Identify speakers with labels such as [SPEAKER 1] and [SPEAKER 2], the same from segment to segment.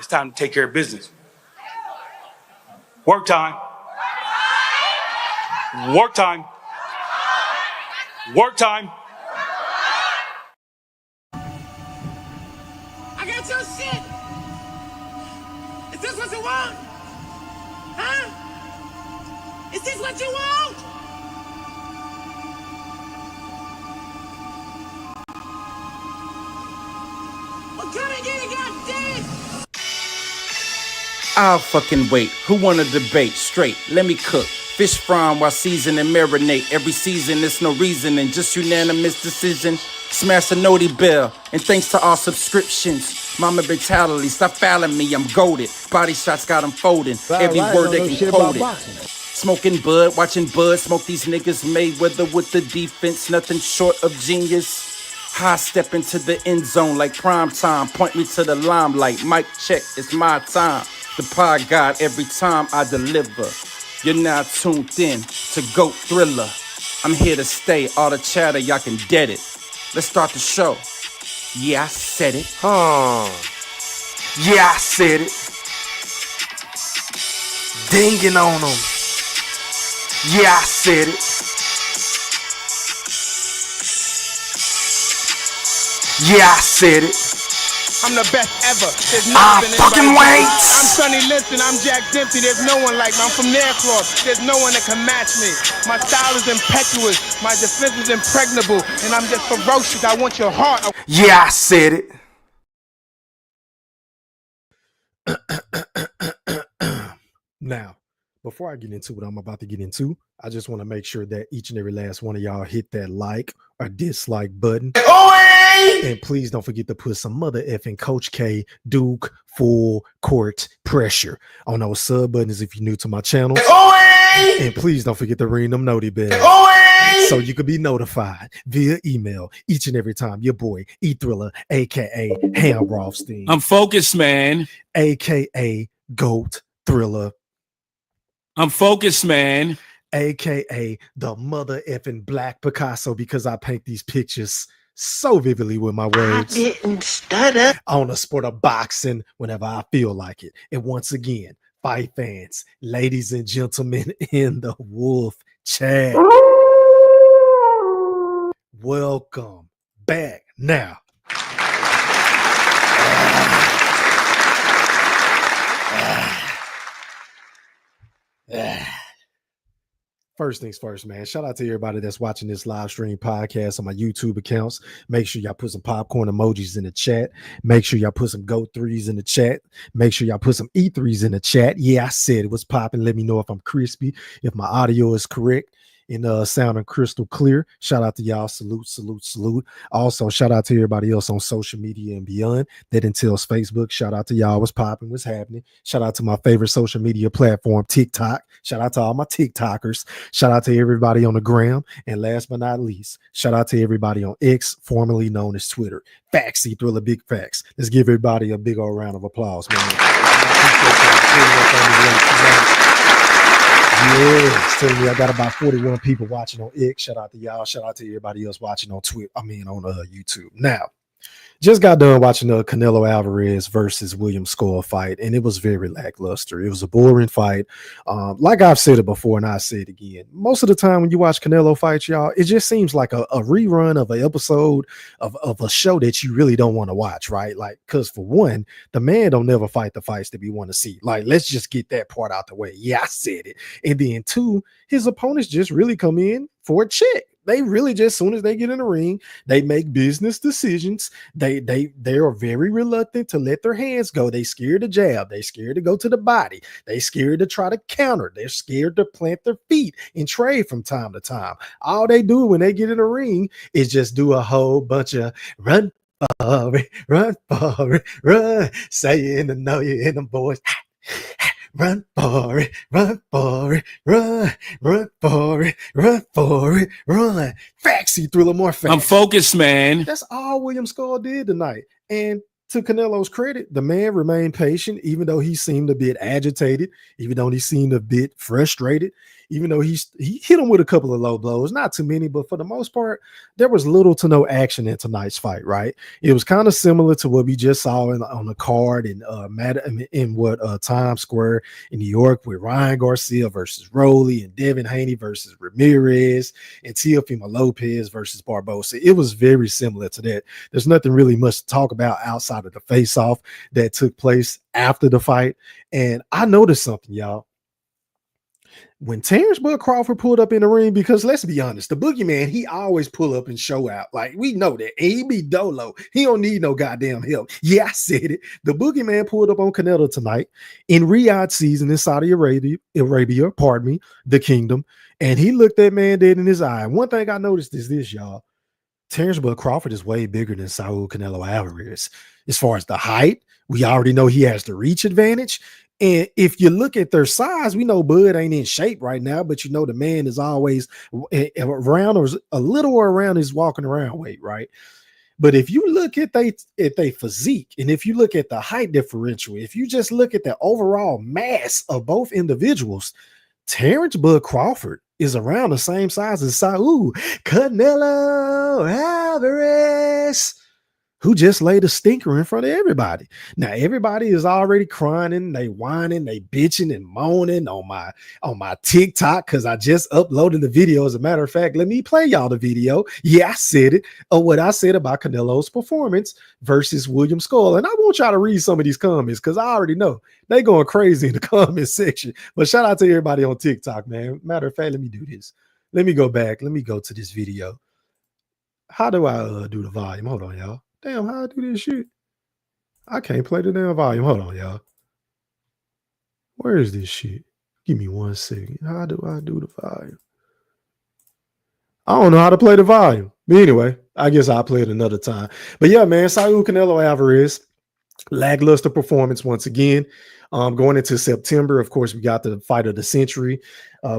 [SPEAKER 1] it's time to take care of business. Work time. Work time. Work time.
[SPEAKER 2] I got your shit. Is this what you want? Huh? Is this what you want? Well, come and get it, goddamn.
[SPEAKER 3] I'll fucking wait. Who wanna debate? Straight, let me cook. Fish frying while season and marinate. Every season, it's no reason and just unanimous decision. Smash the noti bell, and thanks to all subscriptions. Mama brutality, stop fouling me, I'm goated. Body shots got them folding. Every word they can quote it. Smoking bud, watching bud, smoke these niggas Mayweather with the defense, nothing short of genius. High step into the end zone like prime time, point me to the limelight, mic check, it's my time. The pod god every time I deliver. You're now tuned in to GOAT Thriller. I'm here to stay, all the chatter, y'all can dead it. Let's start the show. Yeah, I said it.
[SPEAKER 4] Yeah, I said it. Dinging on them. Yeah, I said it. Yeah, I said it.
[SPEAKER 2] I'm the best ever. There's never been
[SPEAKER 4] fucking
[SPEAKER 2] anybody.
[SPEAKER 4] wait.
[SPEAKER 2] I'm Sonny Liston. I'm Jack Dempsey. There's no one like me. I'm from Nairclaw. There's no one that can match me. My style is impetuous. My defense is impregnable. And I'm just ferocious. I want your heart.
[SPEAKER 4] Yeah, I said it.
[SPEAKER 5] Now, before I get into what I'm about to get into, I just want to make sure that each and every last one of y'all hit that like or dislike button. And please don't forget to put some mother effing Coach K, Duke, full court pressure on those sub buttons if you're new to my channel. And please don't forget to ring them noti bells so you can be notified via email each and every time your boy E Thriller, aka Ham Rothstein.
[SPEAKER 3] I'm focused, man.
[SPEAKER 5] Aka GOAT Thriller.
[SPEAKER 3] I'm focused, man.
[SPEAKER 5] AKA the mother effing Black Picasso, because I paint these pictures so vividly with my words.
[SPEAKER 6] I didn't stutter.
[SPEAKER 5] I want to sport a boxing whenever I feel like it. And once again, fight fans, ladies and gentlemen in the Wolf Chat, welcome back. Now, first things first, man. Shout out to everybody that's watching this live stream podcast on my YouTube accounts. Make sure y'all put some popcorn emojis in the chat. Make sure y'all put some GOAT 3s in the chat. Make sure y'all put some E3s in the chat. Yeah, I said it was popping. Let me know if I'm crispy, if my audio is correct and sounding crystal clear. Shout out to y'all. Salute, salute, salute. Also, shout out to everybody else on social media and beyond. That entails Facebook. Shout out to y'all. What's popping? What's happening? Shout out to my favorite social media platform, TikTok. Shout out to all my TikTokers. Shout out to everybody on the gram. And last but not least, shout out to everybody on X, formerly known as Twitter. Facts, E Thriller, big facts. Let's give everybody a big old round of applause, man. Yes, tell me I got about 41 people watching on X. Shout out to y'all. Shout out to everybody else watching on Twitter. I mean, on YouTube. Now, just got done watching the Canelo Alvarez versus William Scull fight, and it was very lackluster. It was a boring fight. Like I've said it before, and I say it again. Most of the time when you watch Canelo fights, y'all, it just seems like a rerun of an episode of a show that you really don't want to watch, right? Like, because for one, the man don't never fight the fights that we want to see. Like, let's just get that part out the way. Yeah, I said it. And then two, his opponents just really come in for a check. They really just, as soon as they get in the ring, they make business decisions. They are very reluctant to let their hands go. They scared to jab. They scared to go to the body. They scared to try to counter. They're scared to plant their feet and trade from time to time. All they do when they get in the ring is just do a whole bunch of run for it, run for it, run. Say it and know you in them boys. Run for it, run for it, run for it, run for it, run. Facts, E Thriller, more facts.
[SPEAKER 3] I'm focused, man.
[SPEAKER 5] That's all William Scull did tonight. And to Canelo's credit, the man remained patient, even though he seemed a bit agitated, even though he seemed a bit frustrated, even though he hit him with a couple of low blows, not too many, but for the most part, there was little to no action in tonight's fight, right? It was kind of similar to what we just saw on the card in Times Square in New York with Ryan Garcia versus Roley and Devin Haney versus Ramirez and Teofimo Lopez versus Barbosa. It was very similar to that. There's nothing really much to talk about outside of the face-off that took place after the fight. And I noticed something, y'all. When Terrence Bud Crawford pulled up in the ring, because let's be honest, the boogeyman, he always pull up and show out. Like, we know that. And he be dolo. He don't need no goddamn help. Yeah, I said it. The boogeyman pulled up on Canelo tonight in Riyadh season in Saudi Arabia, the kingdom. And he looked that man dead in his eye. One thing I noticed is this, y'all. Terrence Bud Crawford is way bigger than Saul Canelo Alvarez. As far as the height, we already know he has the reach advantage. And if you look at their size, we know Bud ain't in shape right now, but you know the man is always around or a little around his walking around weight, right? But if you look at they physique, and if you look at the height differential, if you just look at the overall mass of both individuals, Terrence Bud Crawford is around the same size as Saul Canelo Alvarez, who just laid a stinker in front of everybody. Now, everybody is already crying, they whining, they bitching and moaning on my TikTok because I just uploaded the video. As a matter of fact, let me play y'all the video. Yeah, I said it. Of what I said about Canelo's performance versus William Scull. And I want y'all to read some of these comments because I already know they going crazy in the comment section. But shout out to everybody on TikTok, man. Matter of fact, let me do this. Let me go back. Let me go to this video. How do I do the volume? Hold on, y'all. Damn, how I do this shit? I can't play the damn volume. Hold on, y'all. Where is this shit? Give me 1 second. How do I do the volume? I don't know how to play the volume. But anyway, I guess I'll play it another time. But yeah, man, Saul Canelo Alvarez, lackluster performance once again. Going into September, of course, we got the fight of the century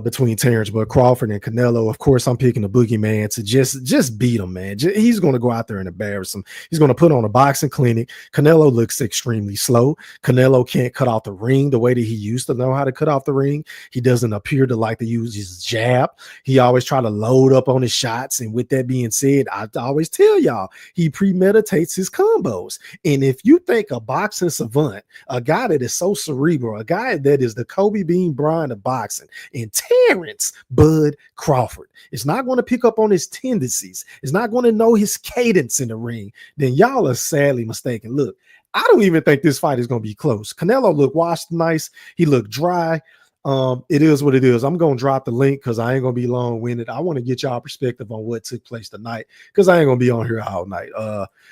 [SPEAKER 5] between Terrence Bud Crawford and Canelo. Of course, I'm picking the boogeyman to just beat him, man. He's going to go out there and embarrass him. He's going to put on a boxing clinic. Canelo looks extremely slow. Canelo can't cut off the ring the way that he used to know how to cut off the ring. He doesn't appear to like to use his jab. He always try to load up on his shots. And with that being said, I always tell y'all, he premeditates his combos. And if you think a boxing savant, a guy that is so cerebral, a guy that is the Kobe Bean Bryant of boxing, and Terrence Bud Crawford is not going to pick up on his tendencies, is not going to know his cadence in the ring, then y'all are sadly mistaken. Look, I don't even think this fight is going to be close. Canelo looked washed nice. He looked dry. It is what it is. I'm going to drop the link because I ain't going to be long-winded. I want to get y'all perspective on what took place tonight because I ain't going to be on here all night.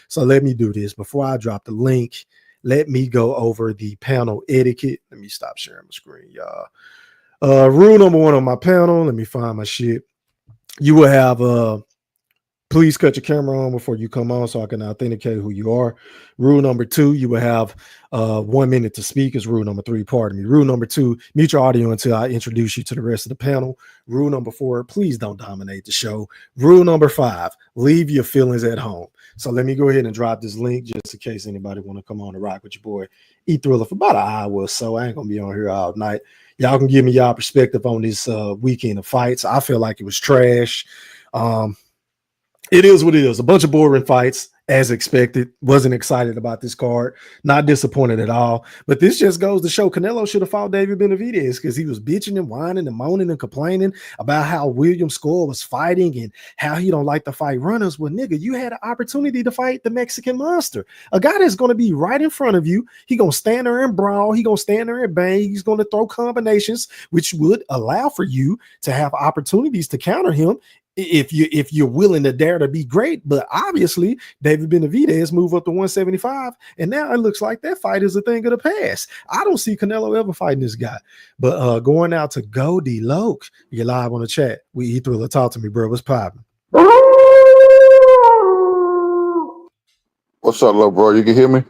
[SPEAKER 5] So let me do this. Before I drop the link, let me go over the panel etiquette. Let me stop sharing my screen, y'all. Rule number 1 on my panel. Let me find my shit. You will have please cut your camera on before you come on so I can authenticate who you are. Rule number 2, you will have 1 minute to speak is rule number 3, pardon me. Rule number 2, mute your audio until I introduce you to the rest of the panel. Rule number 4, please don't dominate the show. Rule number 5, leave your feelings at home. So let me go ahead and drop this link just in case anybody want to come on and rock with your boy E-Thriller for about an hour or so. I ain't going to be on here all night. Y'all can give me y'all perspective on this weekend of fights. I feel like it was trash. It is what it is. A bunch of boring fights, as expected. Wasn't excited about this card. Not disappointed at all. But this just goes to show Canelo should have fought David Benavidez because he was bitching and whining and moaning and complaining about how William Scull was fighting and how he don't like to fight runners. Well, nigga, you had an opportunity to fight the Mexican monster. A guy that's going to be right in front of you. He going to stand there and brawl. He going to stand there and bang. He's going to throw combinations, which would allow for you to have opportunities to counter him if you're willing to dare to be great. But obviously David Benavidez moved up to 175 and now it looks like that fight is a thing of the past. I don't see Canelo ever fighting this guy. But going out to Goldie Loke, you're live on the chat. We E-Thriller, talk to me, bro. What's popping?
[SPEAKER 6] What's up, little bro? You can hear me?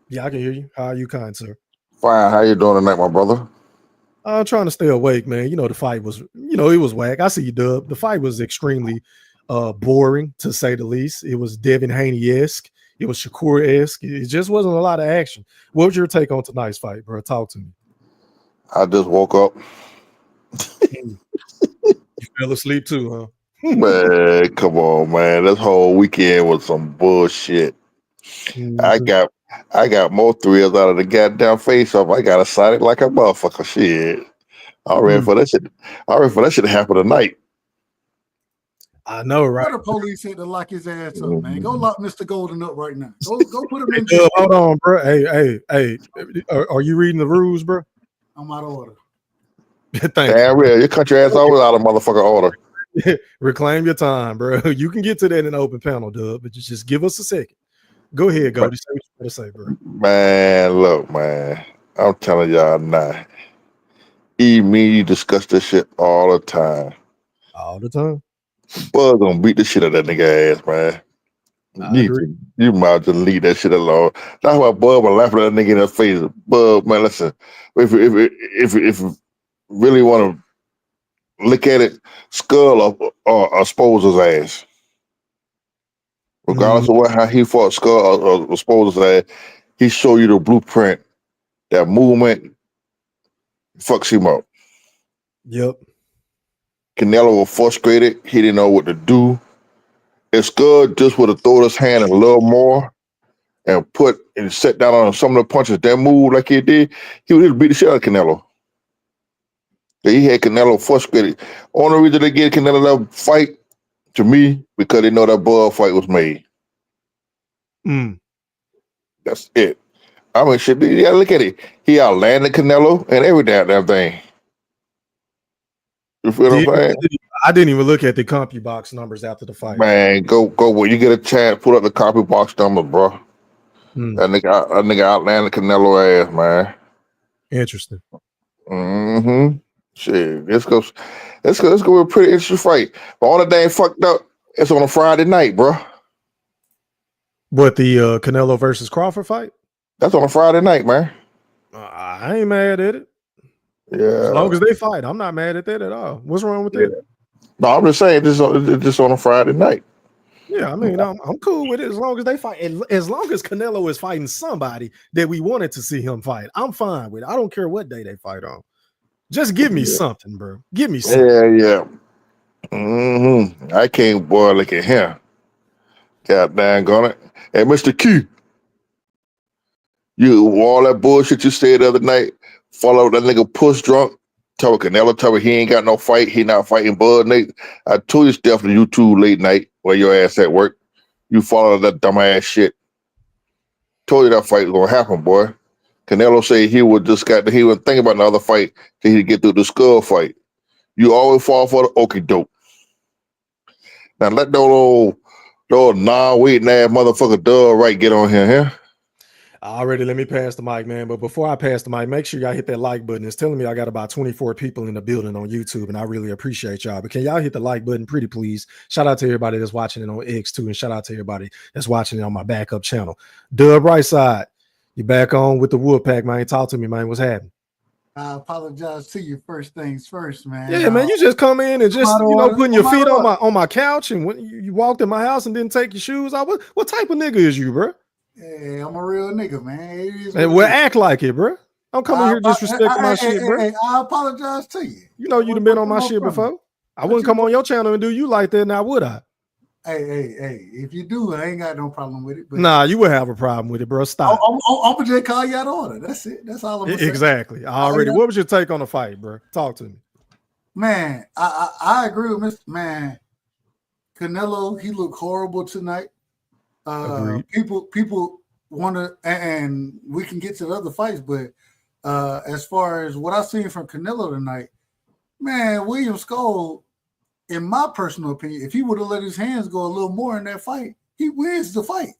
[SPEAKER 5] Yeah, I can hear you. How are you, kind sir?
[SPEAKER 6] Fine. How you doing tonight, my brother?
[SPEAKER 5] I'm trying to stay awake, man. You know, the fight was, it was whack. I see you, Dub. The fight was extremely boring, to say the least. It was Devin Haney-esque. It was Shakur-esque. It just wasn't a lot of action. What was your take on tonight's fight, bro? Talk to me.
[SPEAKER 6] I just woke up.
[SPEAKER 5] You fell asleep too, huh?
[SPEAKER 6] Man, come on, man. This whole weekend was some bullshit. I
[SPEAKER 5] Mhm.
[SPEAKER 6] got more thrills out of the goddamn face off. I got excited like a motherfucker. Shit. I'm ready for that shit. I'm ready for that shit to happen tonight.
[SPEAKER 5] I know, right?
[SPEAKER 7] Where the police had to lock his ass up, man. Go
[SPEAKER 6] Mhm.
[SPEAKER 7] lock Mr. Golden up right now. Go put him in
[SPEAKER 5] Hey,
[SPEAKER 7] jail.
[SPEAKER 5] hold on, bro. Hey. Are you reading the rules, bro?
[SPEAKER 7] I'm out of order.
[SPEAKER 5] Thank
[SPEAKER 6] Damn
[SPEAKER 5] you.
[SPEAKER 6] real. Your country ass always out of motherfucking order.
[SPEAKER 5] Reclaim your time, bro. You can get to that in an open panel, Dub, but just give us a second. Go ahead, Goldie. Say what you gotta say, bro.
[SPEAKER 6] Man, look, man. I'm telling y'all now. You discuss this shit all the time.
[SPEAKER 5] All the time.
[SPEAKER 6] Buzz gonna beat the shit out of that nigga ass, man.
[SPEAKER 5] I agree.
[SPEAKER 6] You might just leave that shit alone. That's why Bud was laughing at that nigga in his face. Bud, man, listen. If you really want to look at it, Skull or expose his ass. Regardless of how he fought Skull or expose his ass, he show you the blueprint. That movement fucks him up.
[SPEAKER 5] Yep.
[SPEAKER 6] Canelo was frustrated. He didn't know what to do. If Skull just would have thrown his hand a little more and set down on some of the punches that move like he did, he would have beat the shit out of Canelo. He had Canelo frustrated. Only reason they gave Canelo that fight, to me, because they know that Bud fight was made. That's it. I mean, shit, you gotta look at it. He outlanded Canelo and every damn thing. You feel what I'm saying?
[SPEAKER 5] I didn't even look at the CompuBox numbers after the fight.
[SPEAKER 6] Man, go when you get a chance, put up the CompuBox numbers, bro. That nigga outlanded Canelo ass, man.
[SPEAKER 5] Interesting.
[SPEAKER 6] Mm-hmm. Shit, this gonna be a pretty interesting fight. But all the day fucked up, it's on a Friday night, bro.
[SPEAKER 5] What, the Canelo versus Crawford fight?
[SPEAKER 6] That's on a Friday night, man.
[SPEAKER 5] I ain't mad at it.
[SPEAKER 6] Yeah.
[SPEAKER 5] As long as they fight, I'm not mad at that at all. What's wrong with that?
[SPEAKER 6] No, I'm just saying this on a Friday night.
[SPEAKER 5] Yeah, I mean, I'm cool with it as long as they fight. As long as Canelo is fighting somebody that we wanted to see him fight, I'm fine with it. I don't care what day they fight on. Just give me something, bro. Give me something.
[SPEAKER 6] Yeah. Mm-hmm. I can't boy look at him. God dang on it. Hey, Mr. Q, you all that bullshit you said the other night, follow that nigga push drunk, tell Canelo, tell me he ain't got no fight, he not fighting Bud Nate. I told you stuff to you too late night where your ass at work. You follow that dumb ass shit. Told you that fight was gonna happen, boy. Canelo said he would think about another fight till he get through the Skull fight. You always fall for the okie doke. Now let those non-waiting ass motherfucker Doug Wright get on here, huh?
[SPEAKER 5] Already, let me pass the mic, man. But before I pass the mic, make sure y'all hit that like button. It's telling me I got about 24 people in the building on YouTube, and I really appreciate y'all. But can y'all hit the like button pretty please? Shout out to everybody that's watching it on X too, and shout out to everybody that's watching it on my backup channel. Dub Right Side, you back on with the Wolfpack, man. Talk to me, man. What's happening?
[SPEAKER 7] I apologize to you. First things first, man.
[SPEAKER 5] Yeah, man. You just come in and just putting your feet on my couch, and when you walked in my house and didn't take your shoes off. What type of nigga is you, bro?
[SPEAKER 7] Hey, I'm a real nigga, man.
[SPEAKER 5] And we'll act like it, bro. Don't come in here disrespecting my shit, bro.
[SPEAKER 7] I apologize to you.
[SPEAKER 5] You know you'd have been on my shit before. I wouldn't come on your channel and do you like that now, would I?
[SPEAKER 7] Hey, if you do, I ain't got no problem with it. But
[SPEAKER 5] nah, you would have a problem with it, bro. Stop.
[SPEAKER 7] I'm gonna just call you out of order. That's it. That's all I'm gonna say.
[SPEAKER 5] Exactly. Already. What was your take on the fight, bro? Talk to me.
[SPEAKER 7] Man, I agree with Mr. Man. Canelo, he looked horrible tonight. People want to, and we can get to the other fights, but as far as what I've seen from Canelo tonight, man, William Scull, in my personal opinion, if he would have let his hands go a little more in that fight, he wins the fight.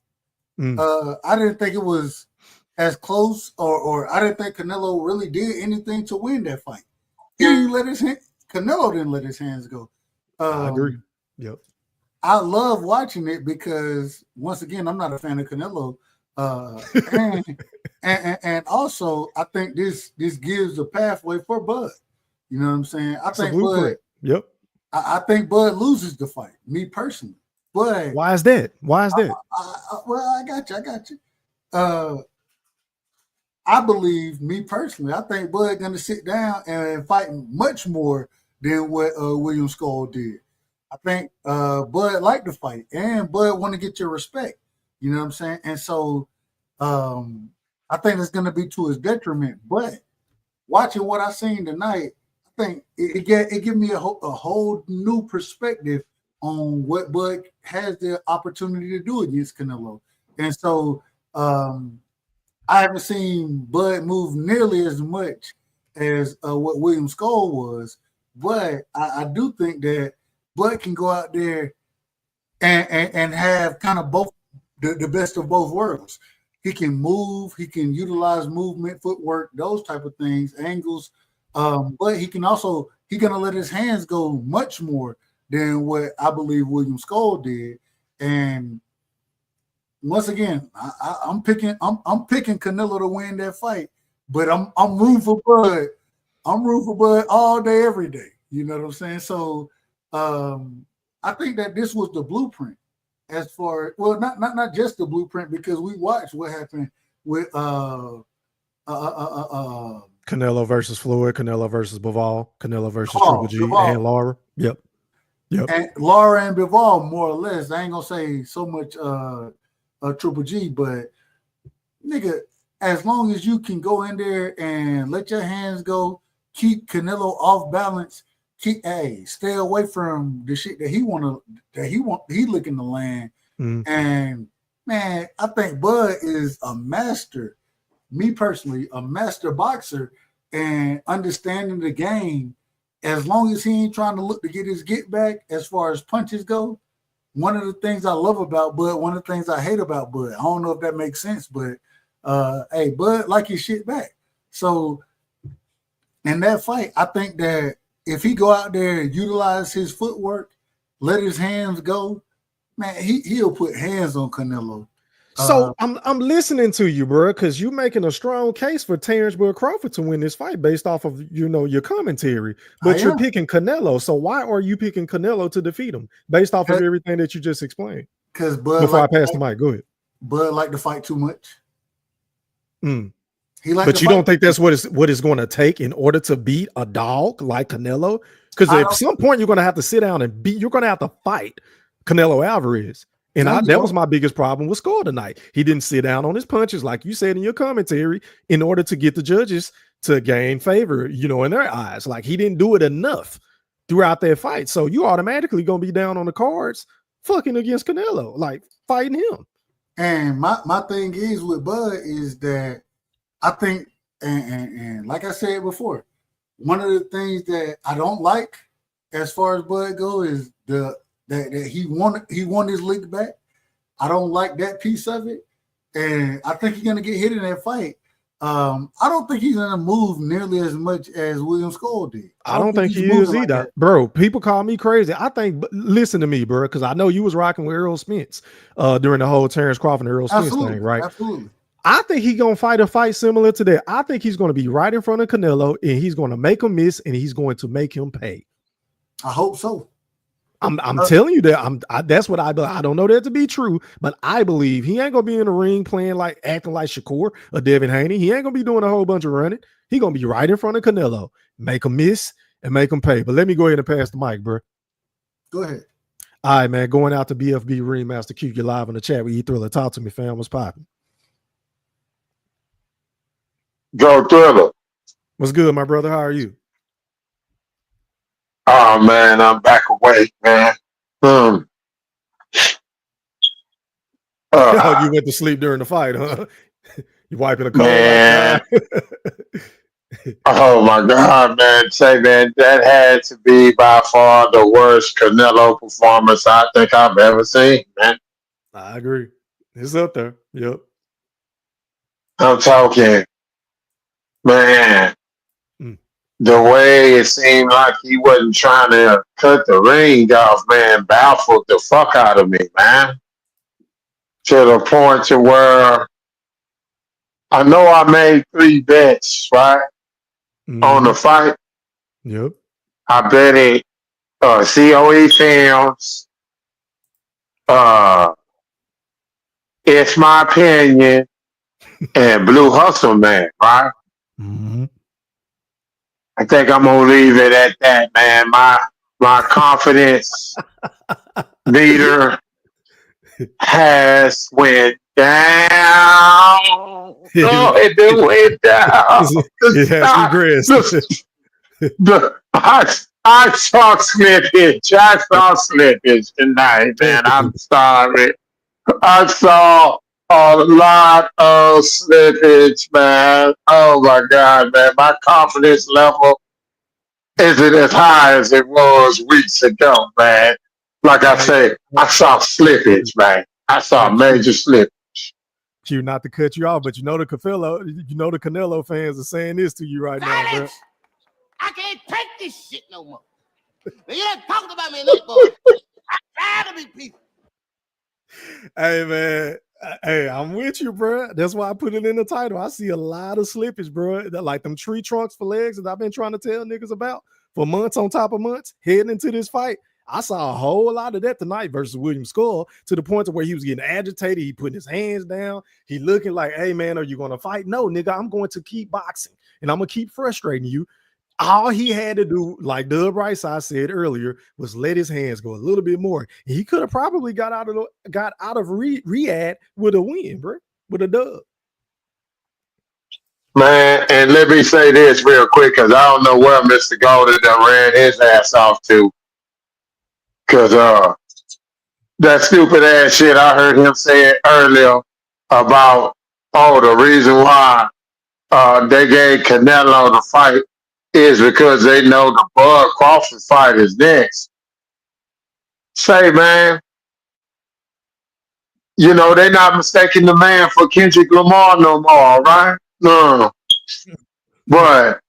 [SPEAKER 7] I didn't think it was as close, or I didn't think Canelo really did anything to win that fight. He didn't let Canelo didn't let his hands go.
[SPEAKER 5] I agree. Yep.
[SPEAKER 7] I love watching it because, once again, I'm not a fan of Canelo. And also, I think this gives a pathway for Bud. You know what I'm saying? I think Bud loses the fight, me personally. But
[SPEAKER 5] Why is that? Why is that?
[SPEAKER 7] I got you. I believe, me personally, I think Bud gonna sit down and fight much more than what William Scull did. I think Bud liked to fight, and Bud want to get your respect. You know what I'm saying? And so I think it's gonna be to his detriment. But watching what I seen tonight, I think it give me a whole new perspective on what Bud has the opportunity to do against Canelo. And so I haven't seen Bud move nearly as much as what William Scull was, but I do think that Bud can go out there and have kind of both the best of both worlds. He can move, he can utilize movement, footwork, those type of things, angles. But he can also gonna let his hands go much more than what I believe William Scull did. And once again, I'm picking Canelo to win that fight, but I'm rooting for Bud. I'm rooting for Bud all day, every day. You know what I'm saying? So I think that this was the blueprint. As far not just the blueprint, because we watched what happened with
[SPEAKER 5] Canelo versus Floyd, Canelo versus Bivol, Canelo versus Triple G,
[SPEAKER 7] Bivol.
[SPEAKER 5] and Lara. Yep.
[SPEAKER 7] And Lara and Bivol, more or less. I ain't gonna say so much Triple G, but nigga, as long as you can go in there and let your hands go, keep Canelo off balance, stay away from the shit that he looking to land. And man, I think Bud is a master, me personally, a master boxer and understanding the game. As long as he ain't trying to look to get his get back as far as punches go. One of the things I love about Bud, one of the things I hate about Bud, I don't know if that makes sense, but hey, Bud like his shit back. So in that fight, I think that if he go out there and utilize his footwork, let his hands go, man, he'll put hands on Canelo.
[SPEAKER 5] So I'm listening to you, bro, because you're making a strong case for Terrence Bud Crawford to win this fight based off of your commentary, but you're picking Canelo. So why are you picking Canelo to defeat him based off of everything that you just explained?
[SPEAKER 7] Because Bud,
[SPEAKER 5] before I pass the mic, go ahead.
[SPEAKER 7] Bud like to fight too much.
[SPEAKER 5] But you don't think that's what it's going to take in order to beat a dog like Canelo? Because at some point you're going to have to sit down and you're going to have to fight Canelo Alvarez. And that was my biggest problem with Scull tonight. He didn't sit down on his punches, like you said in your commentary, in order to get the judges to gain favor, in their eyes. Like he didn't do it enough throughout that fight. So you automatically going to be down on the cards fucking against Canelo, like fighting him.
[SPEAKER 7] And my thing is with Bud is that I think, and like I said before, one of the things that I don't like as far as Bud goes is that he won his league back. I don't like that piece of it, and I think he's gonna get hit in that fight. I don't think he's gonna move nearly as much as William Scull did.
[SPEAKER 5] I don't think he is either, like bro. People call me crazy. I think, listen to me, bro, because I know you was rocking with Errol Spence during the whole Terrence Crawford and Errol Spence thing, right?
[SPEAKER 7] Absolutely.
[SPEAKER 5] I think he's gonna fight a fight similar to that. I think he's gonna be right in front of Canelo, and he's gonna make him miss, and he's going to make him pay.
[SPEAKER 7] I hope so.
[SPEAKER 5] I'm telling you that that's what I believe. I don't know that to be true, but I believe he ain't gonna be in the ring acting like Shakur or Devin Haney. He ain't gonna be doing a whole bunch of running. He gonna be right in front of Canelo, make him miss and make him pay. But let me go ahead and pass the mic, bro.
[SPEAKER 7] Go ahead.
[SPEAKER 5] All right, man. Going out to BFB Ringmaster Q. You're live in the chat with E Thriller. Talk to me, fam. What's popping?
[SPEAKER 8] Joe Thriller.
[SPEAKER 5] What's good, my brother? How are you?
[SPEAKER 8] Oh man, I'm back awake, man.
[SPEAKER 5] You went to sleep during the fight, huh? You wiping a cold,
[SPEAKER 8] man. Oh my God, man! Man, that had to be by far the worst Canelo performance I think I've ever seen, man.
[SPEAKER 5] I agree. It's up there. Yep.
[SPEAKER 8] I'm talking, man. The way it seemed like he wasn't trying to cut the ring off, man, baffled the fuck out of me, man. To the point to where I know I made 3 bets, right? On the fight.
[SPEAKER 5] Yep.
[SPEAKER 8] I bet it COE Films. Uh, it's my opinion, and Blue Hustle Man, right?
[SPEAKER 5] Mm-hmm.
[SPEAKER 8] I think I'm gonna leave it at that, man. My confidence meter has went down. Oh, it done went down.
[SPEAKER 5] It has regressed.
[SPEAKER 8] I saw slippage. I saw slippage tonight, man. I'm sorry. I saw a lot of slippage, man. Oh my God, man. My confidence level isn't as high as it was weeks ago, man. Like I say, I saw slippage, man. I saw major slippage.
[SPEAKER 5] Q, not to cut you off, but you know the Canelo fans are saying this to you right now, bro.
[SPEAKER 9] I can't take this shit no more. You done talked about me enough, boy. I'm tired of these people.
[SPEAKER 5] Hey, man. Hey, I'm with you, bro. That's why I put it in the title. I see a lot of slippage, bro. Like them tree trunks for legs that I've been trying to tell niggas about for months on top of months heading into this fight. I saw a whole lot of that tonight versus William Scull, to the point to where he was getting agitated. He putting his hands down. He looking like, hey, man, are you going to fight? No, nigga, I'm going to keep boxing, and I'm going to keep frustrating you. All he had to do, like Dub Rice I said earlier, was let his hands go a little bit more. He could have probably got out of Riyadh with a win, bro, with a dub.
[SPEAKER 8] Man, and let me say this real quick, because I don't know where Mr. Golden done ran his ass off to. Because that stupid ass shit I heard him say earlier about, the reason why they gave Canelo the fight is because they know the Bud Crawford fight is next. Say, man, you know, they not mistaking the man for Kendrick Lamar no more, right? No. But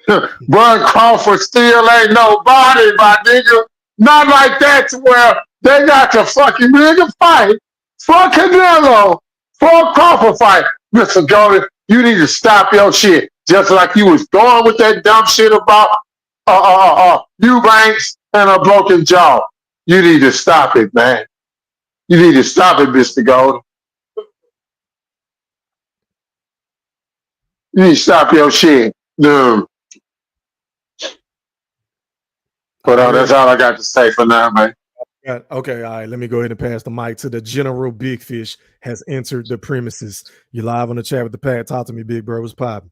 [SPEAKER 8] Bud Crawford still ain't nobody, my nigga. Not like that to where they got to fucking nigga fight for Canelo, for a Crawford fight. Mr. Golden, you need to stop your shit. Just like you was going with that dumb shit about Eubanks and a broken jaw. You need to stop it, man. You need to stop it, Mr. Golden. You need to stop your shit. But that's all I got to say for now, man.
[SPEAKER 5] Okay, all right. Let me go ahead and pass the mic to the General Big Fish has entered the premises. You're live on the chat with the pad. Talk to me, big bro. What's popping?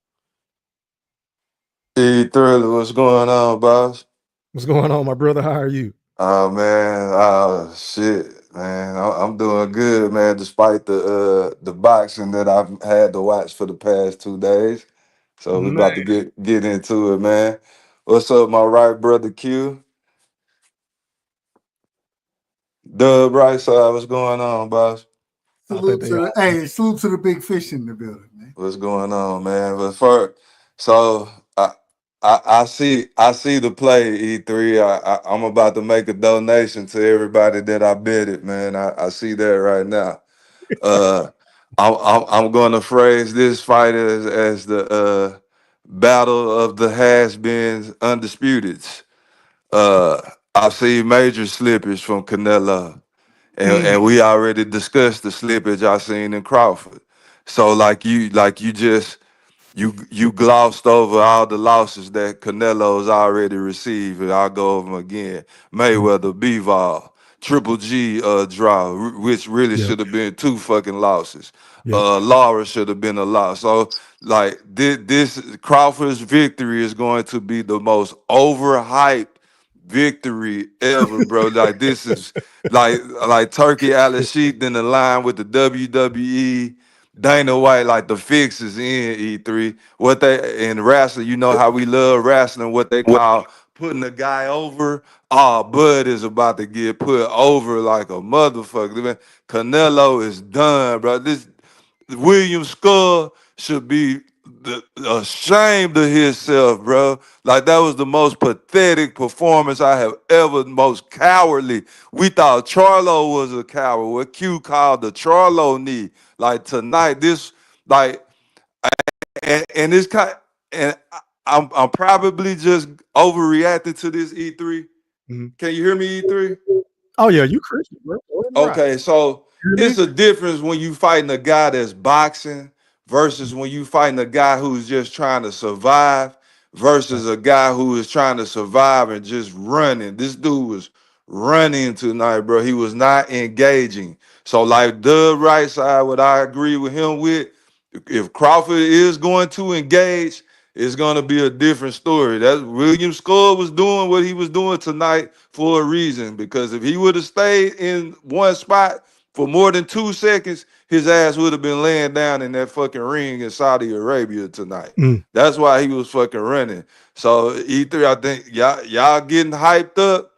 [SPEAKER 10] Hey, Thriller, what's going on, boss?
[SPEAKER 5] What's going on, my brother? How are you?
[SPEAKER 10] Oh man, shit, man, I'm doing good, man. Despite the boxing that I've had to watch for the past 2 days, so we about to get into it, man. What's up, my right brother Q? Dub right side, what's going on, boss?
[SPEAKER 7] Salute to the big fish in the building, man.
[SPEAKER 10] What's going on, man? But first, so I see the play E3. I'm about to make a donation to everybody that I betted, man. I see that right now. I'm going to phrase this fight as the battle of the has-beens undisputed. I see major slippage from Canelo, and we already discussed the slippage I seen in Crawford. So you glossed over all the losses that Canelo's already received, and I'll go over them again. Mayweather, Bivol, Triple G draw, which really should have been 2 fucking losses. Laura should have been a loss. So like this Crawford's victory is going to be the most overhyped victory ever, bro. Like this is like Turkey Alice Sheik in the line with the WWE. Dana White, like the fix is in E3. What they in wrestling, you know how we love wrestling, what they call putting a guy over. Oh, Bud is about to get put over like a motherfucker. Man, Canelo is done, bro. This William Scull should be ashamed of himself, bro. Like that was the most pathetic performance I have ever, most cowardly. We thought Charlo was a coward. What Q called the Charlo knee. Like tonight, this like and this kind and I'm probably just overreacting to this E3. Can you hear me, E3?
[SPEAKER 5] Oh yeah, you Christian, bro. Go ahead and rock.
[SPEAKER 10] Okay, so
[SPEAKER 5] You hear me?
[SPEAKER 10] it's a difference when you fighting a guy that's boxing versus when you fighting a guy who's just trying to survive
[SPEAKER 5] Right.
[SPEAKER 10] versus a guy who is trying to survive and just running. This dude was running tonight, bro. He was not engaging. So, like the right side, what I agree with him with, if Crawford is going to engage, it's going to be a different story. That William Scull was doing what he was doing tonight for a reason, because if he would have stayed in one spot for more than 2 seconds, his ass would have been laying down in that fucking ring in Saudi Arabia tonight.
[SPEAKER 5] Mm.
[SPEAKER 10] That's why he was fucking running. So E3, I think y'all getting hyped up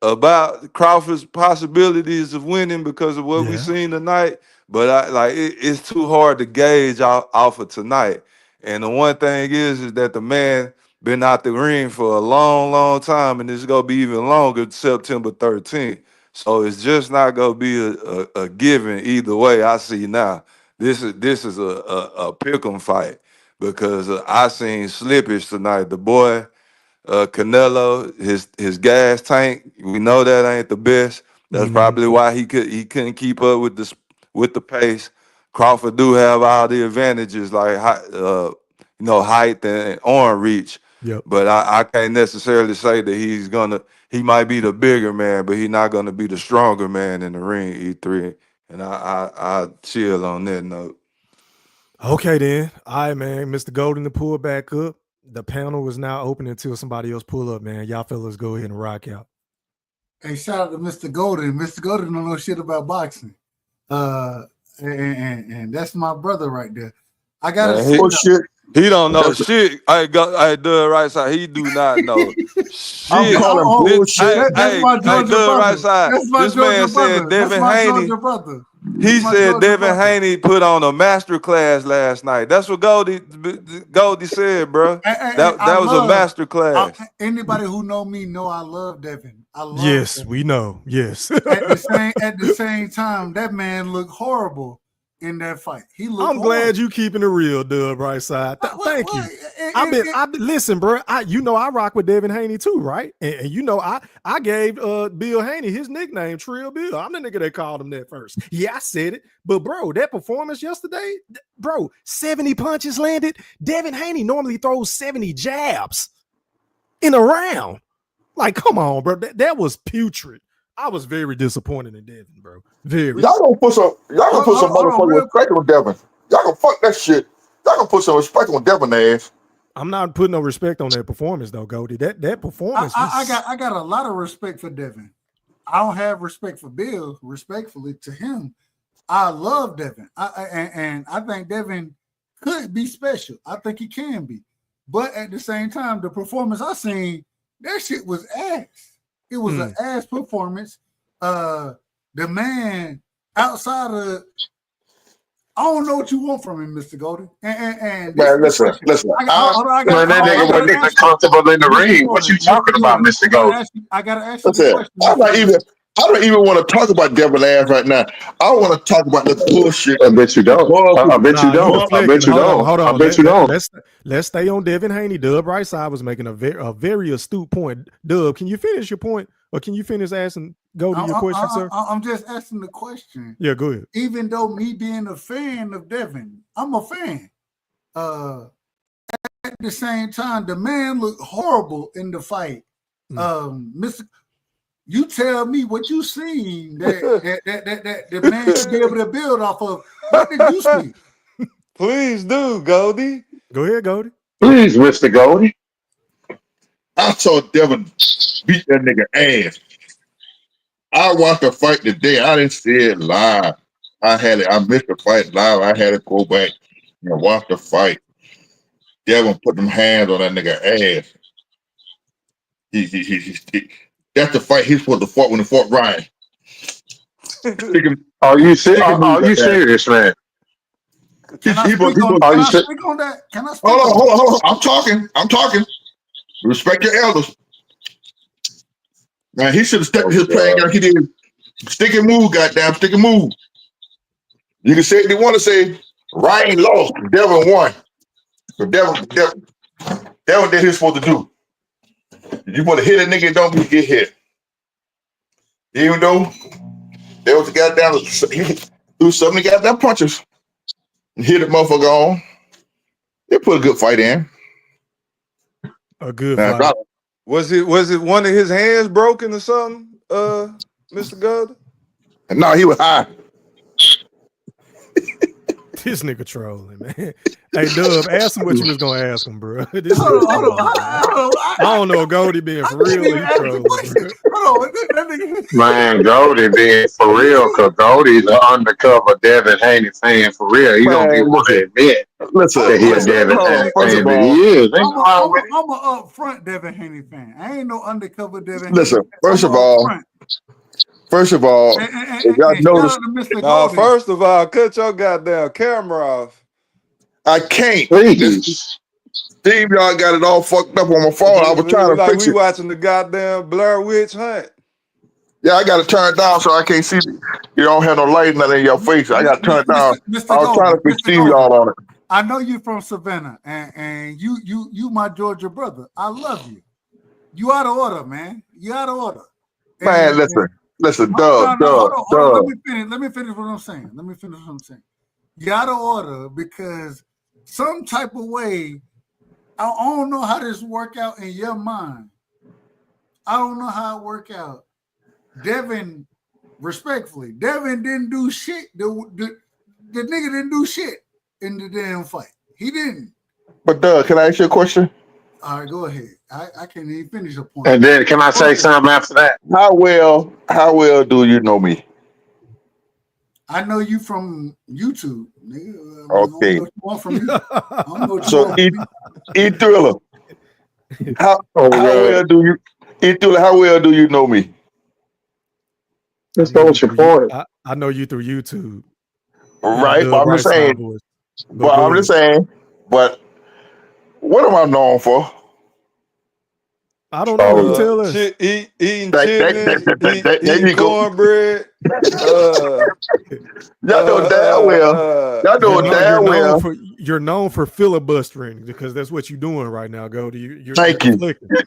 [SPEAKER 10] about Crawford's possibilities of winning because of what we
[SPEAKER 5] Yeah.
[SPEAKER 10] seen tonight, but it's too hard to gauge off of tonight. And the one thing is that the man been out the ring for a long, long time, and it's gonna be even longer, September 13th. So it's just not gonna be a given either way. I see now. This is a pick'em fight because I seen Slippage tonight. The boy. Canelo, his gas tank, we know that ain't the best. That's
[SPEAKER 5] Mm-hmm.
[SPEAKER 10] probably why he couldn't keep up with the pace. Crawford do have all the advantages like height and arm reach,
[SPEAKER 5] Yep.
[SPEAKER 10] but I can't necessarily say that he might be the bigger man, but he's not gonna be the stronger man in the ring. E3, and I chill on that note.
[SPEAKER 5] Okay then. All right, man. Mr. Golden to pull back up. The panel is now open until somebody else pull up, man. Y'all fellas go ahead and rock out.
[SPEAKER 7] Hey, shout out to Mr. Golden. Mr. Golden don't know shit about boxing. And that's my brother right there. I gotta
[SPEAKER 10] Man,
[SPEAKER 7] say,
[SPEAKER 6] Bullshit.
[SPEAKER 10] he don't know shit. I the right side. He do not know
[SPEAKER 6] I'm
[SPEAKER 10] shit.
[SPEAKER 6] calling bullshit.
[SPEAKER 7] that's my Georgia
[SPEAKER 10] The
[SPEAKER 7] brother.
[SPEAKER 10] right side.
[SPEAKER 7] That's my
[SPEAKER 10] This man
[SPEAKER 7] Georgia
[SPEAKER 10] said
[SPEAKER 7] brother. That's
[SPEAKER 10] Devin
[SPEAKER 7] my
[SPEAKER 10] Haney.
[SPEAKER 7] Georgia brother.
[SPEAKER 10] He
[SPEAKER 7] That's my
[SPEAKER 10] said
[SPEAKER 7] Georgia
[SPEAKER 10] Devin
[SPEAKER 7] brother.
[SPEAKER 10] Haney put on a master class last night. That's what Goldie said, bro.
[SPEAKER 7] And
[SPEAKER 10] That was a master class.
[SPEAKER 7] Anybody who know me know I love Devin. I love
[SPEAKER 5] Yes,
[SPEAKER 7] Devin.
[SPEAKER 5] we know. Yes.
[SPEAKER 7] At the same time, that man looked horrible in that fight. He looked
[SPEAKER 5] I'm glad you keeping it real, Dub, right side. Thank you. Listen, bro. I rock with Devin Haney too, right? And I gave Bill Haney his nickname, Trill Bill. I'm the nigga that called him that first. Yeah, I said it. But bro, that performance yesterday, bro, 70 punches landed. Devin Haney normally throws 70 jabs in a round. Like, come on, bro. That was putrid. I was very disappointed in Devin, bro. Very.
[SPEAKER 6] Y'all gonna put some motherfucking respect on Devin. Y'all gonna fuck that shit. Y'all gonna put some respect on Devin ass.
[SPEAKER 5] I'm not putting no respect on that performance though, Goldie. That performance.
[SPEAKER 7] I got a lot of respect for Devin. I don't have respect for Bill. Respectfully to him, I love Devin. And I think Devin could be special. I think he can be. But at the same time, the performance I seen, that shit was ass. It was an ass performance. The man outside of, I don't know what you want from him, Mr. Golden. And
[SPEAKER 6] man, listen.
[SPEAKER 8] Man, that nigga wasn't even comfortable in the ring. What you talking about, Mr. Golden?
[SPEAKER 7] I gotta ask you the question.
[SPEAKER 6] I don't even want to talk about Devin ass right now. I want to talk about the bullshit.
[SPEAKER 8] I bet you don't. I bet you don't. I bet you don't.
[SPEAKER 5] Hold on.
[SPEAKER 8] I bet you don't.
[SPEAKER 5] Let's stay on Devin Haney. Dub right side was making a very astute point. Dub, can you finish your point, or can you finish asking your question, sir?
[SPEAKER 7] I'm just asking the question.
[SPEAKER 5] Yeah, go ahead.
[SPEAKER 7] Even though me being a fan of Devin, I'm a fan. At the same time, the man looked horrible in the fight. Mr. You tell me what you seen that the man should be able to build off of. What did you see?
[SPEAKER 10] Please do, Goldie.
[SPEAKER 5] Go ahead, Goldie.
[SPEAKER 8] Please, Mr. Goldie.
[SPEAKER 6] I saw Devin beat that nigga ass. I watched the fight today. I didn't see it live. I missed the fight live. I had to go back and watch the fight. Devin put them hands on that nigga ass. That's the fight he's supposed to fight when he fought Ryan.
[SPEAKER 8] Are you serious, man?
[SPEAKER 7] Can I speak on that? Can I speak
[SPEAKER 6] Hold on. I'm talking. Respect your elders. Man, he should have stepped his playing game. He did. Stick and move, goddamn. Stick and move. You can say if you want to say Ryan lost, Devin won. But Devin did what he's supposed to do. You want to hit a nigga, don't get hit. Even though there was a goddamn he threw 70 goddamn punches and hit the motherfucker on. They put a good fight in.
[SPEAKER 5] A good
[SPEAKER 6] Man,
[SPEAKER 5] fight.
[SPEAKER 10] Was it one of his hands broken or something, Mr. Gold?
[SPEAKER 6] No, he was high.
[SPEAKER 5] This nigga trolling, man. Hey, Dub, ask him what you was gonna ask him, bro.
[SPEAKER 7] Hold on.
[SPEAKER 5] I don't know, Goldie being for real. He trolling, bro.
[SPEAKER 7] Hold on.
[SPEAKER 8] Man, Goldie being for real, because Goldie's an undercover Devin Haney fan for real. He don't be want to admit that he a Devin Haney fan, but he is.
[SPEAKER 7] I'm an upfront Devin Haney fan. I ain't no undercover Devin Haney.
[SPEAKER 6] Listen, first of all, if y'all notice,
[SPEAKER 10] First of all, cut your goddamn camera off.
[SPEAKER 6] I can't.
[SPEAKER 8] Please.
[SPEAKER 6] Steve, y'all got it all fucked up on my phone. I was trying to fix
[SPEAKER 10] we
[SPEAKER 6] it.
[SPEAKER 10] watching the goddamn Blair Witch Hunt.
[SPEAKER 6] Yeah, I got to turn it down so I can't see. You don't have no light in your face. I got to turn it down. I was trying to fix Steve y'all on it.
[SPEAKER 7] I know you from Savannah, and you my Georgia brother. I love you. You out of order, man. You out of order.
[SPEAKER 6] Man, listen, Doug.
[SPEAKER 7] Let me finish what I'm saying. You out of order because some type of way, I don't know how this work out in your mind. I don't know how it work out. Devin, respectfully, Devin didn't do shit. The nigga didn't do shit in the damn fight. He didn't.
[SPEAKER 6] But Doug, can I ask you a question?
[SPEAKER 7] All right, go ahead. I can't even finish a point.
[SPEAKER 8] And then can I say something after that?
[SPEAKER 6] How well do you know me?
[SPEAKER 7] I know you from YouTube, nigga.
[SPEAKER 6] Okay.
[SPEAKER 7] So
[SPEAKER 6] E-Thriller. How well do you know me?
[SPEAKER 8] Let's go with your point.
[SPEAKER 5] I know you through YouTube.
[SPEAKER 6] Right, but I'm just saying. But what am I known for?
[SPEAKER 5] I don't know. You tell us.
[SPEAKER 10] Eating chitlins, eating cornbread.
[SPEAKER 6] Y'all know damn well. Y'all know damn well.
[SPEAKER 5] You're known for filibustering because that's what you're doing right now, Goldie. You're
[SPEAKER 6] Thank you.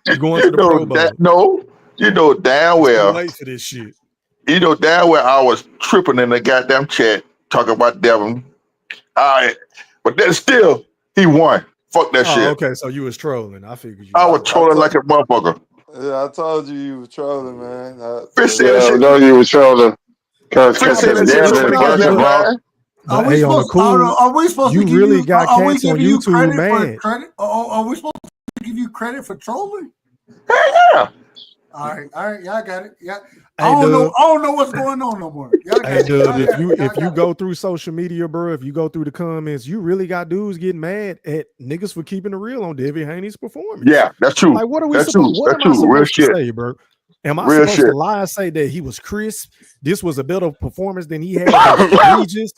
[SPEAKER 5] You're going to the Pro Bowl.
[SPEAKER 6] You know damn well.
[SPEAKER 5] Late for this shit.
[SPEAKER 6] You know damn well I was tripping in the goddamn chat talking about Devin. All right, but then still he won. Fuck that shit.
[SPEAKER 5] Okay, so you was trolling. I figured you.
[SPEAKER 6] I was trolling like a motherfucker.
[SPEAKER 10] Yeah, I told you was trolling, man.
[SPEAKER 8] I know you was trolling. Because Devin, first of all,
[SPEAKER 7] Are we supposed to give
[SPEAKER 5] really got cats on YouTube, man?
[SPEAKER 7] Are we supposed to give you credit for trolling?
[SPEAKER 6] Yeah.
[SPEAKER 7] All right, y'all got it. Yeah. I don't know what's going on no more.
[SPEAKER 5] Hey, Dub, if you go through social media, bro, if you go through the comments, you really got dudes getting mad at niggas for keeping it real on Devin Haney's performance.
[SPEAKER 6] Yeah, that's true.
[SPEAKER 5] Like, what are we supposed? What am I supposed to say, bro? Am I supposed to lie and say that he was crisp? This was a better performance than he had Regis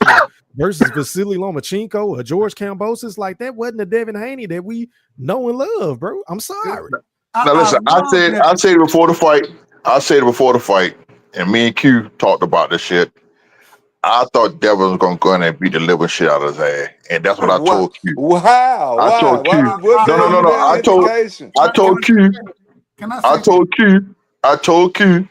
[SPEAKER 5] versus Vasily Lomachenko or George Kambosos? Like, that wasn't the Devin Haney that we know and love, bro. I'm sorry.
[SPEAKER 6] Now listen, I said it before the fight. And me and Q talked about this shit. I thought Devin was gonna go in and beat the living shit out of his ass, and that's what I told Q.
[SPEAKER 10] Wow!
[SPEAKER 6] I told Q. No. I told Q.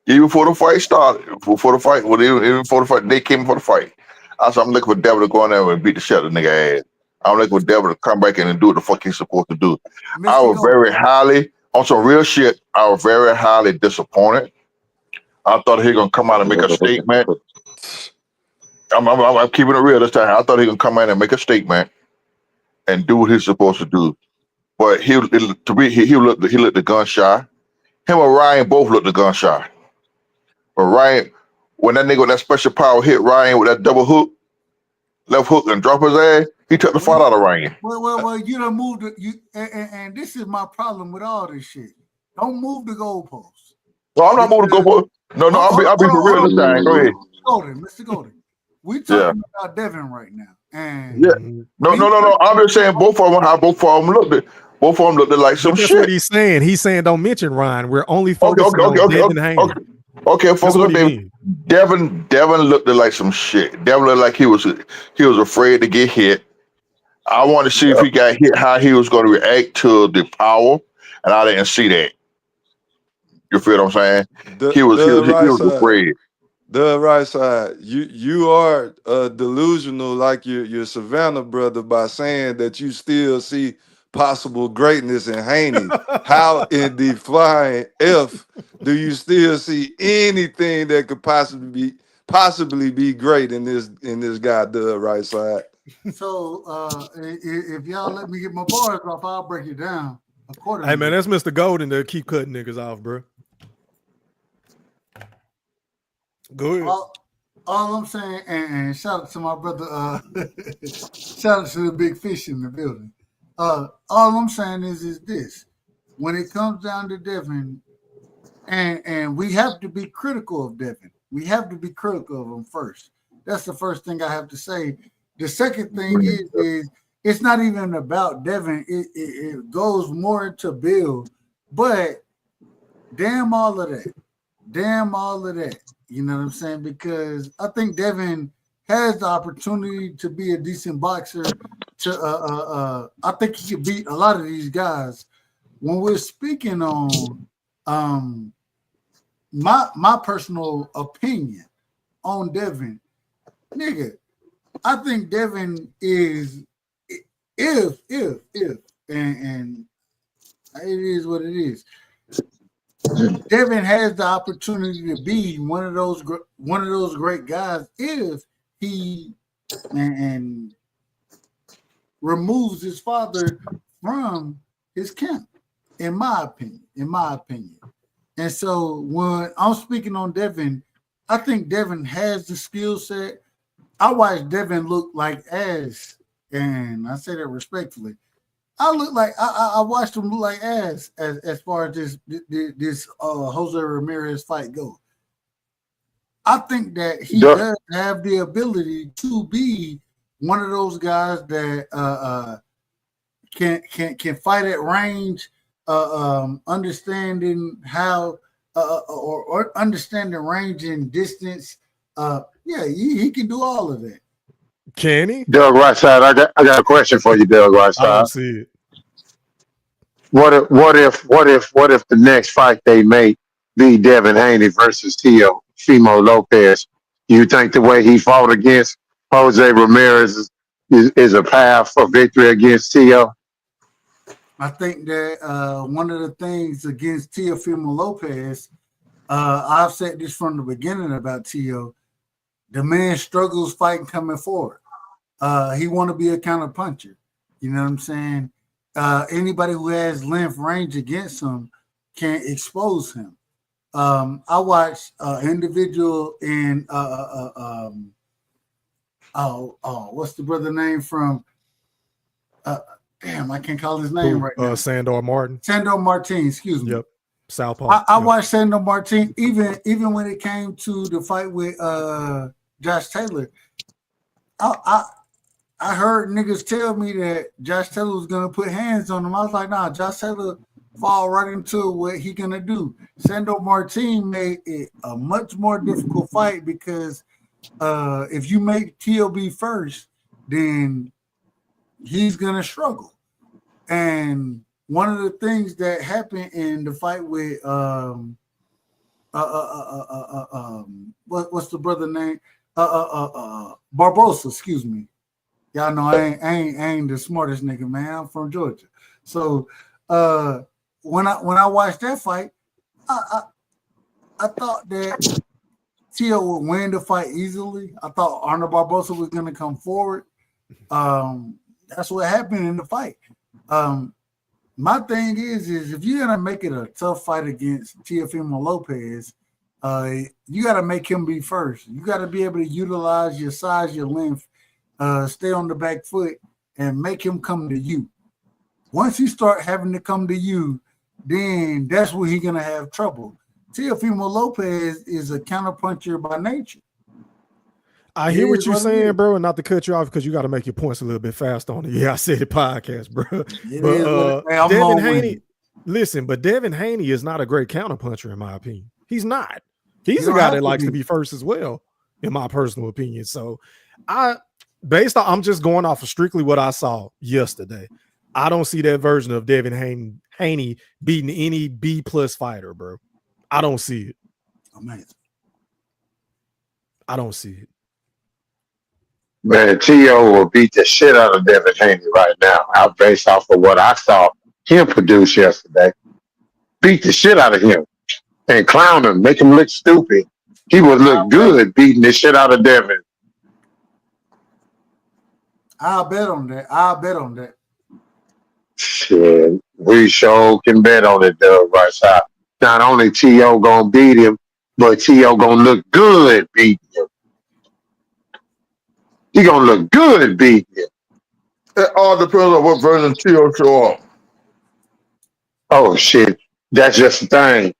[SPEAKER 6] Even before the fight started, even before the fight, they came before the fight. I said I'm looking for Devin to go in there and beat the shit out of the nigga ass. I'm looking for Devin to come back in and do what the fuck he's supposed to do. I was very highly, on some real shit, I was very highly disappointed. I thought he was gonna come out and make a statement. I'm keeping it real this time. I thought he was gonna come in and make a statement and do what he's supposed to do. But he looked the gun shy. Him and Ryan both looked the gun shy. But Ryan, when that nigga with that special power hit Ryan with that double hook, left hook and drop his ass, he took the fight out of Ryan.
[SPEAKER 7] Well, you done moved and this is my problem with all this shit. Don't move the goalposts.
[SPEAKER 6] No, I'm not moving the goalposts. No, I'll be for real this time. Go ahead.
[SPEAKER 7] Mr. Golden. We talking about Devin right now. And
[SPEAKER 6] No. I'm just saying both of them looked. Both of them looked like some shit.
[SPEAKER 5] That's what he's saying. He's saying don't mention Ryan. We're only focusing on Devin Haney.
[SPEAKER 6] Okay, focus on Devin. Devin looked like some shit. Devin looked like he was afraid to get hit. I want to see if he got hit, how he was going to react to the power, and I didn't see that. You feel what I'm saying?
[SPEAKER 10] The
[SPEAKER 6] He was
[SPEAKER 10] right side.
[SPEAKER 6] afraid.
[SPEAKER 10] The right side. You are delusional like your Savannah brother by saying that you still see possible greatness in Haney. How in the flying F do you still see anything that could possibly be great in this guy, the right side?
[SPEAKER 7] So if y'all let me get my bars off, I'll break it down accordingly.
[SPEAKER 5] Hey man, that's Mr. Golden to keep cutting niggas off, bro. Go ahead.
[SPEAKER 7] All I'm saying, and shout out to my brother, shout out to the big fish in the building. All I'm saying is this: when it comes down to Devin, and we have to be critical of Devin. We have to be critical of him first. That's the first thing I have to say. The second thing is it's not even about Devin. It goes more into Bill, but damn all of that. Damn all of that. You know what I'm saying? Because I think Devin has the opportunity to be a decent boxer. I think he could beat a lot of these guys. When we're speaking on my personal opinion on Devin, nigga, I think Devin is if and it is what it is. Devin has the opportunity to be one of those great guys if he and removes his father from his camp. In my opinion. And so when I'm speaking on Devin, I think Devin has the skill set. I watched Devin look like ass, and I say that respectfully. I watched him look like ass as far as this Jose Ramirez fight goes. I think that he does have the ability to be one of those guys that can fight at range, understanding how or understanding range and distance. Yeah, he can do all of that.
[SPEAKER 5] Can he?
[SPEAKER 8] Doug Whiteside, I got a question for you, Doug Whiteside.
[SPEAKER 5] I don't see it.
[SPEAKER 8] What if the next fight they make be Devin Haney versus Teofimo Lopez? You think the way he fought against Jose Ramirez is a path for victory against Teo?
[SPEAKER 7] I think that one of the things against Teofimo Lopez, I've said this from the beginning about Teo, the man struggles fighting coming forward. He want to be a counter puncher. You know what I'm saying? Anybody who has length range against him can expose him. I watched an individual in what's the brother name from? Damn, I can't call his name right now.
[SPEAKER 5] Sandor Martin.
[SPEAKER 7] Sandor Martin, excuse me.
[SPEAKER 5] Yep. Southpaw.
[SPEAKER 7] I watched Sandor Martin even when it came to the fight with Josh Taylor. I heard niggas tell me that Josh Taylor was gonna put hands on him. I was like, nah, Josh Taylor fall right into what he gonna do. Sandor Martin made it a much more difficult fight because if you make TLB first, then he's gonna struggle. And one of the things that happened in the fight with what's the brother name? Barbosa, excuse me. Y'all know I ain't the smartest nigga, man. I'm from Georgia. So when I watched that fight, I thought that Teo would win the fight easily. I thought Arnold Barbosa was gonna come forward. That's what happened in the fight. My thing is if you're gonna make it a tough fight against Teofimo Lopez, you gotta make him be first. You gotta be able to utilize your size, your length, stay on the back foot, and make him come to you. Once he start having to come to you, then that's where he's gonna have trouble. Teofimo Lopez is a counterpuncher by nature.
[SPEAKER 5] I hear what you're saying, bro, and not to cut you off because you got to make your points a little bit fast on it. Yeah, I said it podcast, bro. But Devin Haney, listen, but Devin Haney is not a great counterpuncher in my opinion. He's not. He's a guy that likes to be first as well, in my personal opinion. So I'm just going off of strictly what I saw yesterday. I don't see that version of Devin Haney beating any B+ fighter, bro. I don't see it.
[SPEAKER 7] Amazing.
[SPEAKER 5] I don't see it.
[SPEAKER 8] Man, T.O. will beat the shit out of Devin Haney right now, out based off of what I saw him produce yesterday. Beat the shit out of him and clown him, make him look stupid. He would look good beating the shit out of Devin.
[SPEAKER 7] I'll bet on that.
[SPEAKER 8] Shit, we sure can bet on it, Doug, right side. Not only T.O. gonna beat him, but T.O. gonna look good beating him. He gonna look good beating him.
[SPEAKER 6] It all depends on what version T.O. show off.
[SPEAKER 8] Oh, shit. That's just the thing.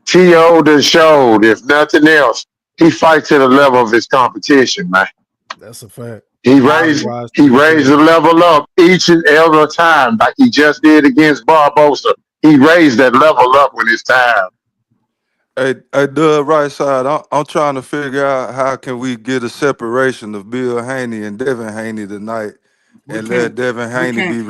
[SPEAKER 8] T.O. done showed, if nothing else, he fights to the level of his competition, man.
[SPEAKER 5] That's a fact.
[SPEAKER 8] He raised the level up each and every time, like he just did against Barbosa. He raised that level up when it's time.
[SPEAKER 10] Hey, Doug, right side. I'm trying to figure out how can we get a separation of Bill Haney and Devin Haney tonight, and let Devin Haney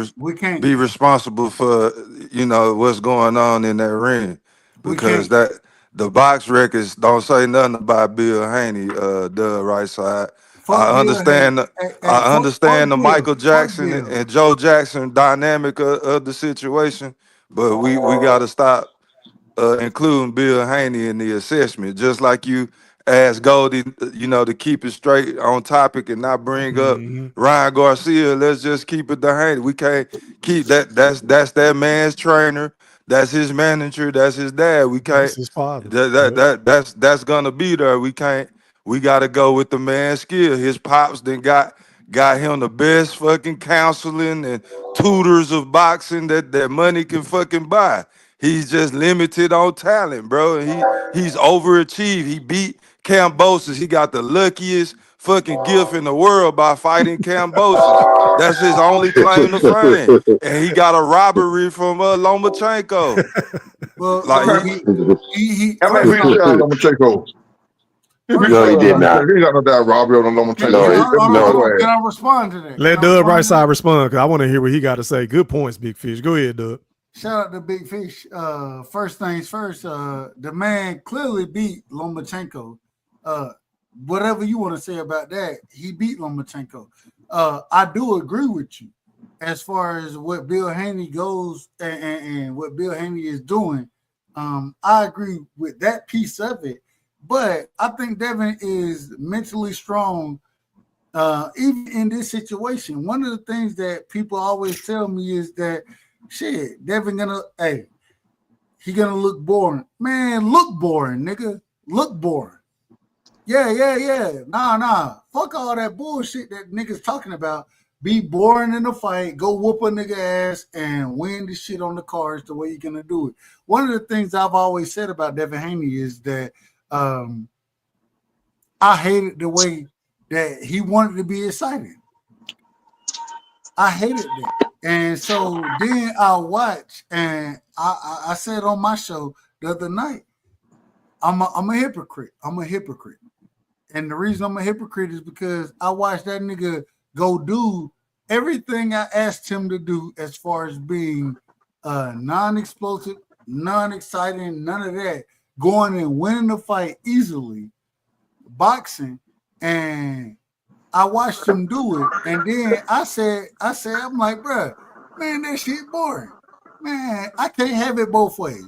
[SPEAKER 10] be responsible for what's going on in that ring, because that the box records don't say nothing about Bill Haney. Doug, right side. I understand the Michael Jackson and Joe Jackson dynamic of the situation, but we got to stop including Bill Haney in the assessment. Just like you asked Goldie, to keep it straight on topic and not bring up Ryan Garcia. Let's just keep it to Haney. We can't keep that. That's that man's trainer. That's his manager. That's his dad. We can't.
[SPEAKER 5] That's his father.
[SPEAKER 10] That's gonna be there. We can't. We got to go with the man's skill. His pops then got him the best fucking counseling and tutors of boxing that money can fucking buy. He's just limited on talent, bro. And he's overachieved. He beat Cambosis. He got the luckiest fucking gift in the world by fighting Cambosis. That's his only claim to fame. And he got a robbery from Lomachenko.
[SPEAKER 7] Well,
[SPEAKER 10] like
[SPEAKER 7] he
[SPEAKER 6] I mean, we shot Lomachenko.
[SPEAKER 8] No, he did not.
[SPEAKER 6] He got no doubt robbery on Lomachenko.
[SPEAKER 7] Can I respond to that?
[SPEAKER 5] Let Doug right side respond, because I want to hear what he got to say. Good points, Big Fish. Go ahead, Doug.
[SPEAKER 7] Shout out to Big Fish. First things first, the man clearly beat Lomachenko. Whatever you want to say about that, he beat Lomachenko. I do agree with you as far as what Bill Haney goes and what Bill Haney is doing. I agree with that piece of it, but I think Devin is mentally strong. Even in this situation, one of the things that people always tell me is that shit, Devin he gonna look boring. Man, look boring, nigga. Look boring. Yeah. Nah. Fuck all that bullshit that niggas talking about. Be boring in the fight, go whoop a nigga ass and win the shit on the cards the way you're gonna do it. One of the things I've always said about Devin Haney is that I hated the way that he wanted to be excited. I hated that. And so then I watch, and I said on my show the other night, I'm a hypocrite. I'm a hypocrite. And the reason I'm a hypocrite is because I watched that nigga go do everything I asked him to do as far as being non-explosive, non-exciting, none of that, going and winning the fight easily, boxing, and I watched him do it, and then I said, I'm like, bro, man, that shit boring. Man, I can't have it both ways.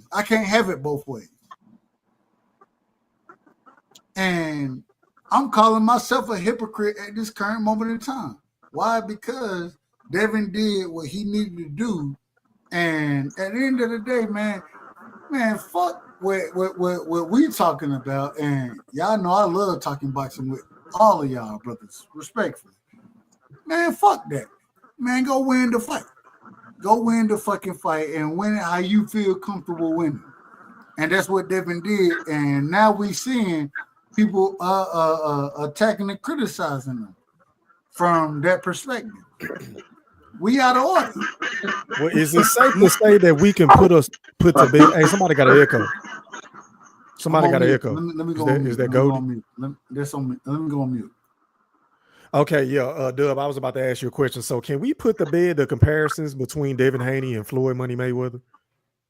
[SPEAKER 7] And I'm calling myself a hypocrite at this current moment in time. Why? Because Devin did what he needed to do, and at the end of the day, man, fuck what we talking about. And y'all know I love talking boxing with all of y'all brothers, respectfully. Man, fuck that. Man, go win the fight. Go win the fucking fight and win it how you feel comfortable winning. And that's what Devin did. And now we seeing people attacking and criticizing them from that perspective. We out of order.
[SPEAKER 5] Well, is it safe to say that we can put to bed? Hey, somebody got an echo. Somebody got an echo.
[SPEAKER 7] Let me go on mute.
[SPEAKER 5] Is that Goldie?
[SPEAKER 7] Let me go on mute.
[SPEAKER 5] Okay, yeah, Dub, I was about to ask you a question. So can we put to bed the comparisons between Devin Haney and Floyd Money Mayweather?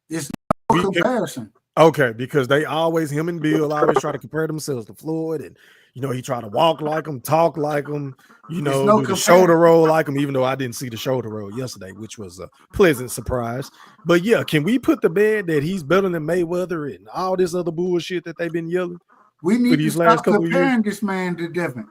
[SPEAKER 7] It's no comparison.
[SPEAKER 5] Okay, because they always him and Bill always try to compare themselves to Floyd, and he try to walk like him, talk like him,
[SPEAKER 7] It's no
[SPEAKER 5] do the shoulder
[SPEAKER 7] comparing.
[SPEAKER 5] roll like him. Even though I didn't see the shoulder roll yesterday, which was a pleasant surprise. But yeah, can we put to bed that he's better than Mayweather and all this other bullshit that they've been yelling?
[SPEAKER 7] We need to
[SPEAKER 5] these last
[SPEAKER 7] stop
[SPEAKER 5] couple of years?
[SPEAKER 7] comparing this man to Devin.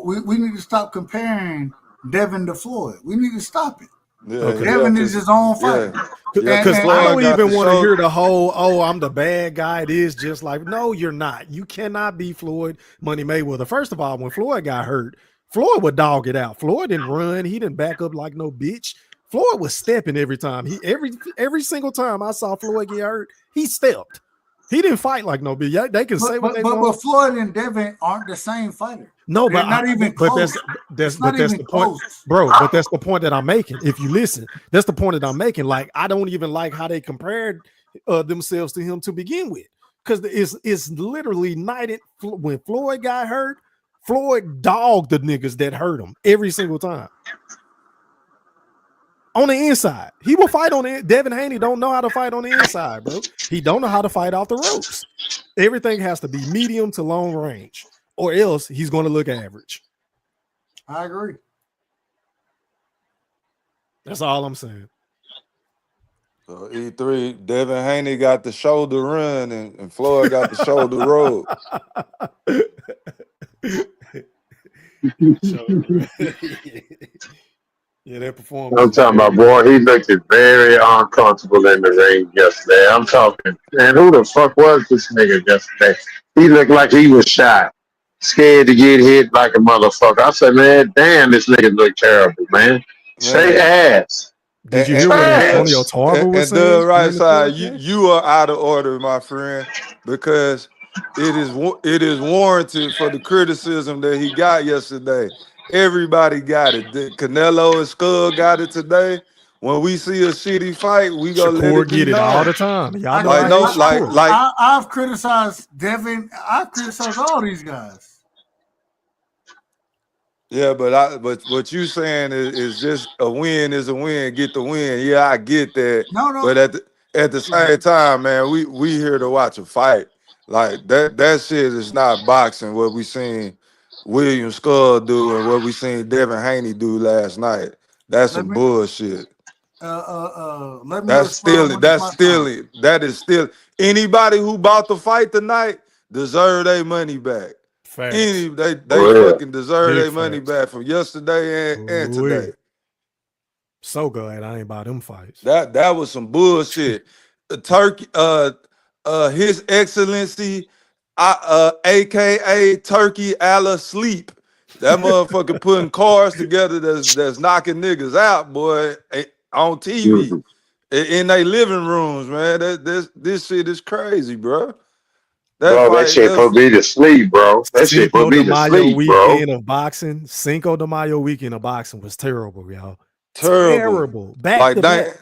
[SPEAKER 7] We need to stop comparing Devin to Floyd. We need to stop it.
[SPEAKER 10] Yeah,
[SPEAKER 7] Devin is his own fighter.
[SPEAKER 5] Because
[SPEAKER 7] And
[SPEAKER 5] I don't
[SPEAKER 10] got
[SPEAKER 5] even
[SPEAKER 10] the
[SPEAKER 5] want to hear
[SPEAKER 10] shoulder.
[SPEAKER 5] the whole, I'm the bad guy. It is just like, no, you're not. You cannot be Floyd Money Mayweather. First of all, when Floyd got hurt, Floyd would dog it out. Floyd didn't run. He didn't back up like no bitch. Floyd was stepping every time. Every single time I saw Floyd get hurt, he stepped. He didn't fight like no bitch. Yeah, they can say what they want.
[SPEAKER 7] But Floyd and Devin aren't the same fighter.
[SPEAKER 5] No,
[SPEAKER 7] They're
[SPEAKER 5] but
[SPEAKER 7] not even close.
[SPEAKER 5] that's the point, bro. But that's the point that I'm making. If you listen, that's the point that I'm making. Like, I don't even like how they compared themselves to him to begin with, because it's literally when Floyd got hurt, Floyd dogged the niggas that hurt him every single time. On the inside, he will fight on it. Devin Haney don't know how to fight on the inside, bro. He don't know how to fight off the ropes. Everything has to be medium to long range, or else he's going to look average.
[SPEAKER 7] I agree.
[SPEAKER 5] That's all I'm saying.
[SPEAKER 10] So E3, Devin Haney got the shoulder run and Floyd got the shoulder roll.
[SPEAKER 5] Yeah, that performance.
[SPEAKER 8] I'm talking about, boy, he looked very uncomfortable in the ring yesterday. I'm talking, man, who the fuck was this nigga yesterday? He looked like he was shot, scared to get hit like a motherfucker. I said, man, damn, this nigga look terrible, man. Straight ass.
[SPEAKER 5] Did you hear what Antonio Tarver was saying?
[SPEAKER 10] And the right side, you are out of order, my friend, because it is warranted for the criticism that he got yesterday. Everybody got it. Canelo and Scull got it today. When we see a shitty fight, we gonna let it be known.
[SPEAKER 5] All the time. Y'all
[SPEAKER 7] I've criticized Devin. I've criticized all these guys.
[SPEAKER 10] Yeah, but what you saying is just a win is a win. Get the win. Yeah, I get that.
[SPEAKER 7] No.
[SPEAKER 10] But at the same time, man, we here to watch a fight. Like that shit is not boxing. What we seen William Scull do and what we seen Devin Haney do last night. That's some bullshit. That is still anybody who bought the fight tonight deserve their money back. They fucking deserve their money back from yesterday and today.
[SPEAKER 5] So glad I ain't bought them fights.
[SPEAKER 10] That was some bullshit. Turkey, His Excellency, aka Turkey Alla Sleep. That motherfucker putting cars together that's knocking niggas out, boy, on TV in their living rooms, man. This shit is crazy, bro.
[SPEAKER 8] That shit put me to sleep, bro. That shit put me to sleep, bro.
[SPEAKER 5] Cinco de Mayo weekend of boxing was terrible, y'all.
[SPEAKER 10] Terrible.
[SPEAKER 5] Back to back.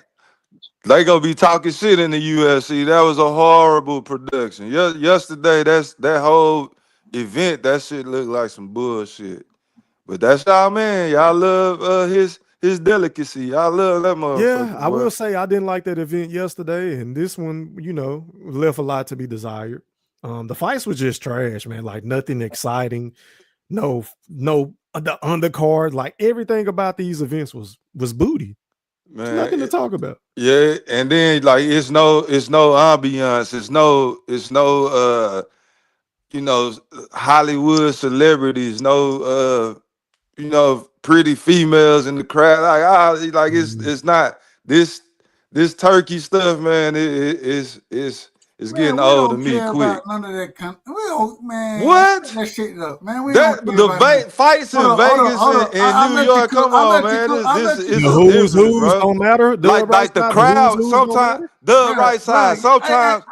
[SPEAKER 10] They gonna be talking shit in the UFC. That was a horrible production. Yesterday, that whole event, that shit looked like some bullshit. But that's y'all, man. Y'all love his delicacy. Y'all love that motherfucker.
[SPEAKER 5] Yeah, I will say I didn't like that event yesterday, and this one, left a lot to be desired. The fights was just trash, man. Like nothing exciting. No, the undercard. Like everything about these events was booty.
[SPEAKER 10] Man,
[SPEAKER 5] nothing to talk about.
[SPEAKER 10] Yeah, and then like it's no ambiance. It's no Hollywood celebrities. No pretty females in the crowd. It's not this turkey stuff, man. It's getting old to me quick.
[SPEAKER 7] None of that we don't, man.
[SPEAKER 10] What?
[SPEAKER 7] That shit up, man.
[SPEAKER 10] Fights in Vegas and New York. Come on, man. This is
[SPEAKER 5] who's don't matter.
[SPEAKER 10] Like the crowd. Sometimes the right side. Sometimes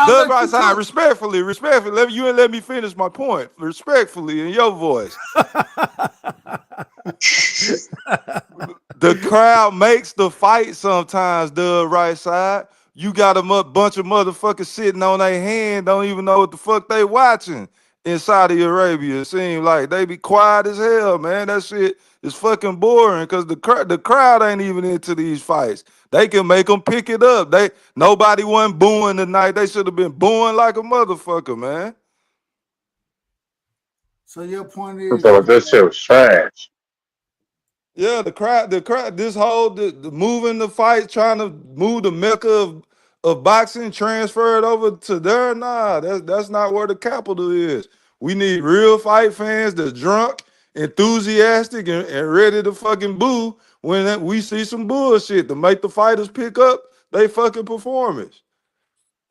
[SPEAKER 10] the right side. Respectfully. Let me finish my point. Respectfully in your voice. The crowd makes the fight sometimes. The right side. You got a bunch of motherfuckers sitting on their hand, don't even know what the fuck they watching. in Saudi Arabia. It seems like they be quiet as hell, man. That shit is fucking boring because the crowd ain't even into these fights. They can make them pick it up. Nobody wasn't booing tonight. They should have been booing like a motherfucker, man.
[SPEAKER 7] So your point
[SPEAKER 8] I
[SPEAKER 7] is,
[SPEAKER 8] thought that shit was trash.
[SPEAKER 10] Yeah, the crowd, this whole the moving the fight, trying to move the mecca of boxing, transfer it over to there. Nah, that's not where the capital is. We need real fight fans that's drunk, enthusiastic, and ready to fucking boo when we see some bullshit to make the fighters pick up they fucking performance.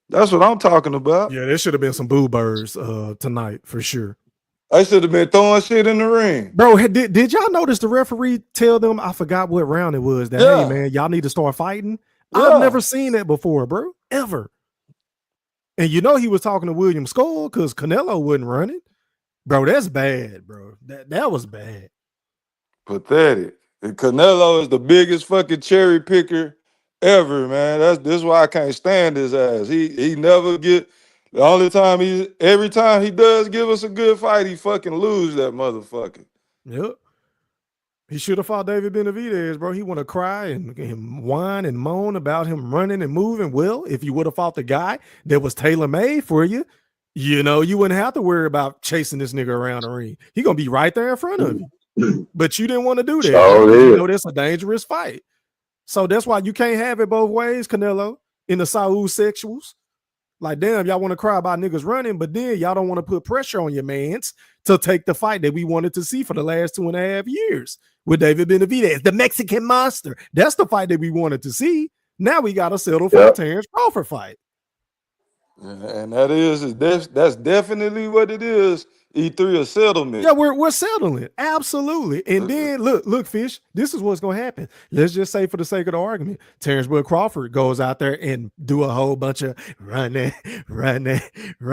[SPEAKER 10] That's what I'm talking about.
[SPEAKER 5] Yeah, there should have been some boo birds tonight for sure.
[SPEAKER 10] They should have been throwing shit in the ring.
[SPEAKER 5] Bro, did y'all notice the referee tell them, I forgot what round it was, that hey man, y'all need to start fighting?
[SPEAKER 10] Yeah.
[SPEAKER 5] I've never seen that before, bro. Ever. And you know he was talking to William Scull because Canelo wasn't running. Bro, that's bad, bro. That was bad.
[SPEAKER 10] Pathetic. And Canelo is the biggest fucking cherry picker ever, man. This is why I can't stand his ass. He never get the only time every time he does give us a good fight, he fucking lose that motherfucker.
[SPEAKER 5] Yep. He should have fought David Benavidez, bro. He want to cry and whine and moan about him running and moving. Well, if you would have fought the guy that was tailor-made for you, you know, you wouldn't have to worry about chasing this nigga around the ring. He gonna be right there in front of you. But you didn't want to do that. You know that's a dangerous fight. So that's why you can't have it both ways, Canelo, in the Saud sexuals. Like, damn, y'all want to cry about niggas running, but then y'all don't want to put pressure on your mans to take the fight that we wanted to see for the last 2.5 years with David Benavidez, the Mexican monster. That's the fight that we wanted to see. Now we got to settle for the Terrence Crawford fight.
[SPEAKER 10] And that's definitely what it is. E3 a settlement.
[SPEAKER 5] Yeah, we're settling. Absolutely. And then look, Fish, this is what's gonna happen. Let's just say, for the sake of the argument, Terrence Crawford goes out there and do a whole bunch of running, and win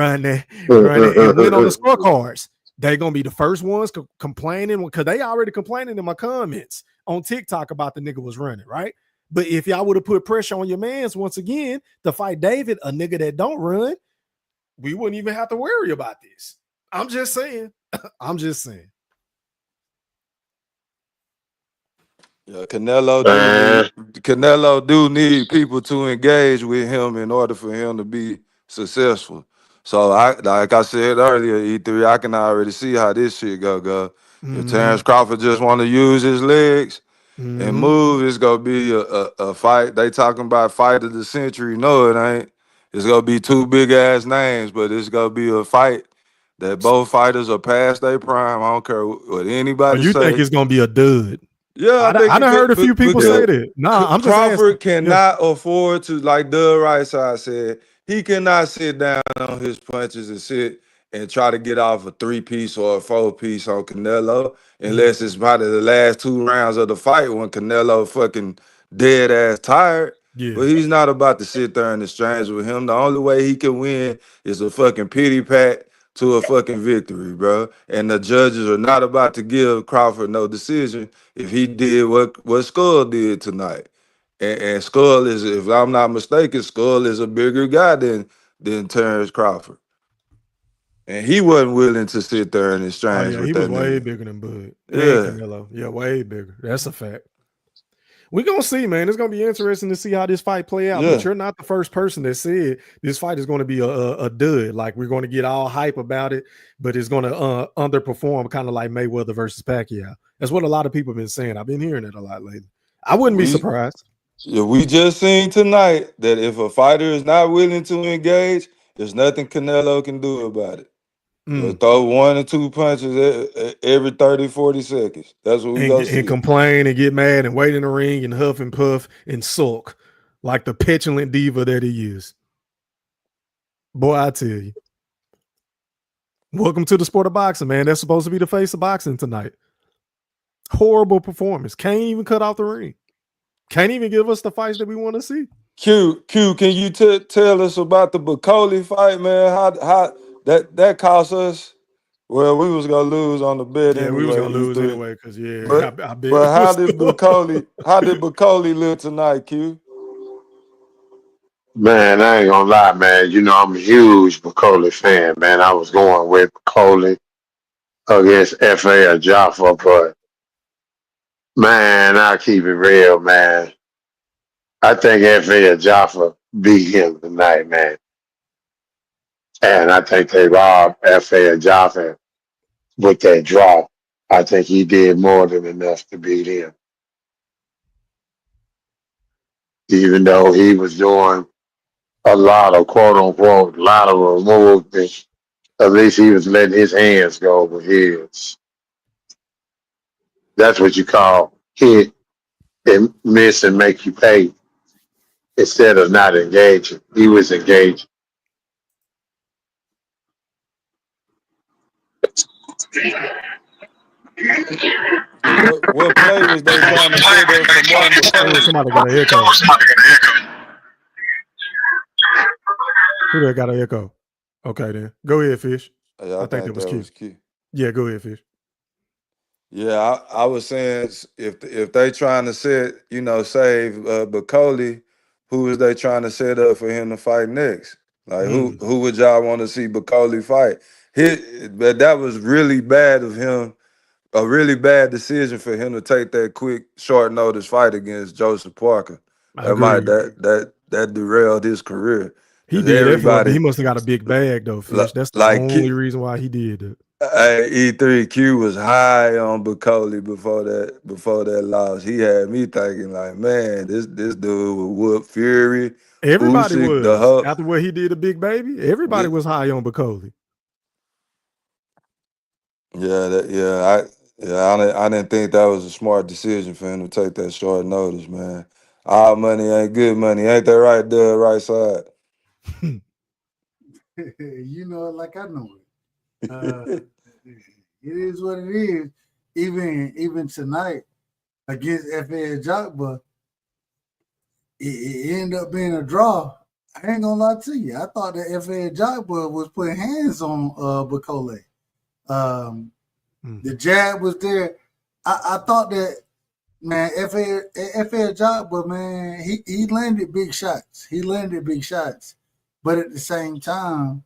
[SPEAKER 5] on the scorecards. They're gonna be the first ones complaining because they already complaining in my comments on TikTok about the nigga was running, right? But if y'all would have put pressure on your mans once again to fight David, a nigga that don't run, we wouldn't even have to worry about this. I'm just saying. I'm just saying.
[SPEAKER 10] Yeah, Canelo do need people to engage with him in order for him to be successful. So like I said earlier, E3, I can already see how this shit go.
[SPEAKER 5] Mm-hmm.
[SPEAKER 10] If Terrence Crawford just want to use his legs and move, it's gonna be a fight. They talking about fight of the century. No, it ain't. It's gonna be two big ass names, but it's gonna be a fight that both fighters are past their prime. I don't care what anybody
[SPEAKER 5] you
[SPEAKER 10] say.
[SPEAKER 5] Think it's gonna be a dud?
[SPEAKER 10] Yeah,
[SPEAKER 5] I done heard a few people say that. Nah, I'm just
[SPEAKER 10] Crawford cannot afford to, like Doug Rightside said, he cannot sit down on his punches and sit and try to get off a 3-piece or a 4-piece on Canelo unless it's probably the last 2 rounds of the fight when Canelo fucking dead ass tired.
[SPEAKER 5] Yeah.
[SPEAKER 10] But he's not about to sit there and exchange with him. The only way he can win is a fucking pity pat to a fucking victory, bro. And the judges are not about to give Crawford no decision if he did what Scull did tonight. And Scull is, if I'm not mistaken, Scull is a bigger guy than Terrence Crawford. And he wasn't willing to sit there and exchange with
[SPEAKER 5] he
[SPEAKER 10] that
[SPEAKER 5] was way
[SPEAKER 10] nigga.
[SPEAKER 5] bigger than Bud.
[SPEAKER 10] Yeah.
[SPEAKER 5] Canelo. Yeah, way bigger. That's a fact. We're going to see, man. It's going to be interesting to see how this fight play out.
[SPEAKER 10] Yeah.
[SPEAKER 5] But you're not the first person that said this fight is going to be a dud. Like, we're going to get all hype about it, but it's going to underperform, kind of like Mayweather versus Pacquiao. That's what a lot of people have been saying. I've been hearing it a lot lately. I wouldn't be surprised.
[SPEAKER 10] Yeah, we just seen tonight that if a fighter is not willing to engage, there's nothing Canelo can do about it. He'll throw 1 or 2 punches every 30, 40 seconds. That's what we gonna see.
[SPEAKER 5] And complain and get mad and wait in the ring and huff and puff and sulk like the petulant diva that he is. Boy, I tell you. Welcome to the sport of boxing, man. That's supposed to be the face of boxing tonight. Horrible performance. Can't even cut off the ring. Can't even give us the fights that we want to see.
[SPEAKER 10] Q, can you tell us about the Bacoli fight, man? How that cost us? Well, we was gonna lose on the bet anyway.
[SPEAKER 5] We was gonna lose anyway because I bet.
[SPEAKER 10] But how did Bacoli look tonight, Q?
[SPEAKER 8] Man, I ain't gonna lie, man. You know, I'm a huge McCauley fan, man. I was going with McCauley against F.A. Jaffa, but man, I'll keep it real, man. I think F.A. Jaffa beat him tonight, man. And I think they robbed F.A. Jaffa with that draw. I think he did more than enough to beat him. Even though he was doing a lot of quote unquote lateral movement, at least he was letting his hands go over his. That's what you call hit and miss and make you pay instead of not engaging. He was engaged.
[SPEAKER 10] What play was they trying to set up for Mark
[SPEAKER 5] Oh,
[SPEAKER 10] McCauley?
[SPEAKER 5] somebody got an echo. Who that got an echo? Okay, then go ahead, Fish.
[SPEAKER 10] Yeah,
[SPEAKER 5] I think that was
[SPEAKER 10] that
[SPEAKER 5] Q.
[SPEAKER 10] was key.
[SPEAKER 5] Yeah, go ahead, Fish.
[SPEAKER 10] Yeah, I was saying if they trying to set, save Bacoli, who is they trying to set up for him to fight next? Like who would y'all want to see Bacoli fight? But that was really bad of him, a really bad decision for him to take that quick, short notice fight against Joseph Parker.
[SPEAKER 5] I agree.
[SPEAKER 10] That derailed his career.
[SPEAKER 5] He
[SPEAKER 10] 'Cause
[SPEAKER 5] did that for, but
[SPEAKER 10] everybody
[SPEAKER 5] he must have got a big bag though, Fish. That's the
[SPEAKER 10] like
[SPEAKER 5] only reason why he did it.
[SPEAKER 10] E3Q was high on Bacoli before that loss. He had me thinking like, man, this dude would whoop Fury,
[SPEAKER 5] Everybody
[SPEAKER 10] Usyk, the
[SPEAKER 5] was
[SPEAKER 10] Hulk.
[SPEAKER 5] after what he did to Big Baby. Everybody was high on Bacoli.
[SPEAKER 10] I didn't think that was a smart decision for him to take that short notice, man. All money ain't good money, ain't that right? The right side.
[SPEAKER 7] You know it like I know it. It is what it is. Even tonight against F.A. Jokba, it ended up being a draw. I ain't gonna lie to you. I thought that F.A. Jokba was putting hands on Bacoli. The jab was there. I thought that, man, F.A. Jokba, man, he landed big shots. But at the same time,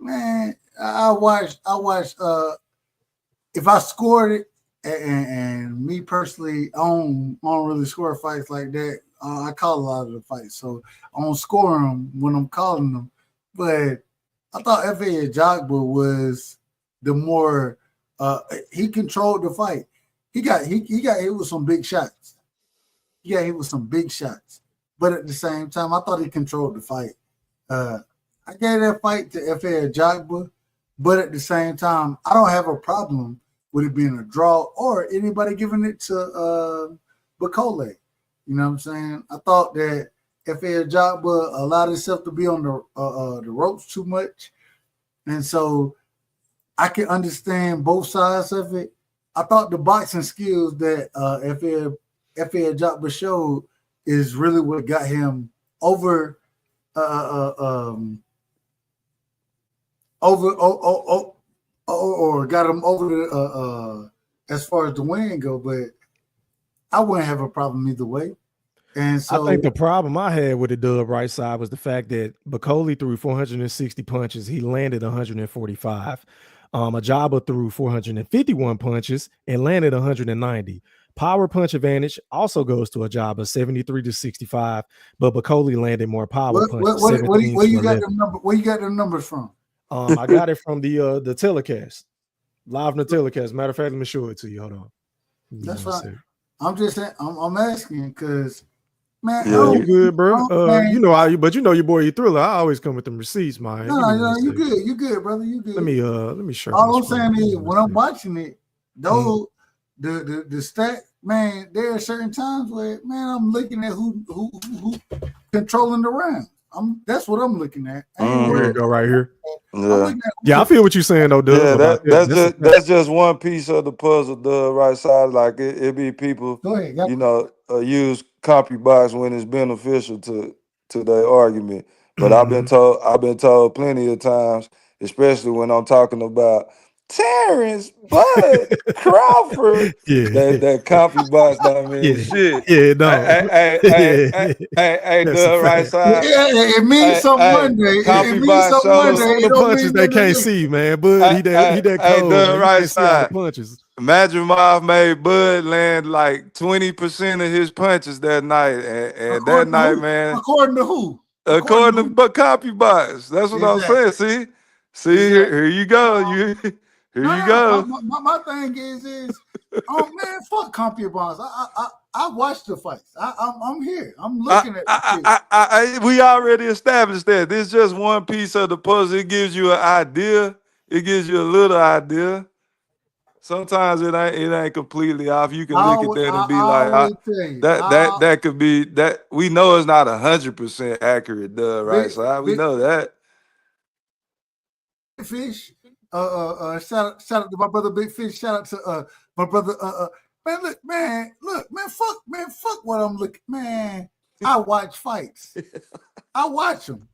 [SPEAKER 7] man, I watched if I scored it, and me personally, I don't really score fights like that. I call a lot of the fights, so I don't score them when I'm calling them. But I thought F.A. Jokba was the more he controlled the fight. He got hit with some big shots. But at the same time, I thought he controlled the fight. I gave that fight to F.A. Jokba, but at the same time, I don't have a problem with it being a draw or anybody giving it to Bacoli. You know what I'm saying? I thought that F.A. Jokba allowed himself to be on the ropes too much, and so I can understand both sides of it. I thought the boxing skills that F.A. Jokba showed is really what got him over or got him over the as far as the win go, but I wouldn't have a problem either way. And so
[SPEAKER 5] I think the problem I had with the Dub right side was the fact that Bacoli threw 460 punches. He landed 145. Ajaba threw 451 punches and landed 190. Power punch advantage also goes to Ajaba, 73-65, but Bacoli landed more power punches.
[SPEAKER 7] Where you got them numbers from?
[SPEAKER 5] I got it from the telecast, live on the telecast. Matter of fact, let me show it to you. Hold on.
[SPEAKER 7] That's fine. I'm just saying. I'm asking because, man,
[SPEAKER 5] you good, bro? You know your boy Thriller. I always come with them receipts, man.
[SPEAKER 7] No, you good. You good, brother. You good.
[SPEAKER 5] Let me show.
[SPEAKER 7] All I'm saying is when I'm watching it, though, the stat, man, there are certain times where, man, I'm looking at who controlling the round. That's what I'm looking at.
[SPEAKER 5] Here you go, right here.
[SPEAKER 10] Yeah,
[SPEAKER 5] I feel what you're saying, though, Doug.
[SPEAKER 10] Yeah, that's just one piece of the puzzle. The right side, like it be people, use CompuBox when it's beneficial to their argument. But I've been told plenty of times, especially when I'm talking about Terrence Bud Crawford.
[SPEAKER 5] Yeah.
[SPEAKER 10] That copy box don't mean shit.
[SPEAKER 5] Yeah, no.
[SPEAKER 10] Hey,
[SPEAKER 5] That's a
[SPEAKER 10] the right
[SPEAKER 5] fact.
[SPEAKER 10] side.
[SPEAKER 7] It means something one day.
[SPEAKER 10] Copy
[SPEAKER 7] It means
[SPEAKER 10] box
[SPEAKER 7] something one
[SPEAKER 10] show.
[SPEAKER 7] day.
[SPEAKER 5] Some of
[SPEAKER 7] It
[SPEAKER 5] the
[SPEAKER 7] don't
[SPEAKER 5] punches
[SPEAKER 7] mean
[SPEAKER 5] they
[SPEAKER 7] nothing
[SPEAKER 5] can't
[SPEAKER 7] else.
[SPEAKER 5] see, man. Bud, he that
[SPEAKER 10] Hey,
[SPEAKER 5] cold,
[SPEAKER 10] the
[SPEAKER 5] man. You
[SPEAKER 10] right
[SPEAKER 5] can't see all the
[SPEAKER 10] side.
[SPEAKER 5] punches.
[SPEAKER 10] Magic Mouth made Bud land like 20% of his punches that night. And that
[SPEAKER 7] According to
[SPEAKER 10] night,
[SPEAKER 7] who?
[SPEAKER 10] man,
[SPEAKER 7] According to who?
[SPEAKER 10] according to but copy box. That's what I'm
[SPEAKER 7] Exactly.
[SPEAKER 10] saying. See,
[SPEAKER 7] Exactly.
[SPEAKER 10] here you go. Here you go.
[SPEAKER 7] My thing is, oh man, fuck CompuBonds. I watched the fights. I'm here. I'm looking at the shit.
[SPEAKER 10] We already established that. This is just one piece of the puzzle. It gives you an idea. It gives you a little idea. Sometimes it ain't completely off. You can look at that and be
[SPEAKER 7] I
[SPEAKER 10] like,
[SPEAKER 7] always tell you,
[SPEAKER 10] that could be that. We know it's not 100% accurate, right? So we know that.
[SPEAKER 7] Big Fish. Shout out to my brother Big Fish. Shout out to my brother. Man, fuck what I'm looking. Man, I watch fights. I watch them.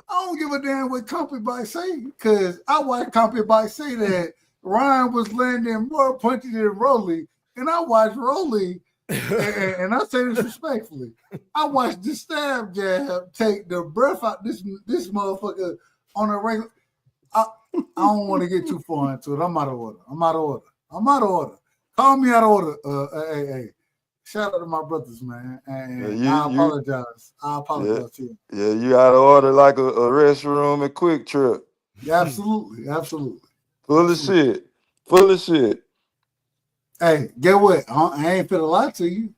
[SPEAKER 7] I don't give a damn what CompuBox say because I watched CompuBox say that Ryan was landing more punches than Rolly, and I watched Rolly, and I say this respectfully. I watched the stab jab take the breath out this motherfucker on a regular. I don't want to get too far into it. I'm out of order. Call me out of order. Hey. Shout out to my brothers, man. And I apologize. To you.
[SPEAKER 10] Yeah, you out of order like a restroom and Quick Trip.
[SPEAKER 7] Yeah, absolutely.
[SPEAKER 10] Full of shit.
[SPEAKER 7] Hey, get what? I ain't finna lie to you.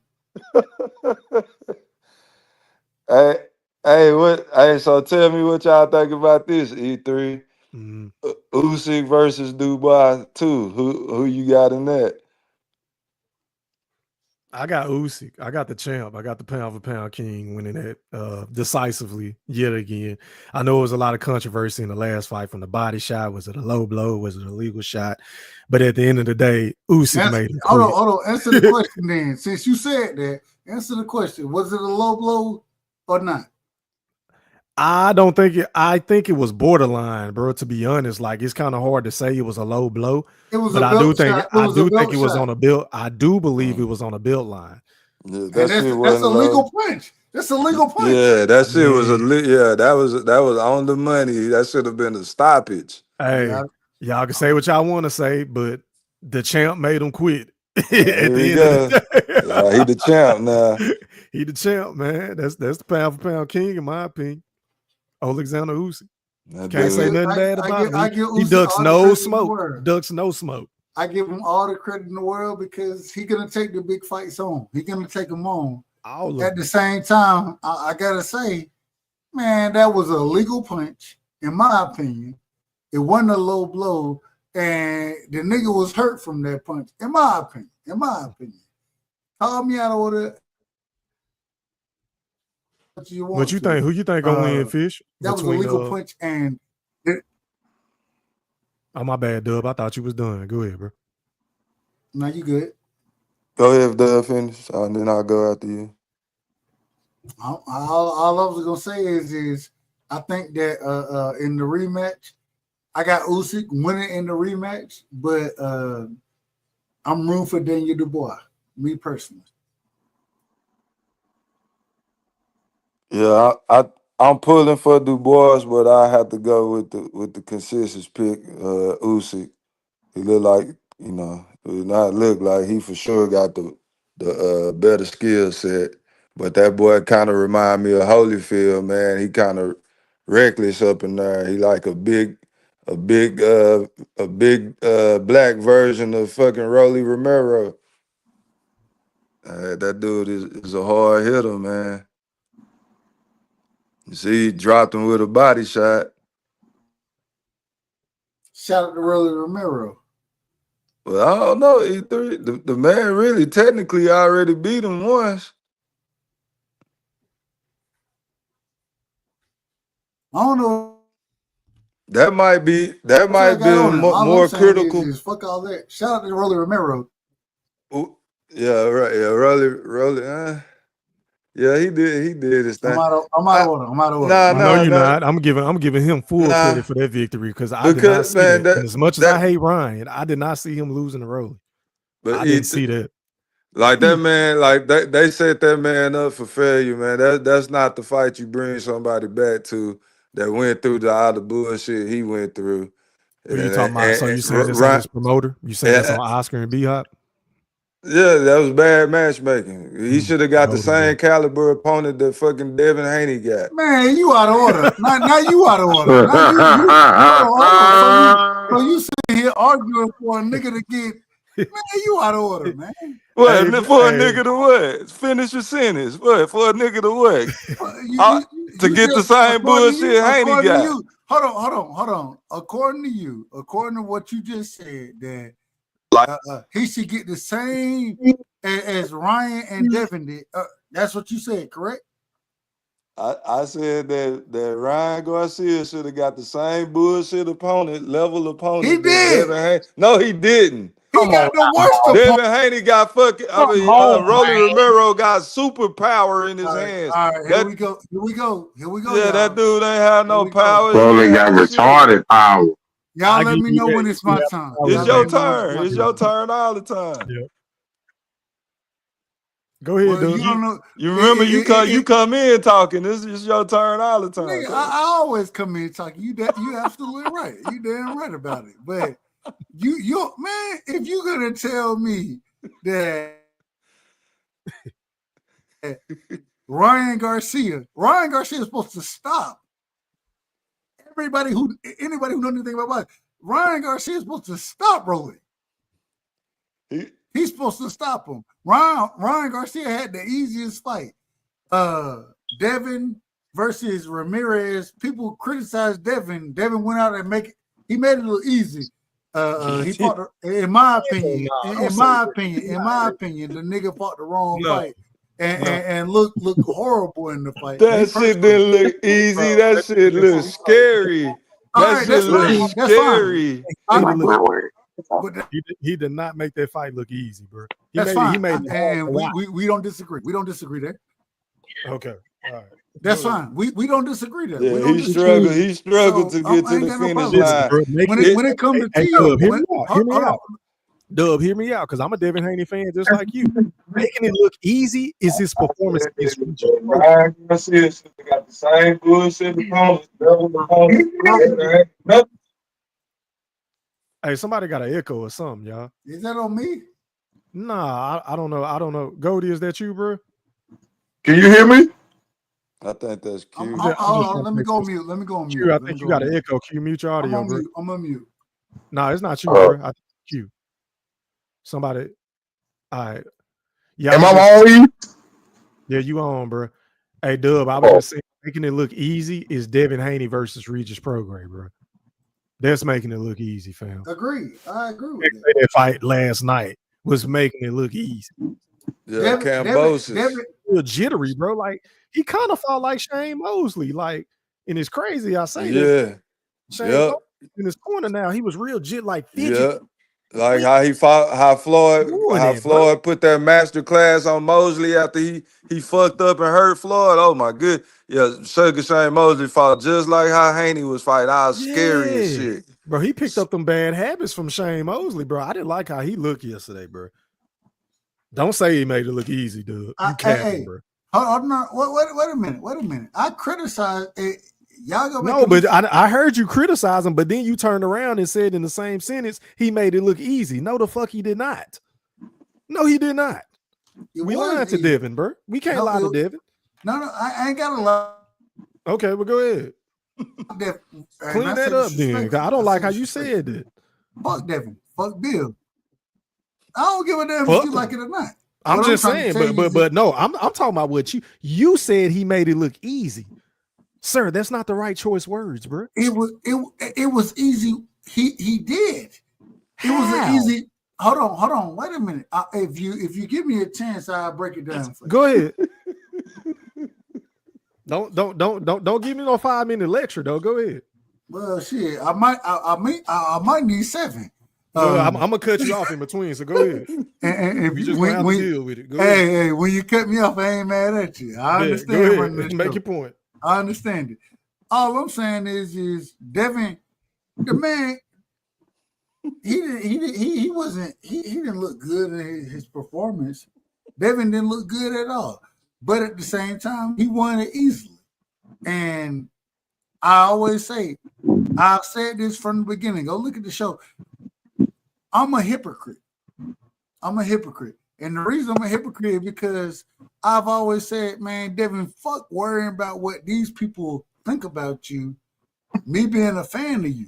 [SPEAKER 10] So tell me what y'all think about this, E3. Usyk versus Dubois 2. Who you got in that?
[SPEAKER 5] I got Usyk. I got the champ. I got the pound for pound king winning it decisively yet again. I know it was a lot of controversy in the last fight from the body shot. Was it a low blow? Was it a legal shot? But at the end of the day, Usyk made him quit.
[SPEAKER 7] Hold on. Answer the question then. Since you said that, answer the question. Was it a low blow or not?
[SPEAKER 5] I don't think it. I think it was borderline, bro. To be honest, like it's kind of hard to say it was a low blow.
[SPEAKER 7] It was,
[SPEAKER 5] but
[SPEAKER 7] I do think
[SPEAKER 5] it was on a belt. I do believe it was on a belt line.
[SPEAKER 10] Yeah,
[SPEAKER 7] that's a legal punch. That's a legal punch.
[SPEAKER 10] Yeah, that shit was that was on the money. That should have been a stoppage.
[SPEAKER 5] Hey, y'all can say what y'all want to say, but the champ made him quit.
[SPEAKER 10] Here we go. He the champ now.
[SPEAKER 5] He the champ, man. That's the pound for pound king, in my opinion. Alexander Usyk. Can't say nothing bad about him. He ducks no smoke.
[SPEAKER 7] I give him all the credit in the world because he's gonna take the big fights on. He's gonna take them on. At the same time, I gotta say, man, that was a legal punch, in my opinion. It wasn't a low blow, and the nigga was hurt from that punch, in my opinion. Call me out of order.
[SPEAKER 5] What you think? Who you think gonna win, Fish?
[SPEAKER 7] That was a legal punch, and
[SPEAKER 5] oh, my bad, Dub. I thought you was done. Go ahead, bro.
[SPEAKER 7] No, you good.
[SPEAKER 10] Go ahead, Dub, finish, and then I'll go after you.
[SPEAKER 7] All I was gonna say is I think that in the rematch, I got Usyk winning in the rematch, but I'm rooting for Daniel Dubois, me personally.
[SPEAKER 10] Yeah, I'm pulling for Dubois, but I have to go with the consensus pick, Usyk. He look like, not look like he for sure got the better skill set. But that boy kind of remind me of Holyfield, man. He kind of reckless up in there. He like a big black version of fucking Rolly Romero. That dude is a hard hitter, man. You see, he dropped him with a body shot.
[SPEAKER 7] Shout out to Rolly Romero.
[SPEAKER 10] Well, I don't know, E3. The man really technically already beat him once.
[SPEAKER 7] I don't know.
[SPEAKER 10] That might be more critical.
[SPEAKER 7] Is fuck all that. Shout out to Rolly Romero.
[SPEAKER 10] Yeah, right. Yeah, Rolly. Yeah, he did. He did his thing.
[SPEAKER 7] I'm out of order. I'm out of order.
[SPEAKER 10] Nah,
[SPEAKER 5] No, you're
[SPEAKER 10] nah.
[SPEAKER 5] not. I'm giving him full
[SPEAKER 10] Nah.
[SPEAKER 5] credit for that victory because I did not
[SPEAKER 10] Because
[SPEAKER 5] see
[SPEAKER 10] man,
[SPEAKER 5] that. And as much as I hate Ryan, I did not see him losing the Rolly.
[SPEAKER 10] but
[SPEAKER 5] I didn't see that.
[SPEAKER 10] Like that man, like they set that man up for failure, man. That's not the fight you bring somebody back to that went through all the bullshit he went through.
[SPEAKER 5] What are you talking about? So you saying this ain't his promoter? You saying that's on Oscar and B-Hop?
[SPEAKER 10] Yeah, that was bad matchmaking. He should have got the same caliber opponent that fucking Devin Haney got.
[SPEAKER 7] Man, you out of order. Now you out of order. Now hold on. So you sitting here arguing for a nigga to get. Man, you out of order, man.
[SPEAKER 10] What for a nigga to what? Finish your sentence. What for a nigga to what? To get the same bullshit Haney got.
[SPEAKER 7] Hold on. According to what you just said, that he should get the same as Ryan and Devin did. That's what you said, correct?
[SPEAKER 10] I said that Ryan Garcia should have got the same bullshit level opponent.
[SPEAKER 7] He did.
[SPEAKER 10] No, he didn't.
[SPEAKER 7] He got the worst
[SPEAKER 10] Devin
[SPEAKER 7] opponent.
[SPEAKER 10] Haney got fucking. Rolly Romero got superpower in his hands.
[SPEAKER 7] All right, here we go.
[SPEAKER 10] Yeah, that dude ain't have no power.
[SPEAKER 8] Rolly got retarded power.
[SPEAKER 7] Y'all let me know when it's my time.
[SPEAKER 10] It's your turn. It's your turn all the time.
[SPEAKER 5] Yeah. Go ahead, dude.
[SPEAKER 10] You remember you come in talking. This is your turn all the time.
[SPEAKER 7] Nigga, I always come in talking. You absolutely right. You damn right about it. But you man, if you're gonna tell me that Ryan Garcia is supposed to stop anybody who knows anything about boxing, Ryan Garcia is supposed to stop Rolly. He's supposed to stop him. Ryan Garcia had the easiest fight. Devin versus Ramirez. People criticized Devin. Devin went out and he made it a little easy. He fought, in my opinion, the nigga fought the wrong fight and looked horrible in the fight.
[SPEAKER 10] That shit didn't look easy. That shit looked scary. That shit looked scary.
[SPEAKER 5] He did not make that fight look easy, bro.
[SPEAKER 7] He made and we don't disagree. We don't disagree there.
[SPEAKER 5] Okay. All right.
[SPEAKER 7] That's fine. We don't disagree there.
[SPEAKER 10] Yeah, he struggled to get to the finish line.
[SPEAKER 7] When it comes to
[SPEAKER 5] T.O., hear me out. Dub, hear me out, because I'm a Devin Haney fan just like you. Making it look easy is his performance against Regis.
[SPEAKER 10] Ryan Garcia got the same bullshit opponent.
[SPEAKER 5] Hey, somebody got an echo or something, y'all.
[SPEAKER 7] Is that on me?
[SPEAKER 5] Nah, I don't know. Goldie, is that you, bro?
[SPEAKER 8] Can you hear me?
[SPEAKER 10] I think that's cute.
[SPEAKER 7] Let me go on mute.
[SPEAKER 5] I think you got an echo. Can you mute your audio, bro?
[SPEAKER 7] I'm on mute.
[SPEAKER 5] No, it's not you, bro. I think it's you. Somebody. All right. Yeah.
[SPEAKER 8] Am I on you?
[SPEAKER 5] Yeah, you on, bro. Hey, Dub, I was just saying, making it look easy is Devin Haney versus Regis Prograis, bro. That's making it look easy, fam.
[SPEAKER 7] Agreed. I agree with that.
[SPEAKER 5] That fight last night was making it look easy.
[SPEAKER 10] Yeah, Cambosis.
[SPEAKER 5] Devin jittery, bro. Like, he kind of fought like Shane Mosley. Like, and it's crazy I say that. Shane Mosley in his corner now, he was real like fidget.
[SPEAKER 10] Yeah. Like how he fought, how Floyd put that master class on Mosley after he fucked up and hurt Floyd. Oh my good. Yeah, Sugar Shane Mosley fought just like how Haney was fighting. I was scary as shit.
[SPEAKER 5] Bro, he picked up them bad habits from Shane Mosley, bro. I didn't like how he looked yesterday, bro. Don't say he made it look easy, dude. You capping, bro.
[SPEAKER 7] Hold on. Wait a minute. I criticize it. Y'all go back.
[SPEAKER 5] No, but I heard you criticize him, but then you turned around and said in the same sentence he made it look easy. No, the fuck he did not. No, he did not. We lied to Devin, bro. We can't lie to Devin.
[SPEAKER 7] No, I ain't got to lie.
[SPEAKER 5] Okay, well, go ahead. Clean that up, then. I don't like how you said that.
[SPEAKER 7] Fuck Devin. Fuck Bill. I don't give a damn if you like it or not.
[SPEAKER 5] I'm just saying, but no, I'm talking about what you said. He made it look easy. Sir, that's not the right choice words, bro.
[SPEAKER 7] It was easy. He did. It was an easy. Hold on. Wait a minute. If you give me a chance, I'll break it down for you.
[SPEAKER 5] Go ahead. Don't give me no 5-minute lecture though. Go ahead.
[SPEAKER 7] Well, shit, I might need 7.
[SPEAKER 5] Well, I'm gonna cut you off in between, so go ahead.
[SPEAKER 7] And
[SPEAKER 5] We just gonna have to deal with it. Go
[SPEAKER 7] hey,
[SPEAKER 5] ahead.
[SPEAKER 7] hey, when you cut me off, I ain't mad at you. I understand.
[SPEAKER 5] Go ahead. Make your point.
[SPEAKER 7] I understand it. All I'm saying is Devin, the man, he didn't look good in his performance. Devin didn't look good at all. But at the same time, he won it easily. And I always say, I've said this from the beginning. Go look at the show. I'm a hypocrite. And the reason I'm a hypocrite is because I've always said, man, Devin, fuck worrying about what these people think about you. Me being a fan of you.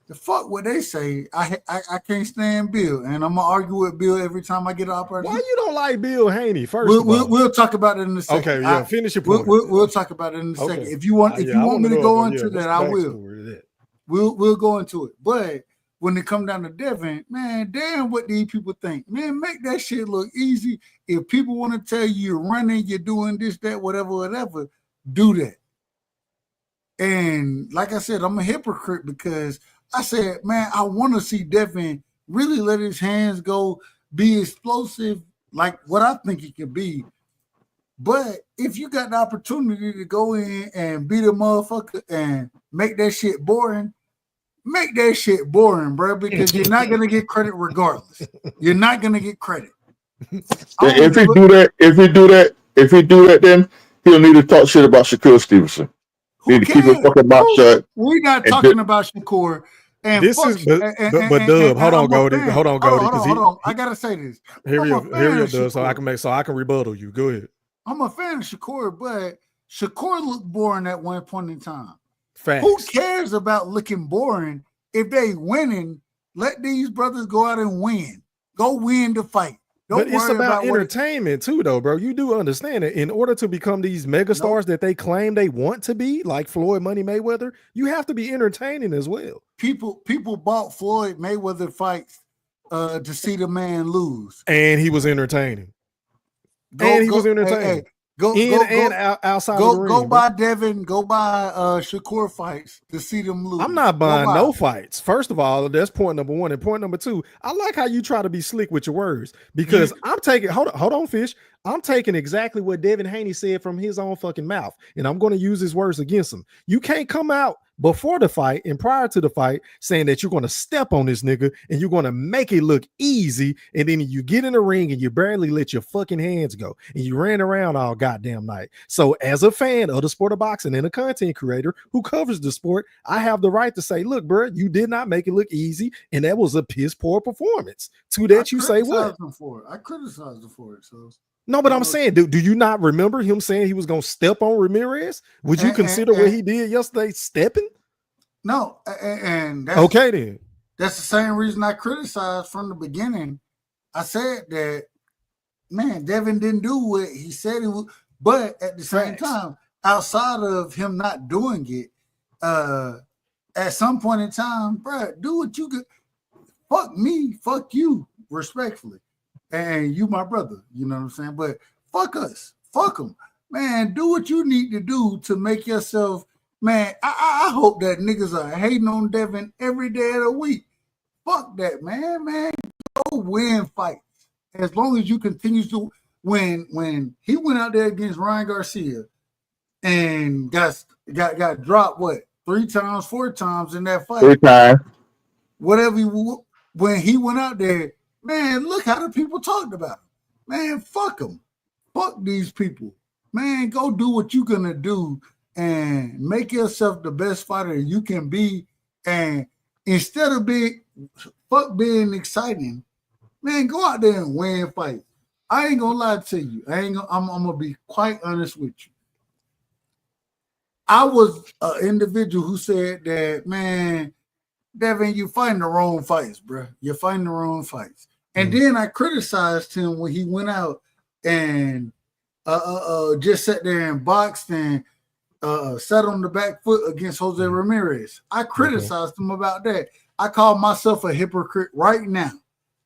[SPEAKER 7] The fuck what they say. I can't stand Bill, and I'm gonna argue with Bill every time I get an opportunity.
[SPEAKER 5] Why you don't like Bill Haney?
[SPEAKER 7] We'll talk about it in a second.
[SPEAKER 5] Okay, yeah, finish your point.
[SPEAKER 7] We'll talk about it in a second. If you want me to go into that, I will. We'll go into it. But when it come down to Devin, man, damn what these people think. Man, make that shit look easy. If people want to tell you you're running, you're doing this, that, whatever, do that. And like I said, I'm a hypocrite because I said, man, I want to see Devin really let his hands go, be explosive, like what I think he could be. But if you got the opportunity to go in and beat a motherfucker and make that shit boring, bro, because you're not going to get credit regardless. You're not going to get credit.
[SPEAKER 6] If he do that, then he'll need to talk shit about Shakur Stevenson. Need to keep his fucking mouth shut.
[SPEAKER 7] We're not talking about Shakur. And
[SPEAKER 5] this is, but Dub, hold on, Goldie. Hold on.
[SPEAKER 7] I gotta say this.
[SPEAKER 5] Here you go, so I can rebuttal you. Go ahead.
[SPEAKER 7] I'm a fan of Shakur, but Shakur looked boring at one point in time.
[SPEAKER 5] Facts.
[SPEAKER 7] Who cares about looking boring if they winning? Let these brothers go out and win. Go win the fight.
[SPEAKER 5] But it's about entertainment too, though, bro. You do understand it. In order to become these megastars that they claim they want to be, like Floyd Money Mayweather, you have to be entertaining as well.
[SPEAKER 7] People bought Floyd Mayweather fights to see the man lose,
[SPEAKER 5] and he was entertaining. Hey, outside.
[SPEAKER 7] Go buy Devin. Go buy Shakur fights to see them lose.
[SPEAKER 5] I'm not buying no fights. First of all, that's point number one. And point number two, I like how you try to be slick with your words because I'm taking. Hold on, Fish. I'm taking exactly what Devin Haney said from his own fucking mouth, and I'm going to use his words against him. You can't come out before the fight and prior to the fight saying that you're going to step on this nigga and you're going to make it look easy, and then you get in the ring and you barely let your fucking hands go and you ran around all goddamn night. So as a fan of the sport of boxing and a content creator who covers the sport, I have the right to say, look, bro, you did not make it look easy, and that was a piss poor performance. To that you say what?
[SPEAKER 7] I criticized him for it. So
[SPEAKER 5] no, but I'm saying, do you not remember him saying he was going to step on Ramirez? Would you consider what he did yesterday stepping?
[SPEAKER 7] No, and that's,
[SPEAKER 5] okay then.
[SPEAKER 7] That's the same reason I criticized from the beginning. I said that, man, Devin didn't do what he said he would, but at the same time, outside of him not doing it, at some point in time, bro, do what you could. Fuck me, fuck you, respectfully. And you my brother, you know what I'm saying? But fuck us, fuck them. Man, do what you need to do to make yourself, man, I hope that niggas are hating on Devin every day of the week. Fuck that, man. Go win fights. As long as you continue to, when he went out there against Ryan Garcia and got dropped, what, 3 times, 4 times in that fight?
[SPEAKER 6] 3 times.
[SPEAKER 7] Whatever, when he went out there, man, look how the people talked about him. Man, fuck them. Fuck these people. Man, go do what you're going to do and make yourself the best fighter you can be. And instead of being exciting, man, go out there and win fights. I ain't going to lie to you. I'm going to be quite honest with you. I was an individual who said that, man, Devin, you're fighting the wrong fights, bro. You're fighting the wrong fights. And then I criticized him when he went out and just sat there and boxed and sat on the back foot against Jose Ramirez. I criticized him about that. I call myself a hypocrite right now.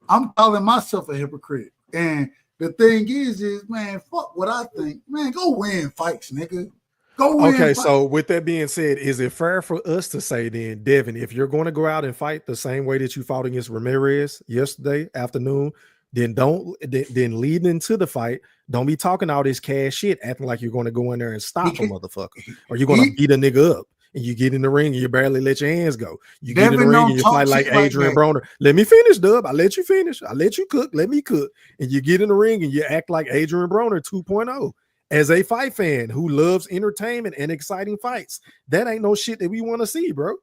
[SPEAKER 7] I'm calling myself a hypocrite. And the thing is, man, fuck what I think. Man, go win fights, nigga. Go win.
[SPEAKER 5] Okay, so with that being said, is it fair for us to say then, Devin, if you're going to go out and fight the same way that you fought against Ramirez yesterday afternoon, then then leading into the fight, don't be talking all this cash shit, acting like you're going to go in there and stop a motherfucker, or you're going to beat a nigga up. And you get in the ring and you barely let your hands go. You get in the ring and you fight like Adrian Broner. Let me finish, Dub. I let you finish. I let you cook. Let me cook. And you get in the ring and you act like Adrian Broner 2.0. As a fight fan who loves entertainment and exciting fights, that ain't no shit that we want to see, bro.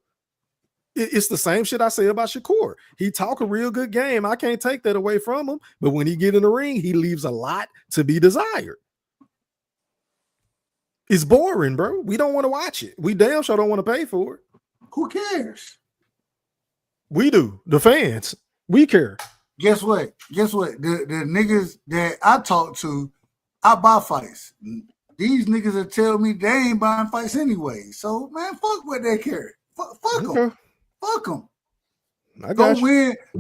[SPEAKER 5] It's the same shit I say about Shakur. He talk a real good game. I can't take that away from him. But when he get in the ring, he leaves a lot to be desired. It's boring, bro. We don't want to watch it. We damn sure don't want to pay for it.
[SPEAKER 7] Who cares?
[SPEAKER 5] We do. The fans. We care.
[SPEAKER 7] Guess what? The niggas that I talk to, I buy fights. These niggas will tell me they ain't buying fights anyway. So, man, fuck what they care. Fuck them. Fuck them.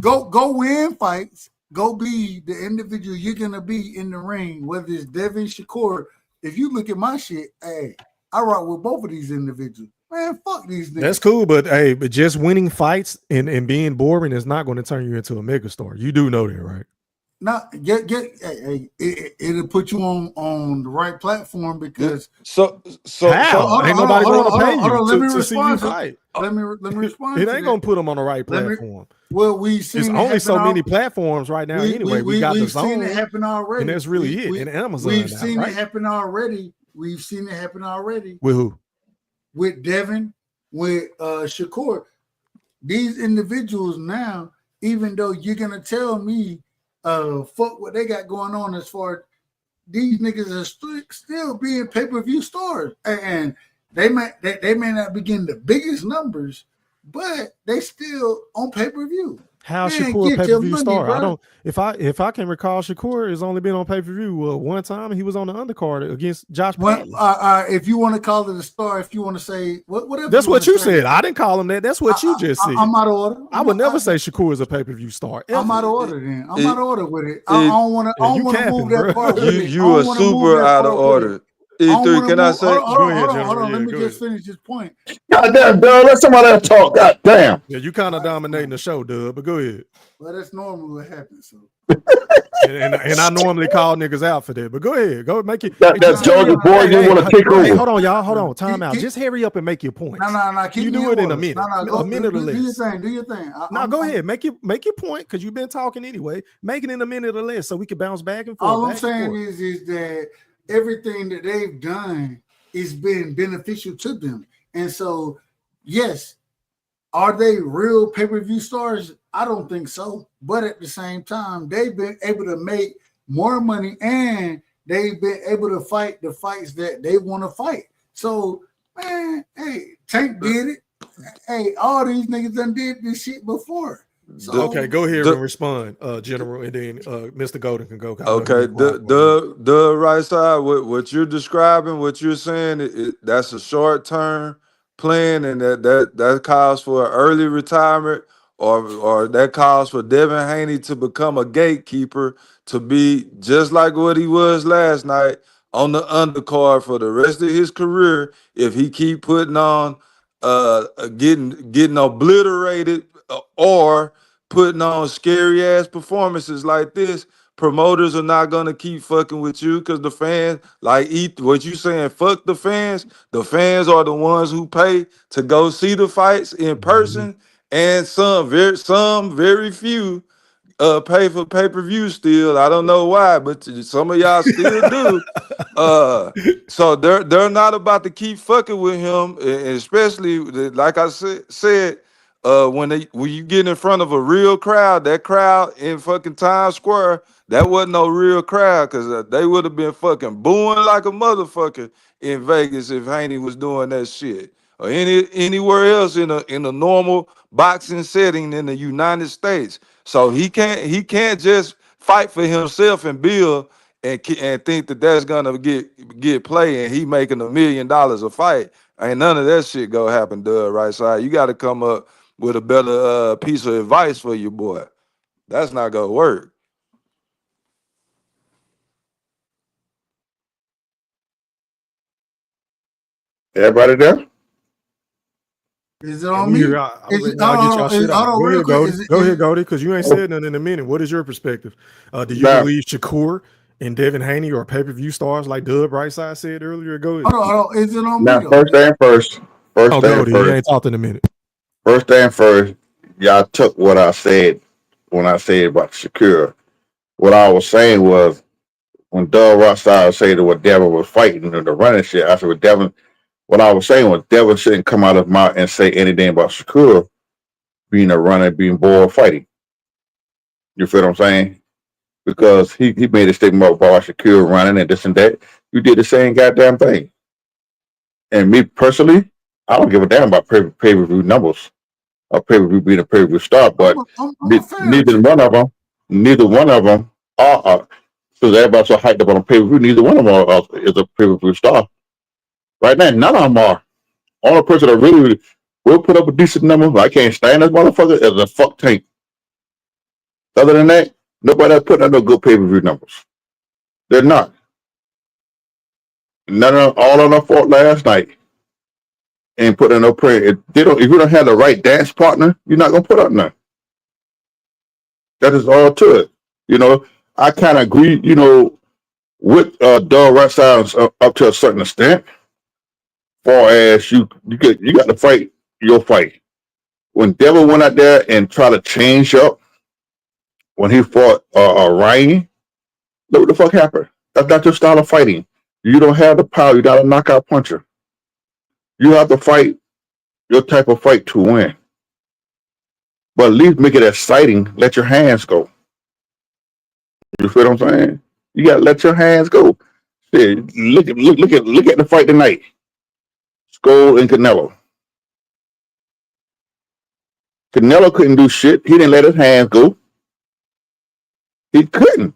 [SPEAKER 7] Go win fights. Go be the individual you're going to be in the ring, whether it's Devin, Shakur. If you look at my shit, hey, I rock with both of these individuals. Man, fuck these niggas.
[SPEAKER 5] That's cool, but hey, but just winning fights and being boring is not going to turn you into a megastar. You do know that, right?
[SPEAKER 7] It'll put you on the right platform because
[SPEAKER 5] how? Ain't nobody going to pay you to see you fight.
[SPEAKER 7] Let me respond.
[SPEAKER 5] It ain't going to put them on the right platform.
[SPEAKER 7] We've seen
[SPEAKER 5] there's only so many platforms right now. Anyway, we got the Zone.
[SPEAKER 7] Seen it happen already,
[SPEAKER 5] and that's really it. And Amazon.
[SPEAKER 7] We've seen it happen already. With
[SPEAKER 5] who?
[SPEAKER 7] With Devin, with Shakur. These individuals now, even though you're gonna tell me, fuck what they got going on as far as these niggas are still being pay-per-view stars, and they may not be getting the biggest numbers, but they still on pay-per-view.
[SPEAKER 5] How's Shakur a pay-per-view star? Bro. I don't. If I can recall, Shakur has only been on pay-per-view one time. He was on the undercard against Josh Bradley.
[SPEAKER 7] If you want to call it a star, if you want to say whatever.
[SPEAKER 5] That's what you said. I didn't call him that. That's what you just said.
[SPEAKER 7] I'm out of order.
[SPEAKER 5] I would never say Shakur is a pay-per-view star. Ever.
[SPEAKER 7] I'm out of order. Then I'm out of order with it. I don't want to move that far.
[SPEAKER 10] You are super out of order. E3, can I say?
[SPEAKER 7] Hold on. Let me just finish this point.
[SPEAKER 6] Goddamn, Dub, let somebody else talk. Goddamn.
[SPEAKER 5] Yeah, you kind of dominating the show, Dub, but go ahead.
[SPEAKER 7] Well, that's normally what happens. So.
[SPEAKER 5] and I normally call niggas out for that, but go ahead. Go make it.
[SPEAKER 6] That's Georgia boy. You want to kick over.
[SPEAKER 5] Hey, hold on, y'all. Hold on. Time out. Just hurry up and make your point.
[SPEAKER 7] No.
[SPEAKER 5] You do it in a minute. A minute or less.
[SPEAKER 7] Do your thing.
[SPEAKER 5] Go ahead. Make your point because you've been talking anyway. Make it in a minute or less so we can bounce back and forth.
[SPEAKER 7] All I'm saying is that everything that they've done is been beneficial to them. And so, yes, are they real pay-per-view stars? I don't think so. But at the same time, they've been able to make more money and they've been able to fight the fights that they want to fight. So, man, hey, Tank did it. Hey, all these niggas done did this shit before. So,
[SPEAKER 5] okay, go ahead and respond, General, and then Mr. Golden can go.
[SPEAKER 10] Okay, the right side, what you're describing, what you're saying, that's a short-term plan, and that calls for an early retirement, or that calls for Devin Haney to become a gatekeeper, to be just like what he was last night on the undercard for the rest of his career. If he keep putting on, getting obliterated, or putting on scary ass performances like this, promoters are not gonna keep fucking with you because the fans, what you saying, fuck the fans. The fans are the ones who pay to go see the fights in person, and some very few pay for pay-per-view still. I don't know why, but some of y'all still do. So they're not about to keep fucking with him, and especially like I said. When you get in front of a real crowd, that crowd in fucking Times Square, that wasn't no real crowd, because they would have been fucking booing like a motherfucker in Vegas if Haney was doing that shit, or anywhere else in a normal boxing setting in the United States. So he can't just fight for himself and build and think that that's gonna get play and he making $1 million a fight. Ain't none of that shit gonna happen, Doug. Right side, you got to come up with a better piece of advice for your boy. That's not gonna work.
[SPEAKER 6] Everybody there?
[SPEAKER 7] Is it on me?
[SPEAKER 5] I'll get y'all shit out. Go ahead, Goldie. Go ahead, Goldie, because you ain't said nothing in a minute. What is your perspective? Do you believe Shakur and Devin Haney are pay-per-view stars like Dub Brightside said earlier? Go ahead.
[SPEAKER 7] Hold on. Is it on
[SPEAKER 6] now,
[SPEAKER 7] me?
[SPEAKER 6] first thing first.
[SPEAKER 5] Goldie, you ain't talked in a minute.
[SPEAKER 6] First thing first, y'all took what I said when I said about Shakur. What I was saying was when Dub Brightside said that what Devin was fighting and the running shit, I said with Devin, what I was saying was Devin shouldn't come out of his mouth and say anything about Shakur being a runner, being bored, fighting. You feel what I'm saying? Because he made a statement about Shakur running and this and that. You did the same goddamn thing. And me personally, I don't give a damn about pay-per-view numbers or pay-per-view being a pay-per-view star, but neither one of them are. So everybody's so hyped up on a pay-per-view, neither one of them is a pay-per-view star. Right now, none of them are. Only person that really will put up a decent number, I can't stand this motherfucker, is a fuck Tank. Other than that, nobody else putting up no good pay-per-view numbers. They're not. None of them, all of them fought last night and put in no prayer. If you don't have the right dance partner, you're not gonna put up none. That is all to it. You know, I kind of agree, you know, with Dog Right Silence up to a certain extent. Far as you got to fight your fight. When Devil went out there and tried to change up when he fought Ryan, look what the fuck happened. That's not your style of fighting. You don't have the power. You're not a knockout puncher. You have to fight your type of fight to win. But at least make it exciting. Let your hands go. You feel what I'm saying? You gotta let your hands go. Shit, look at the fight tonight. Scull and Canelo. Canelo couldn't do shit. He didn't let his hands go. He couldn't.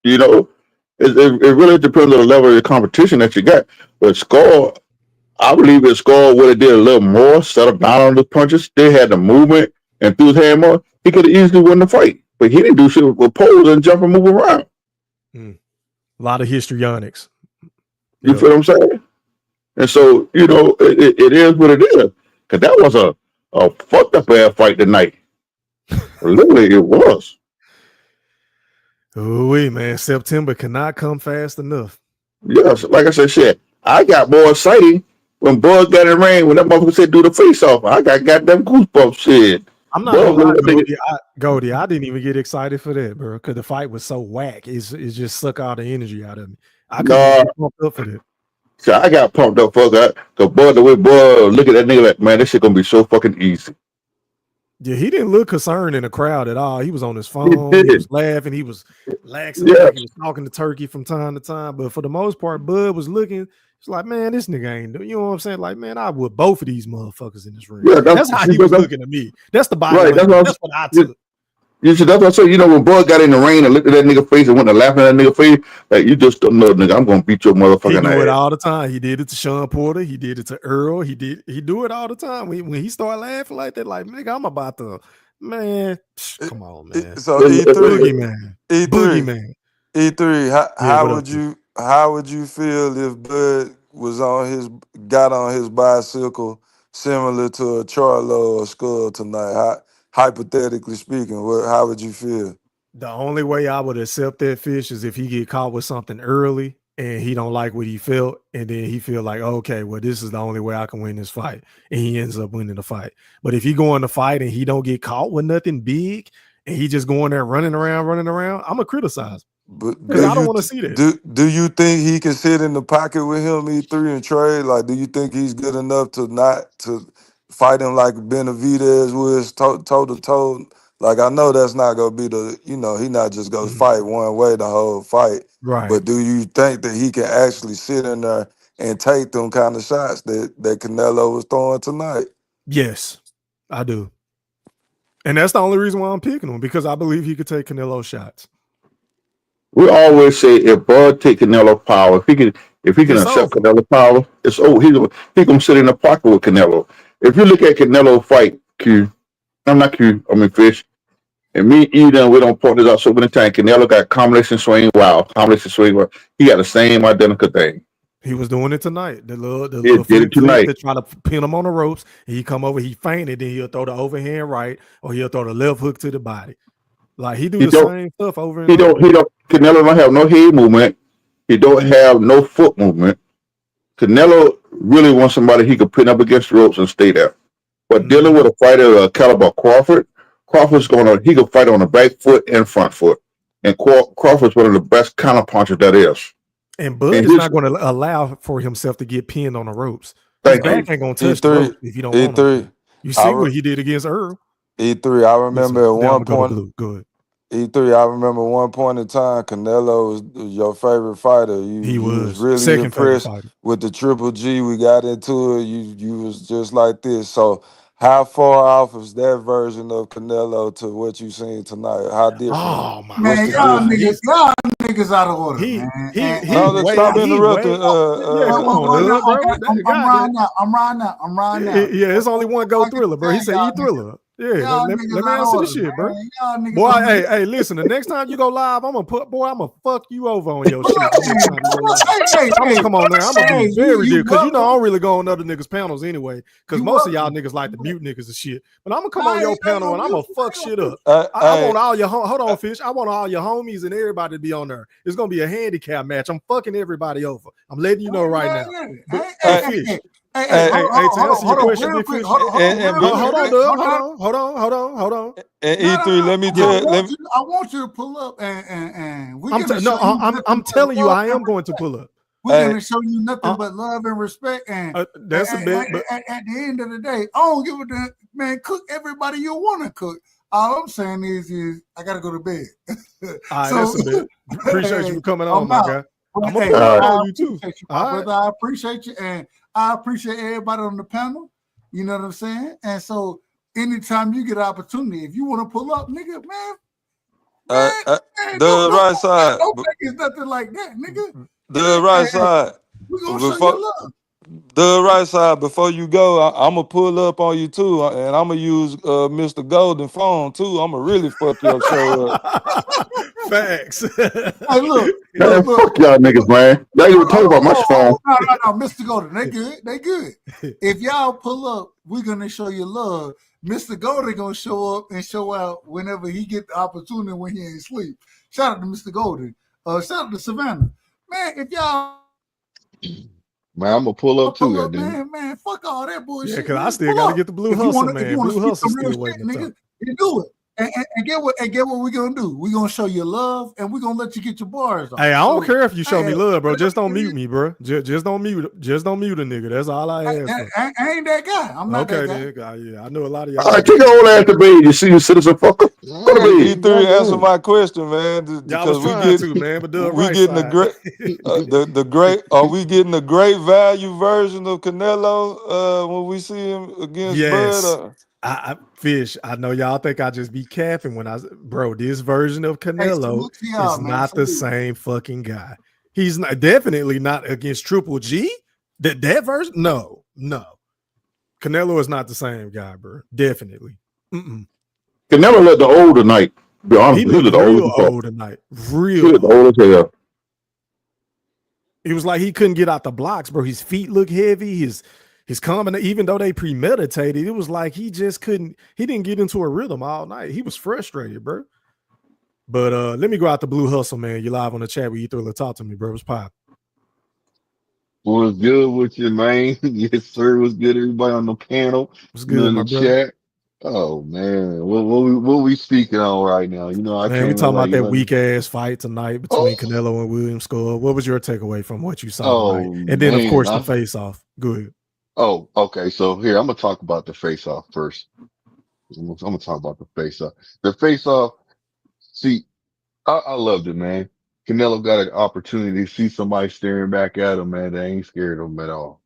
[SPEAKER 6] You know, it really depends on the level of the competition that you got. But Scull, I believe if Scull would have did a little more, settled down on the punches, they had the movement and threw his hand more, he could have easily won the fight. But he didn't do shit with pose and jump and move around.
[SPEAKER 5] A lot of histrionics.
[SPEAKER 6] You feel what I'm saying? And so, you know, it is what it is. Because that was a fucked up ass fight tonight. Literally, it was.
[SPEAKER 5] Ooh, man, September cannot come fast enough.
[SPEAKER 6] Yes, like I said, shit. I got more excited when Bud got in the ring when that motherfucker said do the face off. I got goddamn goosebumps shit.
[SPEAKER 5] I'm not gonna lie, Goldie, I didn't even get excited for that, bro, because the fight was so whack. It just suck all the energy out of me. I couldn't get pumped up for that.
[SPEAKER 6] So I got pumped up for that. Cause Bud, the way Bud look at that nigga like, man, this shit gonna be so fucking easy.
[SPEAKER 5] Yeah, he didn't look concerned in the crowd at all. He was on his phone. He was laughing. He was relaxing.
[SPEAKER 6] Yeah.
[SPEAKER 5] He was talking to Turkey from time to time. But for the most part, Bud was looking. It's like, man, this nigga ain't doing. You know what I'm saying? Like, man, I would both of these motherfuckers in this ring. Yeah, that's how he was looking at me. That's the body. Right, that's what I took.
[SPEAKER 6] That's what I say. You know, when Bud got in the ring and looked at that nigga face and went to laughing at that nigga face, like, you just don't know, nigga, I'm gonna beat your motherfucking ass.
[SPEAKER 5] He do it all the time. He did it to Sean Porter. He did it to Earl. He do it all the time. When he started laughing like that, like, nigga, I'm about to, man, come on, man.
[SPEAKER 10] So E3,
[SPEAKER 5] Boogeyman.
[SPEAKER 10] E3, how would you feel if Bud was got on his bicycle similar to a Charlo or Scull tonight? Hypothetically speaking, how would you feel?
[SPEAKER 5] The only way I would accept that fish is if he get caught with something early and he don't like what he felt, and then he feel like, okay, well, this is the only way I can win this fight, and he ends up winning the fight. But if he go in the fight and he don't get caught with nothing big, and he just going there running around, I'm gonna criticize him. Because I don't want to see that.
[SPEAKER 10] Do you think he can sit in the pocket with him, E3, and trade? Like, do you think he's good enough to not to fight him like Benavidez was toe to toe? Like, I know that's not gonna be he not just gonna fight one way the whole fight.
[SPEAKER 5] Right.
[SPEAKER 10] But do you think that he can actually sit in there and take them kind of shots that Canelo was throwing tonight?
[SPEAKER 5] Yes, I do. And that's the only reason why I'm picking him, because I believe he could take Canelo shots.
[SPEAKER 6] We always say if Bud take Canelo power, if he can accept Canelo power, it's he gonna sit in the pocket with Canelo. If you look at Canelo fight, Fish, and me Eden, we don't point this out so many times. Canelo got combination swing, wow, combination swing, wow. He got the same identical thing.
[SPEAKER 5] He was doing it tonight. The little
[SPEAKER 6] He did it
[SPEAKER 5] flip
[SPEAKER 6] tonight.
[SPEAKER 5] to try to pin him on the ropes. He come over, he fainted, then he'll throw the overhand right, or he'll throw the left hook to the body. Like he do the same stuff over and over.
[SPEAKER 6] Canelo don't have no head movement. He don't have no foot movement. Canelo really wants somebody he could pin up against the ropes and stay there. But dealing with a fighter caliber Crawford, he could fight on the back foot and front foot. And Crawford's one of the best counter punchers that is.
[SPEAKER 5] And Bud is not going to allow for himself to get pinned on the ropes. His back ain't going to touch the ropes if you don't want him. You see what he did against Earl.
[SPEAKER 10] E3, I remember at one point.
[SPEAKER 5] Good.
[SPEAKER 10] E3, I remember one point in time, Canelo was your favorite fighter. You was really
[SPEAKER 5] second
[SPEAKER 10] impressed with the Triple G. We got into it. You was just like this. So how far off is that version of Canelo to what you seen tonight? How different?
[SPEAKER 7] Oh my man, y'all niggas out of order, man.
[SPEAKER 10] Stop interrupting.
[SPEAKER 7] I'm riding out.
[SPEAKER 5] Yeah, it's only one go Thriller, bro. He said Thriller. Yeah, let me answer this shit, bro. Boy, hey, listen. The next time you go live, I'm gonna fuck you over on your shit. Come on now, I'm gonna be very dear because I don't really go on other niggas' panels anyway. Because most of y'all niggas like to mute niggas and shit. But I'm gonna come on your panel and I'm gonna fuck shit up. I want all your hold on, Fish. I want all your homies and everybody to be on there. It's gonna be a handicap match. I'm fucking everybody over. I'm letting you know right now. Fish. Hey, to answer your question, Big Fish. Hold on.
[SPEAKER 10] And E3, let me tell you.
[SPEAKER 7] I want you to pull up and
[SPEAKER 5] I'm telling you, I am going to pull up.
[SPEAKER 7] We're gonna show you nothing but love and respect. And
[SPEAKER 5] that's a bit. But
[SPEAKER 7] at the end of the day, I don't give a damn, man. Cook everybody you want to cook. All I'm saying is I gotta go to bed.
[SPEAKER 5] All right, that's a bit. Appreciate you for coming on, my guy. I'm gonna pull up on you too.
[SPEAKER 7] Brother, I appreciate you, and I appreciate everybody on the panel. You know what I'm saying? And so anytime you get an opportunity, if you want to pull up, nigga, man,
[SPEAKER 10] the right side.
[SPEAKER 7] Don't think it's nothing like that, nigga.
[SPEAKER 10] The right side.
[SPEAKER 7] We're gonna show you love.
[SPEAKER 10] The right side. Before you go, I'm gonna pull up on you too, and I'm gonna use Mr. Golden phone too. I'm gonna really fuck your show up.
[SPEAKER 5] Facts.
[SPEAKER 7] Hey, look,
[SPEAKER 6] fuck y'all niggas, man. They ain't even talk about my phone.
[SPEAKER 7] No, Mr. Golden, they good. If y'all pull up, we're gonna show you love. Mr. Golden gonna show up and show out whenever he get the opportunity when he ain't sleep. Shout out to Mr. Golden. Shout out to Savannah. Man, if y'all
[SPEAKER 6] man, I'm gonna pull up too,
[SPEAKER 7] man, fuck all that bullshit.
[SPEAKER 5] Yeah, because I still gotta get the blue hustle, man. Blue hustle still waiting.
[SPEAKER 7] Nigga, you do it. And get what we're gonna do. We're gonna show you love and we're gonna let you get your bars off.
[SPEAKER 5] Hey, I don't care if you show me love, bro. Just don't mute me, bro. Just don't mute a nigga. That's all I ask.
[SPEAKER 7] I ain't that guy. I'm not that guy.
[SPEAKER 5] Then, yeah, I know a lot of y'all.
[SPEAKER 6] All right, take your old ass to bed, you see, you citizen fucker. Go to bed.
[SPEAKER 10] E3, answer my question, man.
[SPEAKER 5] Because we
[SPEAKER 10] getting the great. Are we getting the great value version of Canelo when we see him against Bud?
[SPEAKER 5] Fish, I know y'all think I just be capping when this version of Canelo is not the same fucking guy. He's definitely not against Triple G. That version, no. Canelo is not the same guy, bro. Definitely.
[SPEAKER 6] Canelo let the old tonight. Be honest,
[SPEAKER 5] he looked real old tonight. Real
[SPEAKER 6] old as hell.
[SPEAKER 5] It was like he couldn't get out the blocks, bro. His feet look heavy. His combination, even though they premeditated, it was like he just couldn't. He didn't get into a rhythm all night. He was frustrated, bro. But let me go out the blue hustle, man. You live on the chat where you throw a talk to me, bro. What's pop?
[SPEAKER 11] Was good with you, man. Yes, sir. Was good. Everybody on the panel.
[SPEAKER 5] What's good in
[SPEAKER 11] the chat. Oh man, what we speaking on right now? You know,
[SPEAKER 5] we talking about that weak ass fight tonight between Canelo and William Scull. What was your takeaway from what you saw tonight? And then, of course, the face off. Good.
[SPEAKER 11] Oh, okay. So here, I'm gonna talk about the face off first. I'm gonna talk about the face off. The face off. See, I loved it, man. Canelo got an opportunity to see somebody staring back at him, man. They ain't scared of him at all.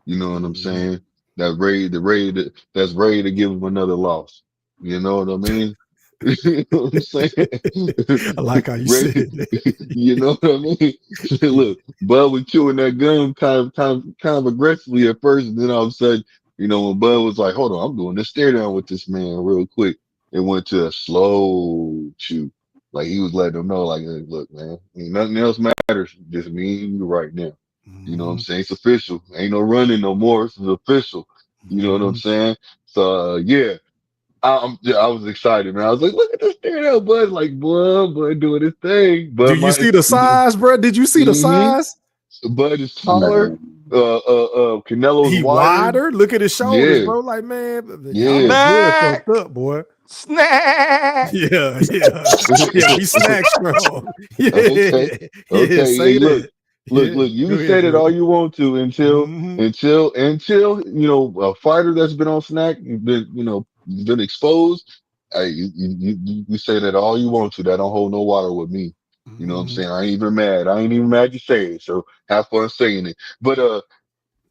[SPEAKER 11] You know what I'm saying? That's ready to give him another loss. You know what I mean? You know what I'm saying?
[SPEAKER 5] I like how you said it.
[SPEAKER 11] You know what I mean? Look, Bud was chewing that gum kind of aggressively at first, and then all of a sudden, you know, when Bud was like, "Hold on, I'm doing this stare down with this man real quick," it went to a slow chew. Like he was letting him know, like, "Look, man, nothing else matters. Just me and you right now." You know what I'm saying? It's official. Ain't no running no more. It's official. You know what I'm saying? So yeah, I was excited, man. I was like, look at this thing out, bud. Like, boy doing his thing.
[SPEAKER 5] Do
[SPEAKER 11] But
[SPEAKER 5] you see the size, bro? Did you see the size?
[SPEAKER 11] Bud is taller. Canelo's
[SPEAKER 5] He
[SPEAKER 11] wider.
[SPEAKER 5] wider. Look at his shoulders,
[SPEAKER 11] Yeah,
[SPEAKER 5] bro. Like, man, y'all
[SPEAKER 11] yeah.
[SPEAKER 5] blood
[SPEAKER 3] Snack.
[SPEAKER 5] fucked up, boy.
[SPEAKER 3] Snack.
[SPEAKER 5] Yeah. We snack strong.
[SPEAKER 11] Okay.
[SPEAKER 5] Yeah.
[SPEAKER 11] Okay.
[SPEAKER 5] Say
[SPEAKER 11] Hey, look,
[SPEAKER 5] that. Yeah.
[SPEAKER 11] You
[SPEAKER 5] Go
[SPEAKER 11] can say
[SPEAKER 5] ahead,
[SPEAKER 11] that all
[SPEAKER 5] Jody.
[SPEAKER 11] you want to until a fighter that's been on snack, been exposed. Hey, you say that all you want to. That don't hold no water with me. You know what I'm saying? I ain't even mad. I ain't even mad you say it. So have fun saying it. But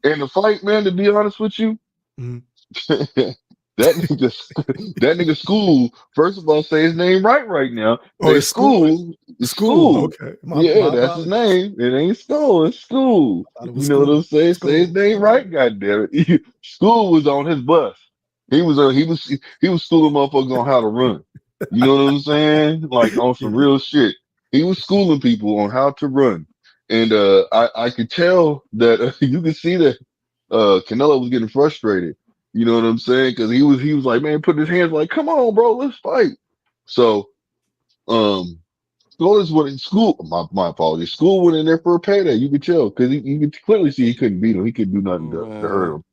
[SPEAKER 11] in the fight, man, to be honest with you, that nigga School. First of all, say his name right now.
[SPEAKER 5] Oh,
[SPEAKER 11] Say
[SPEAKER 5] it's school.
[SPEAKER 11] School. It's
[SPEAKER 5] School.
[SPEAKER 11] School.
[SPEAKER 5] Okay.
[SPEAKER 11] Yeah,
[SPEAKER 5] My
[SPEAKER 11] that's his
[SPEAKER 5] apologies.
[SPEAKER 11] name. It ain't Skull. It's School.
[SPEAKER 5] I thought it was
[SPEAKER 11] You know what
[SPEAKER 5] school.
[SPEAKER 11] I'm saying? Say his
[SPEAKER 5] School.
[SPEAKER 11] name right, goddamn it. School was on his bus. He was schooling motherfuckers on how to run. You know what I'm saying? Like on some
[SPEAKER 5] Yeah.
[SPEAKER 11] real shit. He was schooling people on how to run. And I could tell that you could see that Canelo was getting frustrated. You know what I'm saying? Because he was like, man, putting his hands like, come on, bro, let's fight. So um, School is what in school. My apologies. School went in there for a payday. You could tell because you could clearly see he couldn't beat him. He couldn't do nothing to hurt
[SPEAKER 3] Man.
[SPEAKER 11] him.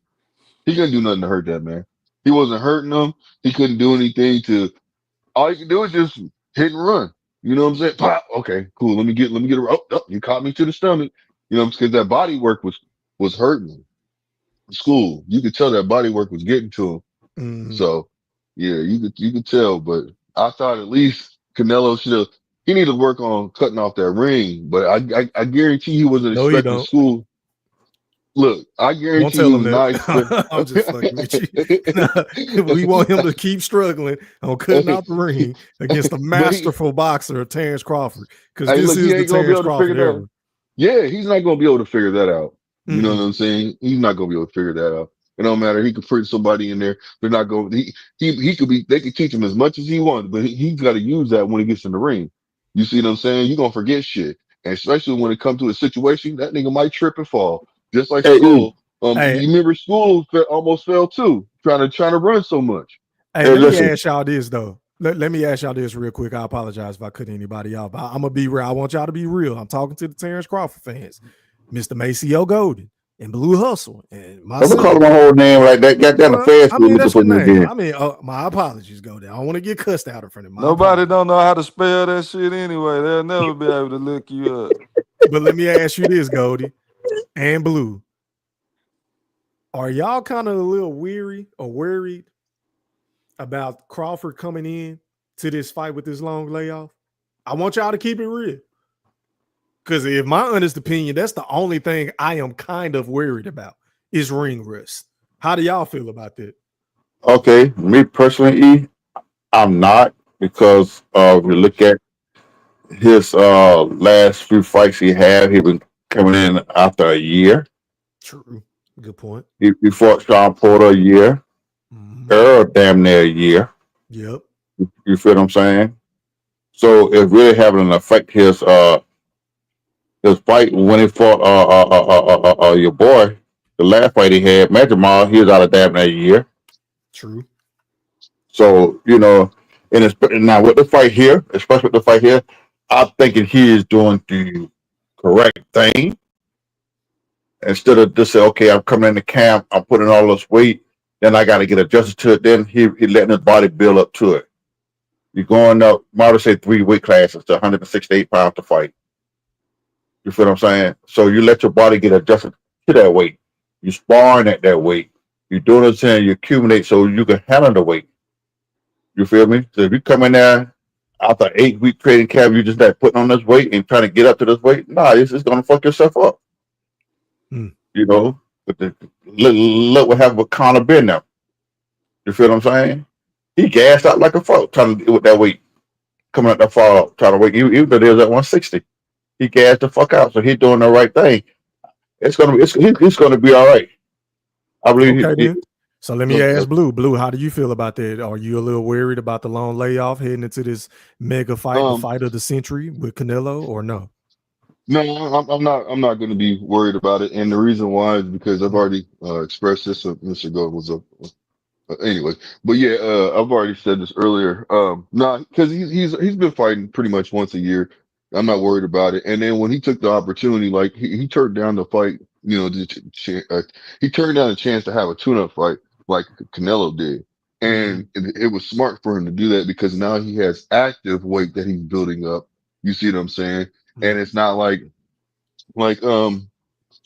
[SPEAKER 11] He couldn't do nothing to hurt that man. He wasn't hurting him. He couldn't do anything to. All he could do is just hit and run. You know what I'm saying? Pop. Okay, cool. Let me get a. Oh, you caught me to the stomach. You know, because that body work was hurting him. School. You could tell that body work was getting to him. So yeah, you could tell, but I thought at least Canelo should have he needed to work on cutting off that ring. But I guarantee he wasn't
[SPEAKER 5] No, he
[SPEAKER 11] expecting
[SPEAKER 5] don't.
[SPEAKER 11] School. Look, I
[SPEAKER 5] Don't
[SPEAKER 11] guarantee
[SPEAKER 5] tell
[SPEAKER 11] he
[SPEAKER 5] him
[SPEAKER 11] was not expecting.
[SPEAKER 5] that. I'm just fucking with you. We want him to keep struggling on cutting out the ring against the
[SPEAKER 11] But he
[SPEAKER 5] masterful boxer Terrence Crawford, because
[SPEAKER 11] hey,
[SPEAKER 5] this
[SPEAKER 11] look, he
[SPEAKER 5] is the
[SPEAKER 11] ain't gonna be
[SPEAKER 5] Terrence
[SPEAKER 11] able to figure
[SPEAKER 5] Crawford
[SPEAKER 11] that.
[SPEAKER 5] era.
[SPEAKER 11] Yeah, he's not gonna be able to figure that out. You know what
[SPEAKER 5] Mm-mm.
[SPEAKER 11] I'm saying? He's not gonna be able to figure that out. It don't matter. He could put somebody in there. They're not going. He could be. They could teach him as much as he wants, but he's got to use that when he gets in the ring. You see what I'm saying? You're gonna forget shit, and especially when it comes to a situation that nigga might trip and fall, just like
[SPEAKER 6] Hey, E,
[SPEAKER 11] Skull.
[SPEAKER 5] Hey,
[SPEAKER 11] You remember Skull almost fell too, trying to run so much.
[SPEAKER 5] hey,
[SPEAKER 6] hey,
[SPEAKER 5] let me
[SPEAKER 6] listen.
[SPEAKER 5] ask y'all this though. Let me ask y'all this real quick. I apologize if I cut anybody off. I'm gonna be real. I want y'all to be real. I'm talking to the Terrence Crawford fans, Mr. Maceo Golden and Blue Hustle and
[SPEAKER 6] Don't be
[SPEAKER 5] myself.
[SPEAKER 6] calling my whole name like that. Got down the
[SPEAKER 5] Well,
[SPEAKER 6] fast
[SPEAKER 5] I
[SPEAKER 6] food
[SPEAKER 5] mean,
[SPEAKER 6] looking
[SPEAKER 5] that's
[SPEAKER 6] for
[SPEAKER 5] your
[SPEAKER 6] me
[SPEAKER 5] name.
[SPEAKER 6] again.
[SPEAKER 5] I mean, my apologies, Golden. I don't want to get cussed out in front of him. My
[SPEAKER 10] Nobody
[SPEAKER 5] apologies.
[SPEAKER 10] don't know how to spell that shit anyway. They'll never be able to look you up.
[SPEAKER 5] But let me ask you this, Goldie and Blue. Are y'all kind of a little weary or worried about Crawford coming in to this fight with this long layoff? I want y'all to keep it real. Because if my honest opinion, that's the only thing I am kind of worried about is ring rust. How do y'all feel about that?
[SPEAKER 6] Okay, me personally, E, I'm not because if you look at his last few fights he had, he been coming in after a year.
[SPEAKER 5] True. Good point.
[SPEAKER 6] He fought Sean Porter a year, Earl damn near a year.
[SPEAKER 5] Yep.
[SPEAKER 6] You feel what I'm saying? So it's really having an effect his fight when he fought your boy, the last fight he had, Jamal, he was out of damn near a year.
[SPEAKER 5] True.
[SPEAKER 6] So, and now with the fight here, especially with the fight here, I'm thinking he is doing the correct thing. Instead of just say, okay, I'm coming into camp, I'm putting all this weight, then I got to get adjusted to it. Then he letting his body build up to it. You're going up, I would say 3 weight classes to 168 pounds to fight. You feel what I'm saying? So you let your body get adjusted to that weight. You sparring at that weight. You're doing it and you accumulate so you can handle the weight. You feel me? So if you come in there after 8-week training camp, you just not putting on this weight and trying to get up to this weight, nah, it's just gonna fuck yourself up. But look what happened with Conor Ben now. You feel what I'm saying? He gassed out like a fuck trying to deal with that weight. Coming up that far trying to weight, even though there's at 160. He gassed the fuck out. So he's doing the right thing. It's gonna be all right. I believe
[SPEAKER 5] Okay, then. So let me ask
[SPEAKER 6] look,
[SPEAKER 5] Blue. Blue, how do you feel about that? Are you a little worried about the long layoff heading into this mega fight, the fight of the century with Canelo, or no?
[SPEAKER 11] No, I'm not going to be worried about it. And the reason why is because I've already expressed this. Mr. Gold was up. Anyway, but yeah, I've already said this earlier. No, because he's been fighting pretty much once a year. I'm not worried about it. And then when he took the opportunity, like he turned down the fight, you know, he turned down a chance to have a tune-up fight like Canelo did. And it was smart for him to do that because now he has active weight that he's building up. You see what I'm saying? And it's not like kind of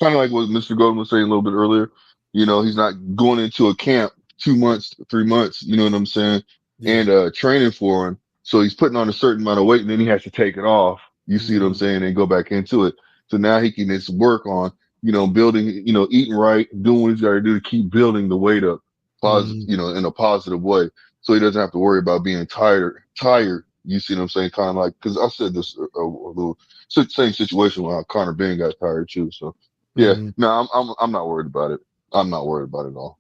[SPEAKER 11] like what Mr. Golden was saying a little bit earlier. You know, he's not going into a camp 2 months, 3 months, you know what I'm saying? And training for him. So he's putting on a certain amount of weight and then he has to take it off. You see what I'm saying? And go back into it. So now he can just work on, you know, building, you know, eating right, doing what he's got to do to keep building the weight up, you know, in a positive way. So he doesn't have to worry about being tired. You see what I'm saying? Kind of like, cause I said this a little same situation when Conor Ben got tired too. So yeah, no, I'm not worried about it. I'm not worried about it at all.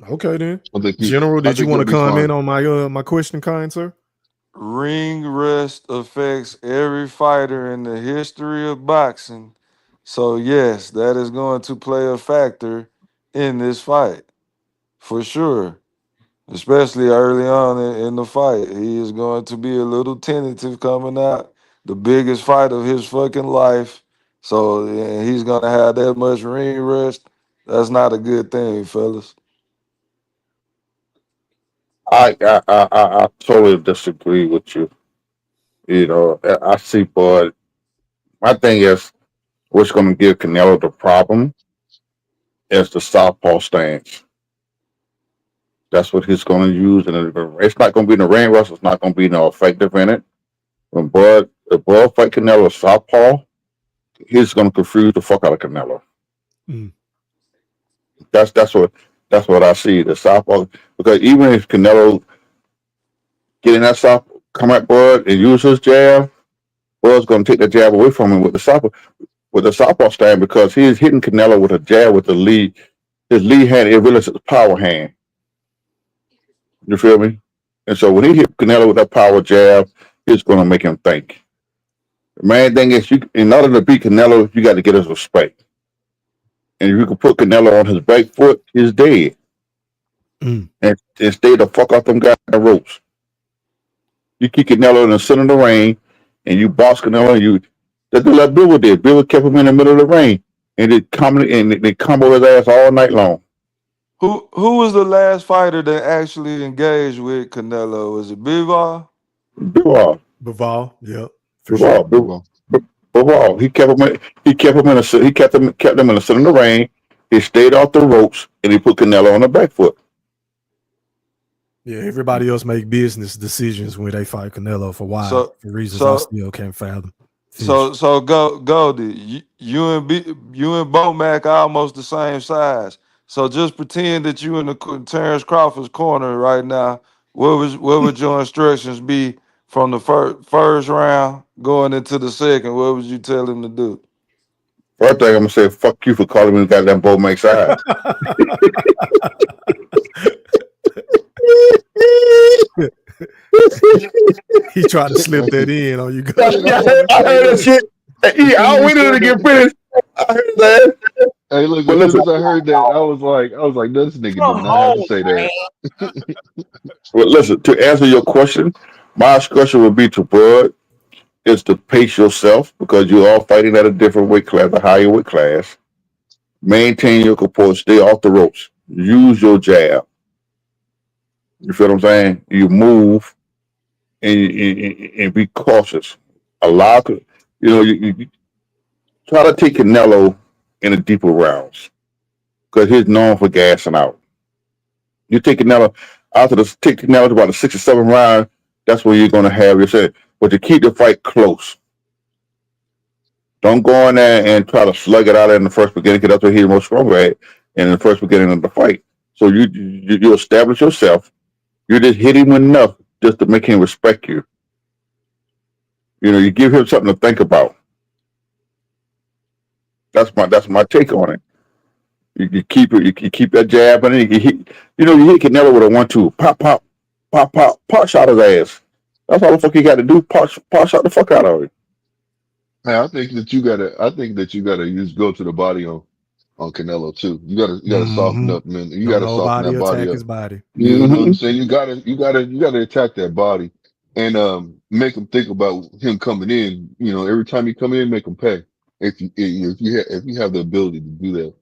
[SPEAKER 5] Okay then.
[SPEAKER 11] I
[SPEAKER 5] General, did you
[SPEAKER 11] think
[SPEAKER 5] want
[SPEAKER 11] he'll
[SPEAKER 5] to
[SPEAKER 11] be
[SPEAKER 5] comment
[SPEAKER 11] fine.
[SPEAKER 5] on my question, kind sir?
[SPEAKER 10] Ring rust affects every fighter in the history of boxing. So, yes, that is going to play a factor in this fight for sure. Especially early on in the fight. He is going to be a little tentative coming out. The biggest fight of his fucking life. So, yeah, he's going to have that much ring rust. That's not a good thing, fellas.
[SPEAKER 6] I totally disagree with you. You know, I see, but my thing is, what's going to give Canelo the problem is the southpaw stance. That's what he's going to use, and it's not going to be in the ring rust. It's not going to be no effective in it. When if Bud fight Canelo southpaw, he's going to confuse the fuck out of Canelo. That's what I see. The southpaw, because even if Canelo get in that south, come at Bud and use his jab, Bud's going to take the jab away from him with the southpaw stand because he is hitting Canelo with a jab with the lead. His lead hand, it really is a power hand. You feel me? And so when he hit Canelo with that power jab, it's going to make him think. The main thing is, in order to beat Canelo, you got to get his respect. And if you can put Canelo on his back foot, he's dead. And stay the fuck off them goddamn ropes. You keep Canelo in the center of the ring, and you box Canelo, and that's what Bill did. Bill kept him in the middle of the ring, and they combo his ass all night long.
[SPEAKER 10] Who was the last fighter that actually engaged with Canelo? Was it Bivol?
[SPEAKER 5] Bivol, yep.
[SPEAKER 6] Bivol. He kept him in the center of the ring. He stayed off the ropes, and he put Canelo on the back foot.
[SPEAKER 5] Yeah, everybody else make business decisions when they fight Canelo for reasons I still can't fathom.
[SPEAKER 10] So Goldie, you and Bomac are almost the same size. So just pretend that you in the Terrence Crawford's corner right now. What would your instructions be from the first round going into the second? What would you tell him to do?
[SPEAKER 6] First thing I'm gonna say, fuck you for calling me goddamn Bomac size.
[SPEAKER 5] He tried to slip that in on you.
[SPEAKER 6] I heard that shit. I waited to get finished. I heard that.
[SPEAKER 11] Hey, look, as soon as I heard that, I was like, this nigga did not have to say that.
[SPEAKER 6] Well, listen, to answer your question, my instruction would be to Bud is to pace yourself because you're all fighting at a different weight class, a higher weight class. Maintain your composure, stay off the ropes. Use your jab. You feel what I'm saying? You move and be cautious. You try to take Canelo in the deeper rounds because he's known for gassing out. You take Canelo take Canelo to about the 6 or 7 round, that's where you're going to have your set. But to keep the fight close. Don't go in there and try to slug it out in the first beginning because that's what he's most stronger at in the first beginning of the fight. So you establish yourself. You just hit him enough just to make him respect you. You know, you give him something to think about. That's my take on it. You keep that jab and you hit Canelo with a 1-2. Pop shot his ass. That's all the fuck you got to do. Pop shot the fuck out of it.
[SPEAKER 11] Man, I think that you gotta go to the body on Canelo too. You gotta soften
[SPEAKER 5] Mm-hmm.
[SPEAKER 11] up, man. You
[SPEAKER 5] Don't
[SPEAKER 11] gotta soften
[SPEAKER 5] nobody
[SPEAKER 11] that body
[SPEAKER 5] attack
[SPEAKER 11] up.
[SPEAKER 5] his body.
[SPEAKER 11] You know what I'm
[SPEAKER 6] Mm-hmm.
[SPEAKER 11] saying? You gotta attack that body and make him think about him coming in. You know, every time you come in, make him pay. If you have the ability to do that,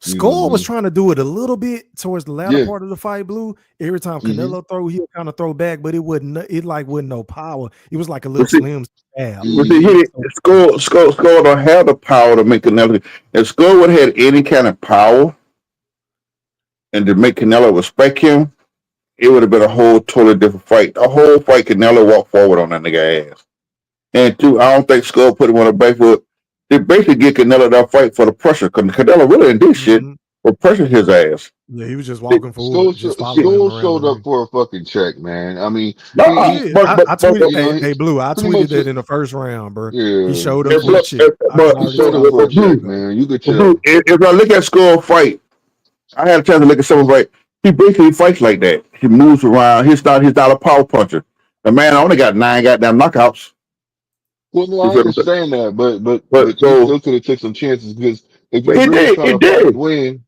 [SPEAKER 11] you know what I
[SPEAKER 5] Skull was
[SPEAKER 11] mean?
[SPEAKER 5] trying to do it a little bit towards the latter
[SPEAKER 11] Yeah.
[SPEAKER 5] part of the fight, Blue. Every time
[SPEAKER 11] hmm
[SPEAKER 5] Canelo throw, he'll kind of throw back, but it like wasn't no power. It was like a little
[SPEAKER 6] But see,
[SPEAKER 5] slim stab.
[SPEAKER 6] but see,
[SPEAKER 11] hmm
[SPEAKER 6] he
[SPEAKER 5] So,
[SPEAKER 6] Skull don't have the power to make Canelo. If Skull would have had any kind of power and to make Canelo respect him, it would have been a whole totally different fight. The whole fight, Canelo walked forward on that nigga ass. And two, I don't think Skull put him on the back foot. They basically get Canelo that fight for the pressure. Because Canelo really didn't do shit
[SPEAKER 5] mhm.
[SPEAKER 6] but pressure his ass.
[SPEAKER 5] Yeah, he was just
[SPEAKER 6] It,
[SPEAKER 5] walking forward, just following him
[SPEAKER 11] Skull
[SPEAKER 5] around the
[SPEAKER 11] showed up
[SPEAKER 5] ring.
[SPEAKER 11] for a fucking check, man. I mean,
[SPEAKER 6] no,
[SPEAKER 5] He
[SPEAKER 11] he
[SPEAKER 5] did.
[SPEAKER 6] but
[SPEAKER 5] I,
[SPEAKER 6] but
[SPEAKER 5] I
[SPEAKER 6] but
[SPEAKER 5] tweeted,
[SPEAKER 11] you know,
[SPEAKER 5] hey Blue, I
[SPEAKER 11] pretty
[SPEAKER 5] tweeted
[SPEAKER 11] much,
[SPEAKER 5] that in the first round, bro. He
[SPEAKER 11] yeah,
[SPEAKER 5] showed up
[SPEAKER 6] if,
[SPEAKER 5] for a
[SPEAKER 6] look,
[SPEAKER 5] check.
[SPEAKER 6] if,
[SPEAKER 5] I can
[SPEAKER 6] but,
[SPEAKER 11] he
[SPEAKER 5] already
[SPEAKER 11] showed
[SPEAKER 5] tell
[SPEAKER 11] up
[SPEAKER 5] I was
[SPEAKER 11] for a
[SPEAKER 5] like, here we
[SPEAKER 11] check,
[SPEAKER 5] go.
[SPEAKER 11] man. You could
[SPEAKER 6] but
[SPEAKER 11] tell.
[SPEAKER 6] dude, if I look at Skull fight, I had a chance to look at someone fight. He basically fights like that. He moves around. He's not a power puncher. The man only got 9 goddamn knockouts.
[SPEAKER 11] Well, no,
[SPEAKER 6] You
[SPEAKER 11] I
[SPEAKER 6] feel what I'm saying?
[SPEAKER 11] understand that,
[SPEAKER 6] But
[SPEAKER 11] but you
[SPEAKER 6] so
[SPEAKER 11] still could have took some chances because if
[SPEAKER 6] but
[SPEAKER 11] you're
[SPEAKER 6] he
[SPEAKER 11] really
[SPEAKER 6] did.
[SPEAKER 11] trying
[SPEAKER 6] He
[SPEAKER 11] to fight and
[SPEAKER 6] did.
[SPEAKER 11] win,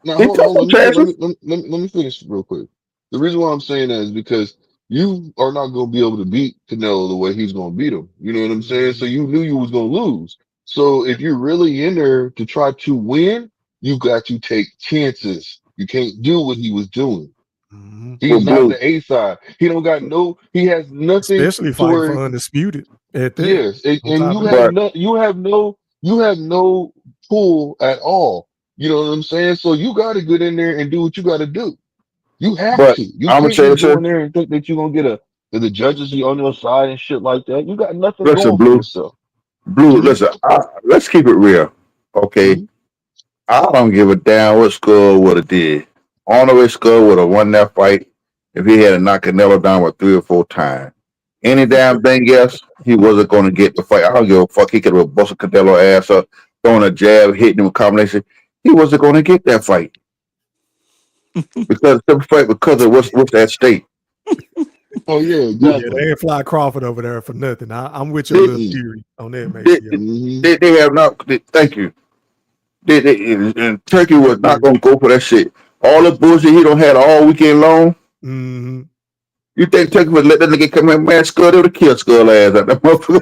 [SPEAKER 11] now
[SPEAKER 6] He
[SPEAKER 11] hold
[SPEAKER 6] took
[SPEAKER 11] on,
[SPEAKER 6] some
[SPEAKER 11] let me finish.
[SPEAKER 6] chances.
[SPEAKER 11] Let me finish real quick. The reason why I'm saying that is because you are not going to be able to beat Canelo the way he's going to beat him. You know what I'm saying? So
[SPEAKER 5] Mhm.
[SPEAKER 11] you knew you was going to lose. So if you're really in there to try to win, you got to take chances. You can't do what he was doing.
[SPEAKER 5] Mhm.
[SPEAKER 11] He's
[SPEAKER 6] But
[SPEAKER 11] not
[SPEAKER 6] blue.
[SPEAKER 11] the A side. He has nothing
[SPEAKER 5] Especially
[SPEAKER 11] to
[SPEAKER 5] fighting
[SPEAKER 11] where.
[SPEAKER 5] for undisputed at that.
[SPEAKER 11] Yes,
[SPEAKER 5] On
[SPEAKER 11] and
[SPEAKER 5] top
[SPEAKER 11] you
[SPEAKER 5] of
[SPEAKER 11] have
[SPEAKER 5] that.
[SPEAKER 6] But
[SPEAKER 11] no, you have no pull at all. You know what I'm saying? So you got to get in there and do what you got to do. You have
[SPEAKER 6] but
[SPEAKER 11] to. You
[SPEAKER 6] I'm gonna
[SPEAKER 11] can't
[SPEAKER 6] say
[SPEAKER 11] just
[SPEAKER 6] this
[SPEAKER 11] go
[SPEAKER 6] here.
[SPEAKER 11] in there and think that you're gonna get the judges are on your side and shit like that. You got nothing
[SPEAKER 6] Listen,
[SPEAKER 11] going for
[SPEAKER 6] blue.
[SPEAKER 11] yourself.
[SPEAKER 6] Blue.
[SPEAKER 11] hmm
[SPEAKER 6] Listen. Let's keep it real. Okay.
[SPEAKER 11] hmm
[SPEAKER 6] I don't give a damn what Skull would have did. Only way Skull would have won that fight if he had to knock Canelo down with 3 or 4 times. Any damn thing else, he wasn't going to get the fight. I don't give a fuck. He could have busted Canelo ass up, throwing a jab, hitting him with combination. He wasn't going to get that fight because of what's at stake.
[SPEAKER 11] Oh yeah,
[SPEAKER 5] Yeah,
[SPEAKER 11] exactly.
[SPEAKER 5] they ain't fly Crawford over there for nothing. I'm with your
[SPEAKER 6] They,
[SPEAKER 5] little
[SPEAKER 11] Mm-mm.
[SPEAKER 5] theory on that,
[SPEAKER 6] they,
[SPEAKER 5] Maceo.
[SPEAKER 11] hmm
[SPEAKER 6] they have not. Thank you. And Turkey was not going to go for that shit. All the bullshit he don't had all weekend long.
[SPEAKER 5] Mm-hmm.
[SPEAKER 6] You think Turkey would let that nigga come in, man? Skull, they would have killed Skull ass at that motherfucker.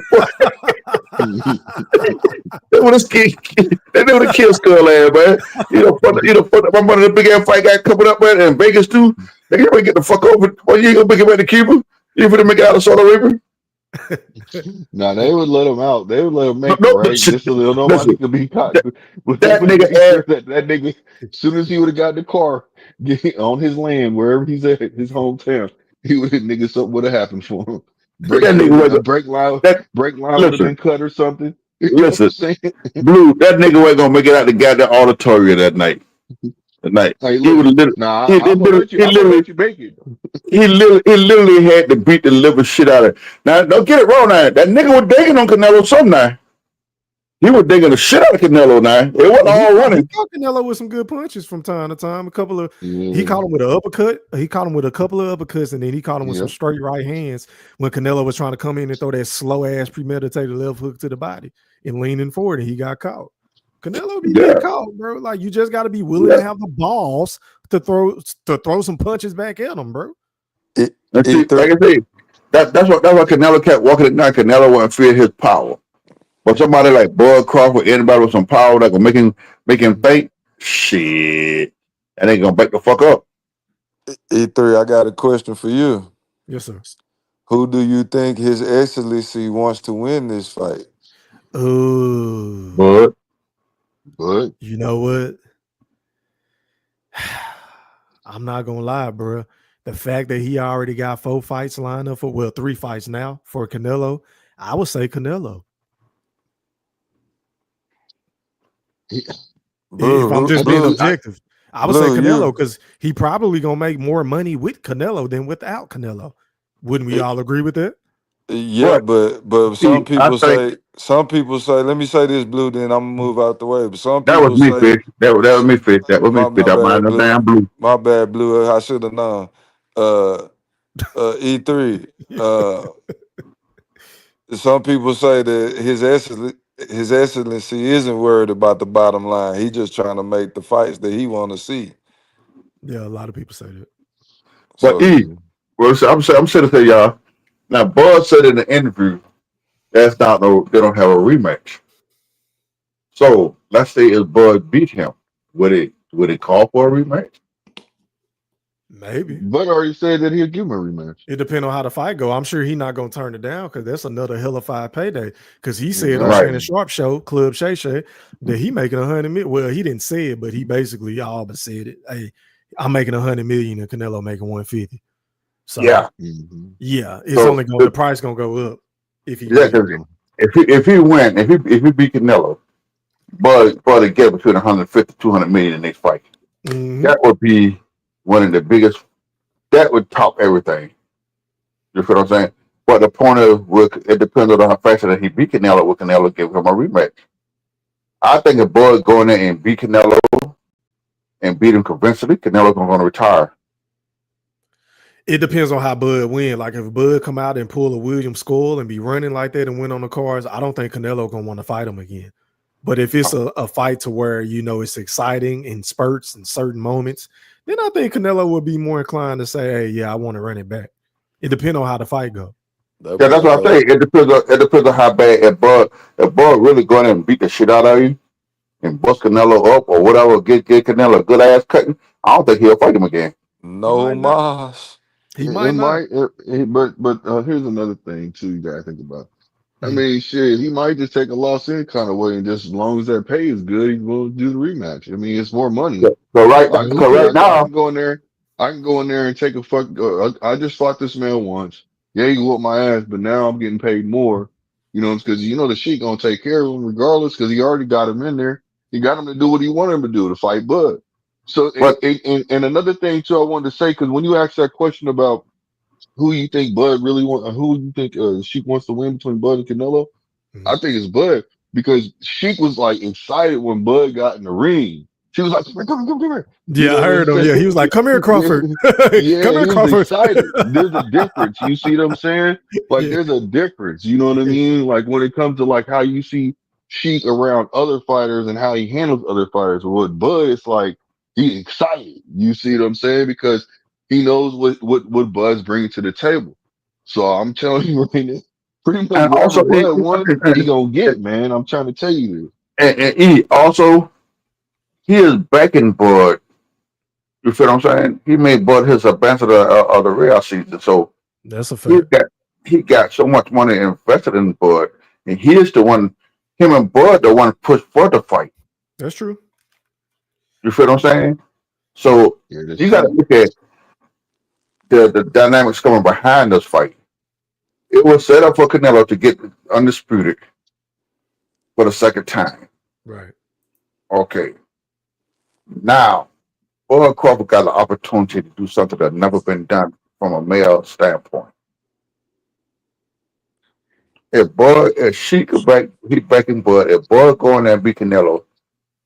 [SPEAKER 6] They would have killed Skull ass, man. My money, the big ass fight guy coming up, man, in Vegas too. They can't get the fuck over. Well, you ain't gonna make it back to Cuba. You ain't gonna make it out of Saudi Arabia.
[SPEAKER 11] Now they would let him out. They would let him
[SPEAKER 6] No,
[SPEAKER 11] make it
[SPEAKER 6] no,
[SPEAKER 11] right, just so that nobody
[SPEAKER 6] listen.
[SPEAKER 11] could be caught.
[SPEAKER 6] That,
[SPEAKER 11] But they
[SPEAKER 6] that
[SPEAKER 11] would
[SPEAKER 6] nigga
[SPEAKER 11] make
[SPEAKER 6] ass,
[SPEAKER 11] sure that nigga, as soon as he would have got in the car, get on his land wherever he's at, his hometown, he would have nigga something would have happened for him.
[SPEAKER 6] that nigga was
[SPEAKER 11] A brake line would have
[SPEAKER 6] listen,
[SPEAKER 11] been cut or something. You know what I'm
[SPEAKER 6] listen.
[SPEAKER 11] saying?
[SPEAKER 6] Blue, that nigga wasn't gonna make it out the goddamn auditorium that night. That night.
[SPEAKER 11] Hey,
[SPEAKER 6] He
[SPEAKER 11] look,
[SPEAKER 6] would literally,
[SPEAKER 11] nah,
[SPEAKER 6] he, he
[SPEAKER 11] I'm gonna
[SPEAKER 6] literally,
[SPEAKER 11] let you.
[SPEAKER 6] he
[SPEAKER 11] I'm gonna
[SPEAKER 6] literally
[SPEAKER 11] let you make it.
[SPEAKER 6] he literally had to beat the living shit out of it. Now, don't get it wrong now. That nigga was digging on Canelo some now. He was digging the shit out of Canelo now. It wasn't
[SPEAKER 5] Yeah,
[SPEAKER 6] all
[SPEAKER 5] he
[SPEAKER 6] running.
[SPEAKER 5] caught Canelo with some good punches from time to time. He
[SPEAKER 11] Yeah,
[SPEAKER 5] caught him with an uppercut. He caught him with a couple of uppercuts, and then he caught him with some
[SPEAKER 11] yep.
[SPEAKER 5] straight right hands when Canelo was trying to come in and throw that slow ass premeditated left hook to the body and leaning forward, and he got caught. Canelo be getting
[SPEAKER 6] Yeah.
[SPEAKER 5] caught, bro. Like you just got to be willing
[SPEAKER 6] Yeah.
[SPEAKER 5] to have the balls to throw some punches back at him, bro.
[SPEAKER 6] And see, like
[SPEAKER 10] E3.
[SPEAKER 6] I say, that's why Canelo kept walking at night. Canelo wasn't fear his power. But somebody like Bud Crawford, anybody with some power that can make him think, shit, and they gonna back the fuck up.
[SPEAKER 10] E3, I got a question for you.
[SPEAKER 5] Yes, sir.
[SPEAKER 10] Who do you think His Excellency wants to win this fight?
[SPEAKER 5] Oh,
[SPEAKER 6] Bud.
[SPEAKER 11] But
[SPEAKER 5] you know what? I'm not gonna lie, bro. The fact that he already got 4 fights lined up for 3 fights now for Canelo, I would say Canelo. If I'm
[SPEAKER 10] Blue,
[SPEAKER 5] just
[SPEAKER 11] I
[SPEAKER 5] being
[SPEAKER 11] think
[SPEAKER 10] blue,
[SPEAKER 5] objective, I would say
[SPEAKER 10] blue.
[SPEAKER 5] Canelo
[SPEAKER 10] You,
[SPEAKER 5] because he probably gonna make more money with Canelo than without Canelo. Wouldn't we all agree with that?
[SPEAKER 10] yeah,
[SPEAKER 6] But
[SPEAKER 10] but
[SPEAKER 6] see, I think
[SPEAKER 10] some people say. Let me say this, blue. Then I'm gonna
[SPEAKER 5] Mm.
[SPEAKER 10] move out the way. But some
[SPEAKER 6] that was
[SPEAKER 10] people
[SPEAKER 6] me,
[SPEAKER 10] say,
[SPEAKER 6] fish. That was me, fish. That was me, fish.
[SPEAKER 10] my
[SPEAKER 6] That mind
[SPEAKER 10] bad,
[SPEAKER 6] no
[SPEAKER 10] blue.
[SPEAKER 6] damn blue.
[SPEAKER 10] My bad, blue. I should have known. Uh, E3. Some people say that His Excellency isn't worried about the bottom line. He just trying to make the fights that he want to see.
[SPEAKER 5] Yeah, a lot of people say that.
[SPEAKER 6] But
[SPEAKER 10] So
[SPEAKER 6] well, so I'm saying to y'all. Now, Bud said in the interview that's not no. They don't have a rematch. So let's say if Bud beat him, would it call for a rematch?
[SPEAKER 5] Maybe.
[SPEAKER 11] Bud already said that he'll give him a rematch.
[SPEAKER 5] It depends on how the fight go. I'm sure he's not gonna turn it down because that's another hellified payday. Because he said on
[SPEAKER 6] Right.
[SPEAKER 5] Shannon Sharp show, Club Shay Shay, that he making 100 million. Well, he didn't say it, but he basically all but said it. Hey, I'm making 100 million and Canelo making 150. So
[SPEAKER 6] Yeah.
[SPEAKER 5] yeah, it's
[SPEAKER 6] So
[SPEAKER 5] only going the price gonna go up if he
[SPEAKER 6] yeah,
[SPEAKER 5] wins.
[SPEAKER 6] 'cause if he win, if he beat Canelo, Bud to get between 150 200 million in the next fight.
[SPEAKER 5] Mhm.
[SPEAKER 6] That would be one of the biggest. That would top everything. You feel what I'm saying? But the point of it depends on how fast that he beat Canelo. Will Canelo give him a rematch? I think if Bud go in there and beat Canelo and beat him convincingly, Canelo's going to retire.
[SPEAKER 5] It depends on how Bud win. Like if Bud come out and pull a William Scull and be running like that and win on the cards, I don't think Canelo gonna want to fight him again. But if it's a fight to where it's exciting in spurts and certain moments, then I think Canelo would be more inclined to say, "Hey, yeah, I want to run it back." It depends on how the fight go.
[SPEAKER 6] Yeah, that's what I'm saying. It depends on how bad if Bud really go in and beat the shit out of you and bust Canelo up or whatever, get Canelo a good ass cutting. I don't think he'll fight him again.
[SPEAKER 10] no mas.
[SPEAKER 5] He might not.
[SPEAKER 11] But here's another thing too you gotta think about. I mean, shit, he might just take a loss any kind of way, and just as long as that pay is good, he's going to do the rematch. I mean, it's more money.
[SPEAKER 6] So right
[SPEAKER 11] I
[SPEAKER 6] now,
[SPEAKER 11] can go in there. I can go in there and take a fuck. I just fought this man once. Yeah, he whooped my ass, but now I'm getting paid more. You know, because the Sheik gonna take care of him regardless, because he already got him in there. He got him to do what he wanted him to do, to fight Bud. So,
[SPEAKER 6] but
[SPEAKER 11] and another thing too, I wanted to say, because when you asked that question about who you think Bud really want, who you think Sheik wants to win between Bud and Canelo, I think it's Bud, because Sheik was like excited when Bud got in the ring. She was like, come here. You
[SPEAKER 5] Yeah,
[SPEAKER 11] know
[SPEAKER 5] I
[SPEAKER 11] what I'm
[SPEAKER 5] heard him.
[SPEAKER 11] saying?
[SPEAKER 5] Yeah, he was like, "Come here, Crawford. Come
[SPEAKER 11] Yeah,
[SPEAKER 5] here,
[SPEAKER 11] he was
[SPEAKER 5] Crawford."
[SPEAKER 11] excited. There's a difference. You see what I'm saying? Like,
[SPEAKER 5] Yeah.
[SPEAKER 11] there's a difference. You know what I mean? Like, when it comes to like how you see Sheik around other fighters and how he handles other fighters. With Bud, it's like he's excited. You see what I'm saying? Because he knows what Bud's bringing to the table. So I'm telling you right now, pretty much
[SPEAKER 6] and
[SPEAKER 11] whatever
[SPEAKER 6] also
[SPEAKER 11] Bud wants, he gonna get, man. I'm trying to tell you
[SPEAKER 6] he also he is backing Bud. You feel what I'm saying? He made Bud his ambassador of the Riyadh season, so
[SPEAKER 5] That's a
[SPEAKER 6] he
[SPEAKER 5] fact.
[SPEAKER 6] got so much money invested in Bud, and he is the one. Him and Bud the one pushed for the fight.
[SPEAKER 5] That's true.
[SPEAKER 6] You feel what I'm saying? So
[SPEAKER 11] this. Yeah, that's
[SPEAKER 6] you got to
[SPEAKER 11] true.
[SPEAKER 6] look at the dynamics coming behind this fight. It was set up for Canelo to get undisputed for the second time.
[SPEAKER 5] Right.
[SPEAKER 6] Okay, now Bud Crawford got an opportunity to do something that's never been done from a male standpoint. If Sheik he backing Bud, if Bud going there and beat Canelo,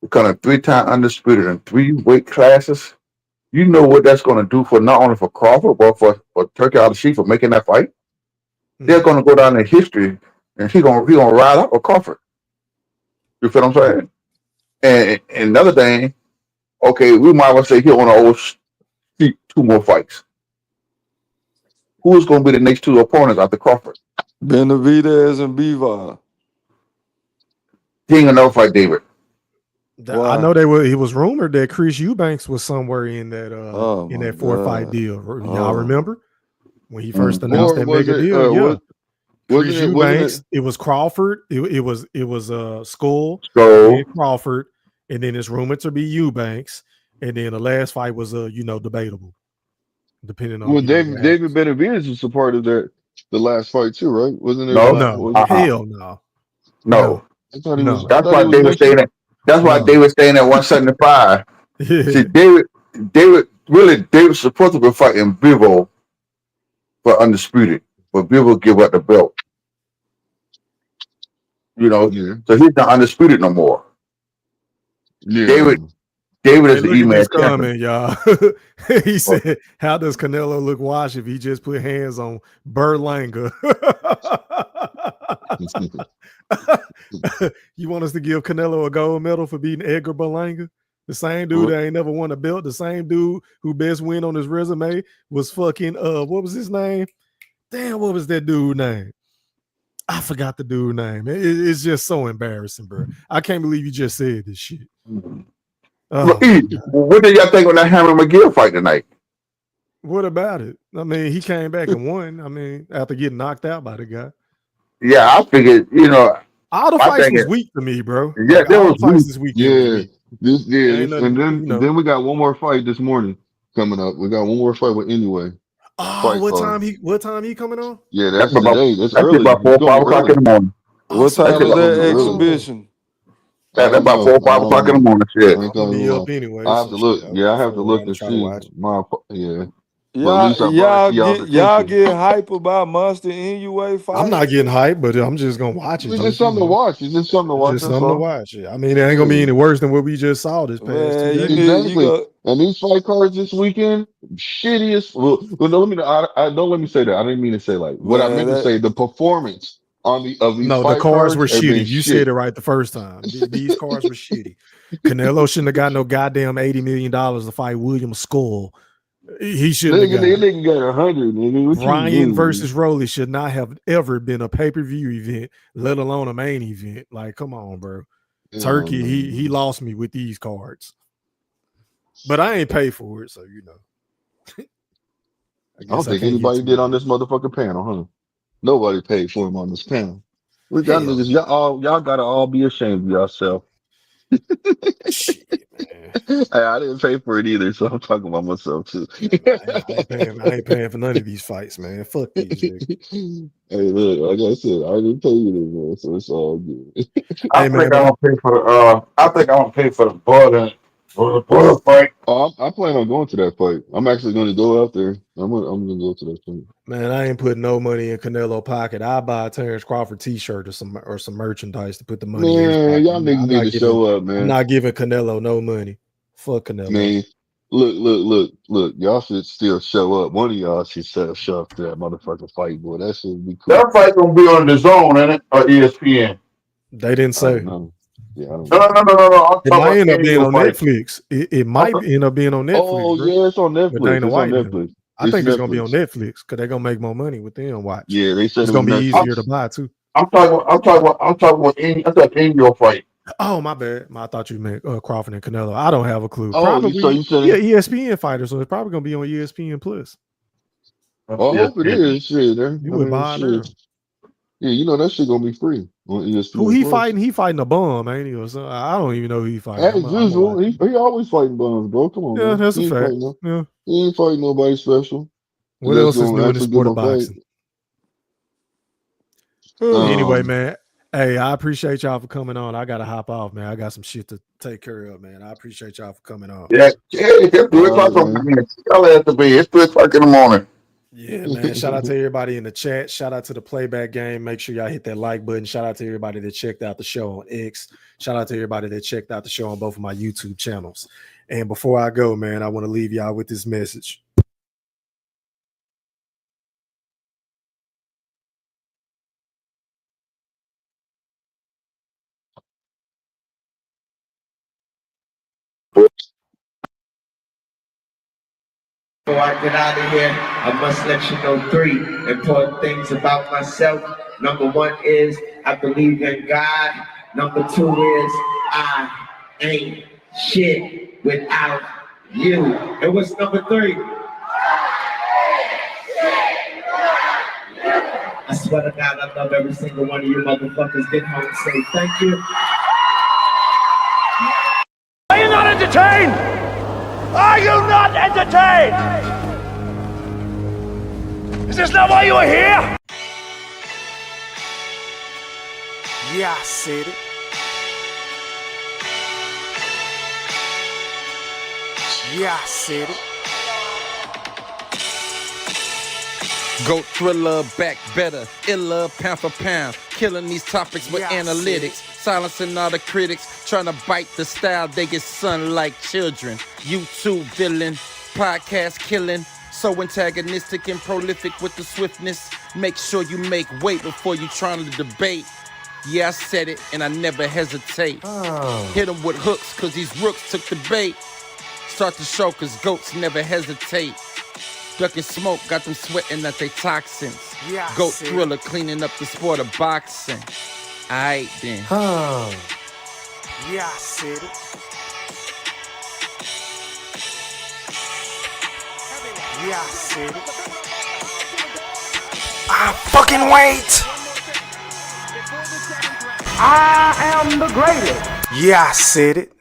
[SPEAKER 6] becoming 3-time undisputed in 3 weight classes, you know what that's going to do for not only for Crawford but for Turkey Al Sheik for making that fight. They're going to go down in history, and he gonna ride up with Crawford. You feel what I'm saying? And another thing, okay, we might well say he want to owe Sheik 2 more fights. Who's going to be the next 2 opponents after Crawford?
[SPEAKER 10] Benavidez and Bivol.
[SPEAKER 6] He ain't gonna never fight David.
[SPEAKER 5] I know it was rumored that Chris Eubanks was somewhere in that
[SPEAKER 10] Oh my
[SPEAKER 5] 4-fight
[SPEAKER 10] God.
[SPEAKER 5] deal. Y'all
[SPEAKER 10] Oh.
[SPEAKER 5] remember when he first announced
[SPEAKER 11] Or
[SPEAKER 5] that
[SPEAKER 11] was
[SPEAKER 5] mega
[SPEAKER 11] it?
[SPEAKER 5] deal? Yeah. Chris
[SPEAKER 11] Wasn't
[SPEAKER 5] Eubanks,
[SPEAKER 11] it?
[SPEAKER 5] it was Crawford, it was Skull, then
[SPEAKER 6] So
[SPEAKER 5] Crawford, and then it's rumored to be Eubanks, and then the last fight was debatable, depending on
[SPEAKER 11] Well,
[SPEAKER 5] what
[SPEAKER 11] David
[SPEAKER 5] happens.
[SPEAKER 11] Benavidez was a part of the last fight too, right? Wasn't it?
[SPEAKER 6] no,
[SPEAKER 5] No,
[SPEAKER 11] Was it?
[SPEAKER 5] hell no,
[SPEAKER 6] no.
[SPEAKER 11] I thought he was.
[SPEAKER 5] no,
[SPEAKER 11] I
[SPEAKER 6] That's
[SPEAKER 11] thought
[SPEAKER 6] why
[SPEAKER 11] he was
[SPEAKER 6] David
[SPEAKER 11] next.
[SPEAKER 6] staying at. That's why
[SPEAKER 5] no.
[SPEAKER 6] David staying at 175. See, David's supposed to be fighting Bivol for undisputed, but Bivol give up the belt.
[SPEAKER 11] Yeah.
[SPEAKER 6] So he's not undisputed no more.
[SPEAKER 11] Yeah.
[SPEAKER 6] David is
[SPEAKER 5] Hey,
[SPEAKER 6] the
[SPEAKER 5] look at
[SPEAKER 6] E-man
[SPEAKER 5] this
[SPEAKER 6] champion.
[SPEAKER 5] comment, y'all. He said, "How does Canelo look washed if he just put hands on Berlanga?" You want us to give Canelo a gold medal for beating Edgar Berlanga? The same dude that ain't never won a belt. The same dude who best win on his resume was fucking what was his name? Damn, what was that dude name? I forgot the dude name. It's just so embarrassing, bro. I can't believe you just said this shit.
[SPEAKER 6] What did y'all think on that Hammer McGill fight tonight?
[SPEAKER 5] What about it? I mean, he came back and won. I mean, after getting knocked out by the guy.
[SPEAKER 6] Yeah, I figured,
[SPEAKER 5] all the fights was weak to me, bro.
[SPEAKER 11] Yeah,
[SPEAKER 5] like, all the fights this weekend was weak.
[SPEAKER 11] Then we got one more fight this morning coming up. We got one more fight with Anyway.
[SPEAKER 5] Oh, what time he coming on?
[SPEAKER 11] Yeah, that's today. That's early.
[SPEAKER 6] About 4 or 5 o'clock in the morning.
[SPEAKER 10] What time is that exhibition?
[SPEAKER 6] That's about 4 or 5 o'clock in the morning. Shit.
[SPEAKER 5] I'm gonna be up anyway.
[SPEAKER 11] I have to look. I have to look to see.
[SPEAKER 10] Y'all get hype about Monster Inoue fight?
[SPEAKER 5] I'm not getting hype, but I'm just gonna watch it.
[SPEAKER 11] It's just something to watch. It's just something to watch.
[SPEAKER 5] Just something to watch. I mean, it ain't gonna be any worse than what we just saw this past 2 days.
[SPEAKER 11] Exactly. And these fight cards this weekend, shittiest. Well, don't let me say that. I didn't mean to say like what I meant to say. The performance of these
[SPEAKER 5] the cards were shitty. You said it right the first time. These cards were shitty. Canelo shouldn't have got no goddamn $80 million to fight William Scull. He shouldn't have got.
[SPEAKER 11] Nigga got 100.
[SPEAKER 5] Ryan versus Rolly should not have ever been a pay-per-view event, let alone a main event. Like, come on, bro. Turkey, he lost me with these cards. But I ain't paid for it, so
[SPEAKER 11] I don't think anybody did on this motherfucking panel, huh? Nobody paid for him on this panel. We got niggas, y'all gotta all be ashamed of yourself.
[SPEAKER 5] Shit, man.
[SPEAKER 11] Hey, I didn't pay for it either, so I'm talking about myself too.
[SPEAKER 5] I ain't paying for none of these fights, man. Fuck these niggas.
[SPEAKER 11] Hey, look, like I said, I didn't pay you this, man, so it's all good.
[SPEAKER 6] I think I don't pay for the Bud fight.
[SPEAKER 11] Oh, I plan on going to that fight. I'm actually going to go out there. I'm gonna go to that fight.
[SPEAKER 5] Man, I ain't putting no money in Canelo pocket. I'll buy a Terrence Crawford t-shirt or some merchandise to put the money in.
[SPEAKER 11] Man, y'all niggas need to show up, man.
[SPEAKER 5] I'm not giving Canelo no money. Fuck Canelo.
[SPEAKER 11] Man, look. Y'all should still show up. One of y'all should show up to that motherfucking fight, boy. That should be cool.
[SPEAKER 6] That fight gonna be on the Zone, ain't it? Or ESPN?
[SPEAKER 5] They didn't say.
[SPEAKER 11] Yeah, I don't
[SPEAKER 6] know.
[SPEAKER 5] It might end up being on Netflix. It might end up being on Netflix.
[SPEAKER 11] Oh, yeah, it's on Netflix.
[SPEAKER 5] It's on Netflix. I think it's gonna be on Netflix because they're gonna make more money with them. Watch.
[SPEAKER 11] Yeah, they said
[SPEAKER 5] it's gonna be easier to buy too.
[SPEAKER 6] I'm talking about in your fight.
[SPEAKER 5] Oh, my bad. I thought you meant Crawford and Canelo. I don't have a clue.
[SPEAKER 11] Oh,
[SPEAKER 5] probably,
[SPEAKER 11] so you said
[SPEAKER 5] ESPN fighter, so it's probably gonna be on ESPN Plus.
[SPEAKER 11] Oh, I hope it is. Shit,
[SPEAKER 5] you would buy it.
[SPEAKER 11] Yeah, you know that shit gonna be free on ESPN.
[SPEAKER 5] Who he fighting? He fighting a bum, ain't he? Or something? I don't even know who he fighting.
[SPEAKER 11] As usual, he always fighting bums, bro. Come on,
[SPEAKER 5] yeah,
[SPEAKER 11] man.
[SPEAKER 5] That's a fact. Yeah.
[SPEAKER 11] He ain't fighting nobody special.
[SPEAKER 5] What else is new in the sport of boxing? Anyway, man. Hey, I appreciate y'all for coming on. I gotta hop off, man. I got some shit to take care of, man. I appreciate y'all for coming on.
[SPEAKER 6] Yeah, it's 3 o'clock on the y'all have to be. It's 3 o'clock in the morning.
[SPEAKER 5] Yeah, man. Shout out to everybody in the chat. Shout out to the playback game. Make sure y'all hit that like button. Shout out to everybody that checked out the show on X. Shout out to everybody that checked out the show on both of my YouTube channels. And before I go, man, I want to leave y'all with this message.
[SPEAKER 12] Before I get out of here, I must let you know 3 important things about myself. Number 1 is I believe in God. Number 2 is I ain't shit without you. And what's number 3? I swear to God, I love every single one of you motherfuckers. Get home and say thank you.
[SPEAKER 13] Are you not entertained? Are you not entertained? Is this not why you are here?
[SPEAKER 4] Yeah, I said it. Yeah, I said it.
[SPEAKER 3] Go thriller, back better, iller, pound for pound. Killing these topics with analytics. Silencing all the critics, trying to bite the style. They get sun like children. YouTube villain, podcast killing. So antagonistic and prolific with the swiftness. Make sure you make weight before you trying to debate. Yeah, I said it and I never hesitate. Hit them with hooks cause these rooks took the bait. Start to show cause goats never hesitate. Ducking smoke, got them sweating at they toxins.
[SPEAKER 4] Yeah, I
[SPEAKER 3] Goat
[SPEAKER 4] see.
[SPEAKER 3] thriller cleaning up the sport of boxing. Aight then.
[SPEAKER 4] Yeah, I said it. Yeah, I said it. I fucking wait. I am the greatest. Yeah, I said it.